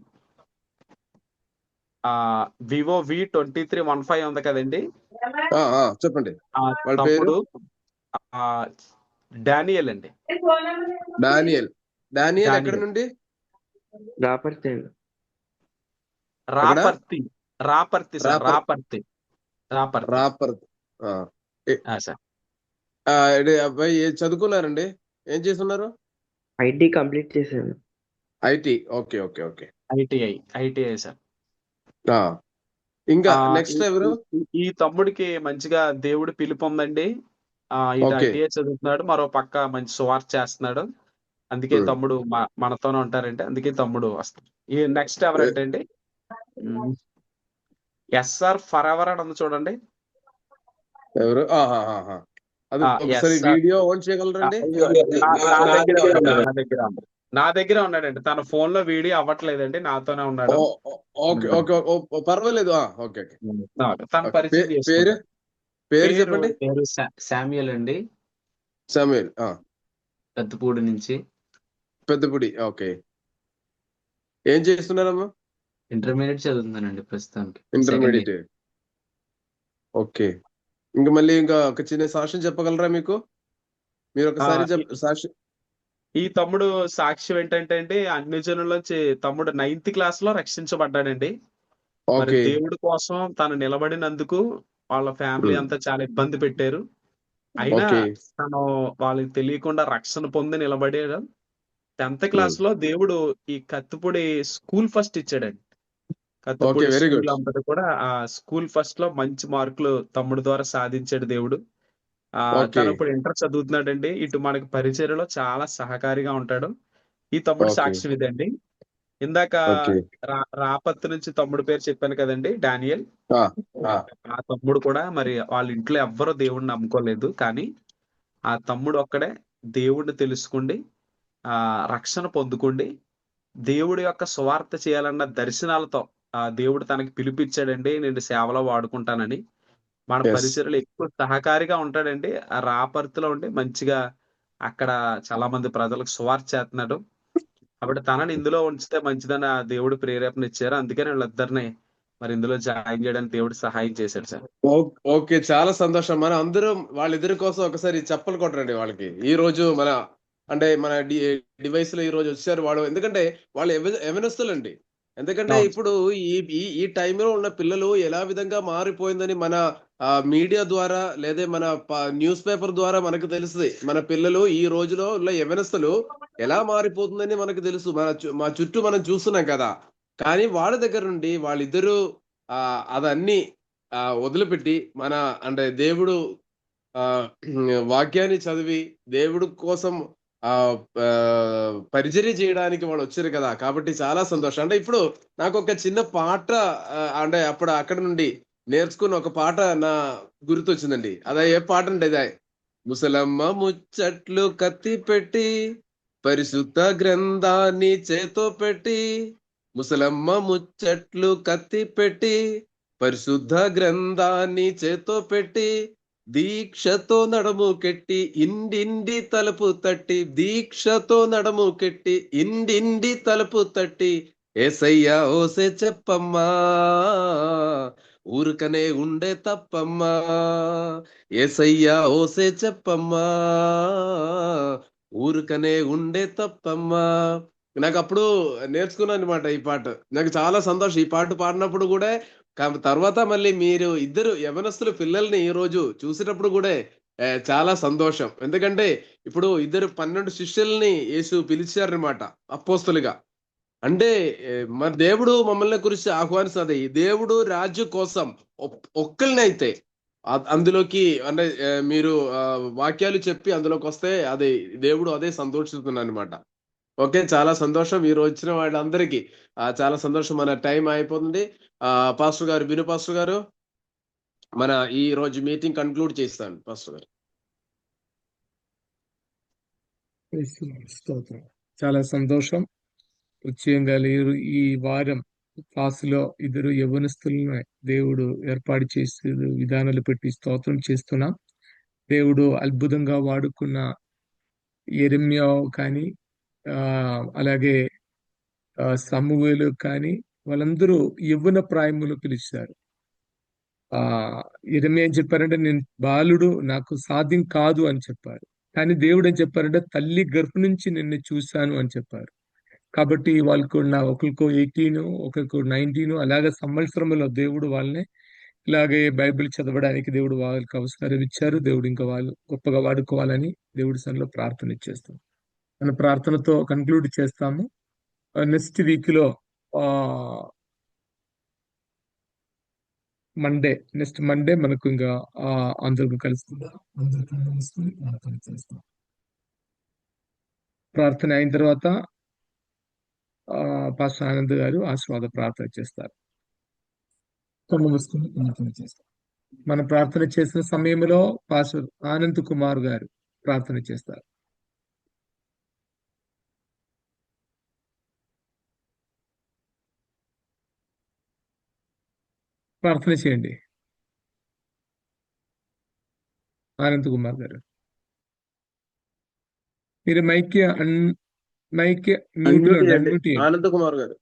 వివో V2315 ఉంది కదండి, చెప్పండి. వాళ్ళ తమ్ముడు డానియల్ అండి. డానియల్ ఎక్కడ నుండి? Raparthi sir, Raparthi sir. అబ్బాయి చదువుకున్నారండి? ఏం చేస్తున్నారు? ఐటీ కంప్లీట్ చేశాను. IT. Okay okay okay. ITI sir. ఇంకా నెక్స్ట్ ఎవరు? ఈ తమ్ముడికి మంచిగా దేవుడు పిలుపు ఉందండి. ఐటీఐ చదువుతున్నాడు, మరో పక్క మంచి సువార్త చేస్తున్నాడు. అందుకే తమ్ముడు మనతోనే ఉంటారంటే అందుకే తమ్ముడు వస్తాడు. ఈ నెక్స్ట్ ఎవరంటే అండి SR ఫరెవర్ అని ఉంది చూడండి. ఎవరు? అది ఒకసారి వీడియో ఆన్ చేయగలరండి? నా దగ్గర ఉన్నాడండి. తన ఫోన్ లో వీడియో అవ్వట్లేదండి, నాతోనే ఉన్నాడు. ఓకే ఓకే, పర్వాలేదు. Okay okay. తన పరిచయం పేరు చెప్పండి. పేరు శామ్యుయల్ అండి. శామ్యుయల్. పెద్దపూడి నుంచి. పెద్దపూడి. ఓకే. ఏం చేస్తున్నారమ్మా? ఇంటర్మీడియట్ చదువుతున్నానండి ప్రస్తుతానికి. Second intermediate. ఇయర్. ఓకే. ఇంకా మళ్ళీ ఇంకా ఒక చిన్న సాక్ష్యం చెప్పగలరా మీకు? మీరు ఆ, ఒకసారి ఈ- సాక్ష్యం. ఈ తమ్ముడు సాక్ష్యం ఏంటంటే అండి, అన్ని జనుల్లోంచి తమ్ముడు 9th క్లాస్ లో రక్షించబడ్డాడండి. మరి ఓకే. దేవుడి కోసం తను నిలబడినందుకు వాళ్ళ ఫ్యామిలీ అంతా చాలా ఇబ్బంది పెట్టారు. అయినా ఓకే. తను వాళ్ళకి తెలియకుండా రక్షణ పొంది నిలబడాడు. 10th క్లాస్ లో దేవుడు ఈ కత్తిపూడి స్కూల్ ఫస్ట్ ఇచ్చాడండి. Okay, Kathipudi very school good. అంతటి కూడా ఆ స్కూల్ ఫస్ట్ లో మంచి మార్కులు తమ్ముడు ద్వారా సాధించాడు దేవుడు. ఓకే. తను ఇప్పుడు ఇంటర్ చదువుతున్నాడండి. ఇటు మనకి పరిచర్యలో చాలా సహకారిగా ఉంటాడు. ఈ తమ్ముడు ఓకే. సాక్ష్యం ఇదండి. ఇందాక ఓకే. రాపత్తి నుంచి తమ్ముడు పేరు చెప్పాను కదండి, డానియల్. ఆ, ఆ, ఆ తమ్ముడు కూడా మరి వాళ్ళ ఇంట్లో ఎవ్వరూ దేవుడిని నమ్ముకోలేదు. కానీ ఆ తమ్ముడు ఒక్కడే దేవుడిని తెలుసుకోండి, రక్షణ పొందుకోండి, దేవుడి యొక్క సువార్త చేయాలన్న దర్శనాలతో దేవుడు తనకి పిలిపిచ్చాడండి, నేను సేవలో వాడుకుంటానని. మన ఎస్. పరిచర్యలో ఎక్కువ సహకారిగా ఉంటాడండి. ఆ రాపర్తిలో ఉండి మంచిగా అక్కడ చాలా మంది ప్రజలకు సువార్త చేస్తున్నాడు. కాబట్టి తనని ఇందులో ఉంచితే మంచిదని ఆ దేవుడు ప్రేరేపణ ఇచ్చారు. అందుకని వీళ్ళిద్దరిని మరి ఇందులో జాయిన్ చేయడానికి దేవుడు సహాయం చేశాడు సార్. ఓకే, చాలా సంతోషం. మనం అందరం వాళ్ళిద్దరి కోసం ఒకసారి చప్పలు కొట్టండి వాళ్ళకి. ఈ రోజు మన డివైస్ లో ఈ రోజు వచ్చారు వాళ్ళు. ఎందుకంటే వాళ్ళు యవనస్తులండి. ఎందుకంటే అవును. ఇప్పుడు ఈ ఈ ఈ టైంలో ఉన్న పిల్లలు ఎలా విధంగా మారిపోయిందని మన మీడియా ద్వారా లేదా మన న్యూస్ పేపర్ ద్వారా మనకు తెలుస్తుంది. మన పిల్లలు ఈ రోజులో ఉన్న యవనస్తులు ఎలా మారిపోతుందని మనకు తెలుసు. మా చుట్టూ మనం చూస్తున్నాం కదా. కానీ వాళ్ళ దగ్గర నుండి వాళ్ళిద్దరూ అదన్నీ వదిలిపెట్టి అంటే దేవుడు ఆ వాక్యాన్ని చదివి దేవుడు కోసం ఆ ఆ, పరిచర్య చేయడానికి వాళ్ళు వచ్చారు కదా. కాబట్టి చాలా సంతోషం. అంటే ఇప్పుడు నాకు ఒక చిన్న పాట అంటే అక్కడ నుండి నేర్చుకున్న ఒక పాట నా గుర్తొచ్చిందండి. అదే ఏ పాట అంటే ఇదే. ముసలమ్మ ముచ్చట్లు కత్తి పెట్టి పరిశుద్ధ గ్రంథాన్ని చేతో పెట్టి, ముసలమ్మ ముచ్చట్లు కత్తి పెట్టి పరిశుద్ధ గ్రంథాన్ని చేతో పెట్టి, దీక్షతో నడము కెట్టి ఇండిండి తలుపు తట్టి, దీక్షతో నడము కెట్టి ఇండిండి తలుపు తట్టి, ఏసయ్యా ఓసే చెప్పమ్మా ఊరుకనే ఉండే తప్పమ్మా, ఏసయ్యా ఓసే చెప్పమ్మా ఊరుకనే ఉండే తప్పమ్మా. నాకు అప్పుడు నేర్చుకున్నాను అనమాట ఈ పాట. నాకు చాలా సంతోషం ఈ పాట పాడినప్పుడు కూడా. తర్వాత మళ్ళీ మీరు ఇద్దరు యవనస్తుల పిల్లల్ని ఈ రోజు చూసేటప్పుడు కూడా చాలా సంతోషం. ఎందుకంటే ఇప్పుడు ఇద్దరు 12 శిష్యుల్ని యేసు పిలిచారనమాట అపోస్తలుగా. అంటే మరి దేవుడు మమ్మల్ని గురించి ఆహ్వానిస్తుంది. దేవుడు రాజ్యం కోసం ఒక్కరినైతే అందులోకి అంటే మీరు వాక్యాలు చెప్పి అందులోకి వస్తే అదే దేవుడు అదే సంతోషిస్తున్నాను అనమాట. ఓకే, చాలా సంతోషం. ఈ రోజు వచ్చిన వాళ్ళందరికీ చాలా సంతోషం. మన టైం అయిపోతుంది. పాస్టర్ గారు, బిను పాస్టర్ గారు, మన ఈ రోజు మీటింగ్ కన్క్లూడ్ చేస్తాను పాస్టర్ గారు. స్తోత్రం. చాలా సంతోషం. ముఖ్యంగా ఈ వారం క్లాసులో ఇద్దరు యవనస్తులను దేవుడు ఏర్పాటు చేసి విధానాలు పెట్టి స్తోత్రం చేస్తున్నాం. దేవుడు అద్భుతంగా వాడుకున్న యెరెమ్యా కానీ అలాగే సమూయేలు కానీ వాళ్ళందరూ యవ్వన ప్రాయములో పిలిచారు. యెరెమ్యా ఏం చెప్పారంటే, నేను బాలుడు, నాకు సాధ్యం కాదు అని చెప్పారు. కానీ దేవుడు ఏం చెప్పారంటే, తల్లి గర్భం నుంచి నిన్ను చూశాను అని చెప్పారు. కాబట్టి వాళ్ళకు ఒకరికి 18 ఒకరికి 19 అలాగే సంవత్సరంలో దేవుడు వాళ్ళని ఇలాగే బైబిల్ చదవడానికి దేవుడు వాళ్ళకి అవసరం ఇచ్చారు. దేవుడు ఇంకా వాళ్ళు గొప్పగా వాడుకోవాలని దేవుడి సన్నిధిలో ప్రార్థన చేస్తాం. మన ప్రార్థనతో కన్క్లూడ్ చేస్తాము. నెక్స్ట్ వీక్ లో నెక్స్ట్ మండే మనకు ఇంకా అందరికీ కలుసుకుందాం. ప్రార్థన అయిన తర్వాత పాస్టర్ ఆనంద్ గారు ఆశీర్వాద ప్రార్థన చేస్తారు. మన ప్రార్థన చేసిన సమయంలో పాస్టర్ ఆనంద్ కుమార్ గారు ప్రార్థన చేస్తారు. ప్రార్థన చేయండి ఆనంద్ కుమార్ గారు. మీరు మైక్ మ్యూట్ లో అన్మ్యూట్ చేయండి అన్మ్యూట్ చేయండి. ఆనంద్ కుమార్ గారు.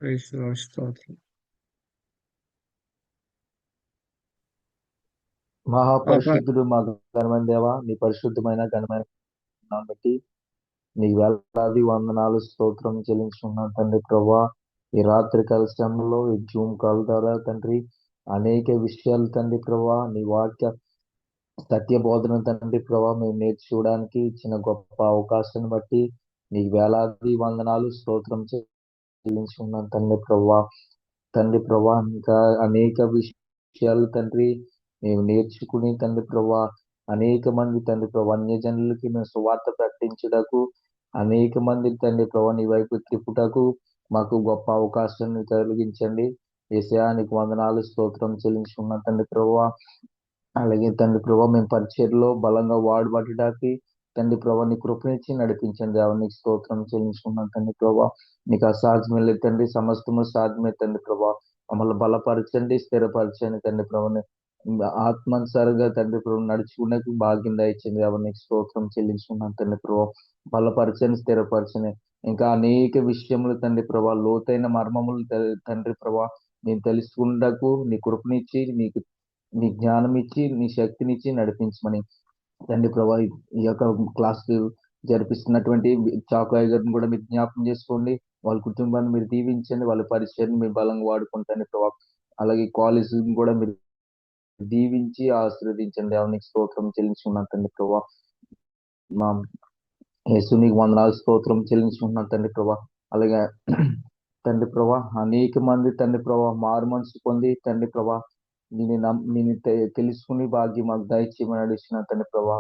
Praise the lord. స్తోత్రం. మహాపరిశుద్ధుడు మా ఘనమైన దేవా, నీ పరిశుద్ధమైన ఘనమైన నామమును బట్టి నీకు వేలాది వందనాలు స్తోత్రం చెల్లించుకున్నాం తండ్రి ప్రభా. ఈ రాత్రి కాల సమయంలో ఈ జూమ్ కాల్ ద్వారా తండ్రి అనేక విషయాలు తండ్రి ప్రభా, నీ వాక్య సత్య బోధన తండ్రి ప్రభా మేము నేర్చుకోవడానికి ఇచ్చిన గొప్ప అవకాశాన్ని బట్టి నీకు వేలాది వందనాలు స్తోత్రం చెల్లించుకున్నాం తండ్రి ప్రభా. తండ్రి ప్రభా, ఇంకా అనేక విషయాలు తండ్రి మేము నేర్చుకుని తండ్రి ప్రభా, అనేక మంది తండ్రి ప్రభా అన్యజనులకి మేము సువార్త ప్రకటించుటకు, అనేక మంది తండ్రి ప్రభా నీ వైపు తిప్పుటకు మాకు గొప్ప అవకాశాన్ని కలిగించండి. యేసయ్యా నీకు వందనాలు స్తోత్రం చెల్లించుకున్నాం తండ్రి ప్రభా. అలాగే తండ్రి ప్రభా మేము పరిచర్లో బలంగా వాడబడటానికి తండ్రి ప్రభా నీ కృపనిచ్చి నడిపించండి. దేవా నీకు స్తోత్రం చెల్లించుకున్నాం తండ్రి ప్రభా. నీకు అసాధ్యమే లేదు తండ్రి, సమస్తము సాధ్యమే తండ్రి ప్రభా. మమ్మల్ని బలపరచండి, స్థిరపరచండి తండ్రి ప్రభా. ఆత్మానుసారంగా తండ్రి ప్రభు నడుచుకునే భాగ్యం దయచింది. దేవా నీకు స్తోత్రం చెల్లించుకున్నాం తండ్రి ప్రభా. బలపరచని, స్థిరపరచని, ఇంకా అనేక విషయములు తండ్రి ప్రభా, లోతైన మర్మములు తండ్రి ప్రభా నేను తెలుసుకున్నకు నీ కృపనిచ్చి, నీ జ్ఞానం ఇచ్చి, నీ శక్తినిచ్చి నడిపించమని తండ్రి ప్రభా. ఈ యొక్క క్లాస్ జరిపిస్తున్నటువంటి చాకాయ్ గారిని కూడా మీరు జ్ఞాపకం చేసుకోండి. వాళ్ళ కుటుంబాన్ని మీరు దీవించండి, వాళ్ళ పరిచయాన్ని మీరు బలంగా వాడుకుంటండి ప్రభా. అలాగే కాలేజ్ కూడా మీరు దీవించి ఆశీర్వదించండి. దేవునికి స్తోత్రం చెల్లించుకున్నాను తండ్రి ప్రభా. మా యేసు నీకు వందనాలు స్తోత్రం చెల్లించుకున్నాను తండ్రి ప్రభా. అలాగే తండ్రి ప్రభా అనేక మంది తండ్రి ప్రభా మారు మనసు పొంది తండ్రి ప్రభా నేను తెలుసుకుని భాగ్యం మాకు దయచేయమని అడుగుతున్నా తండ్రి ప్రభా.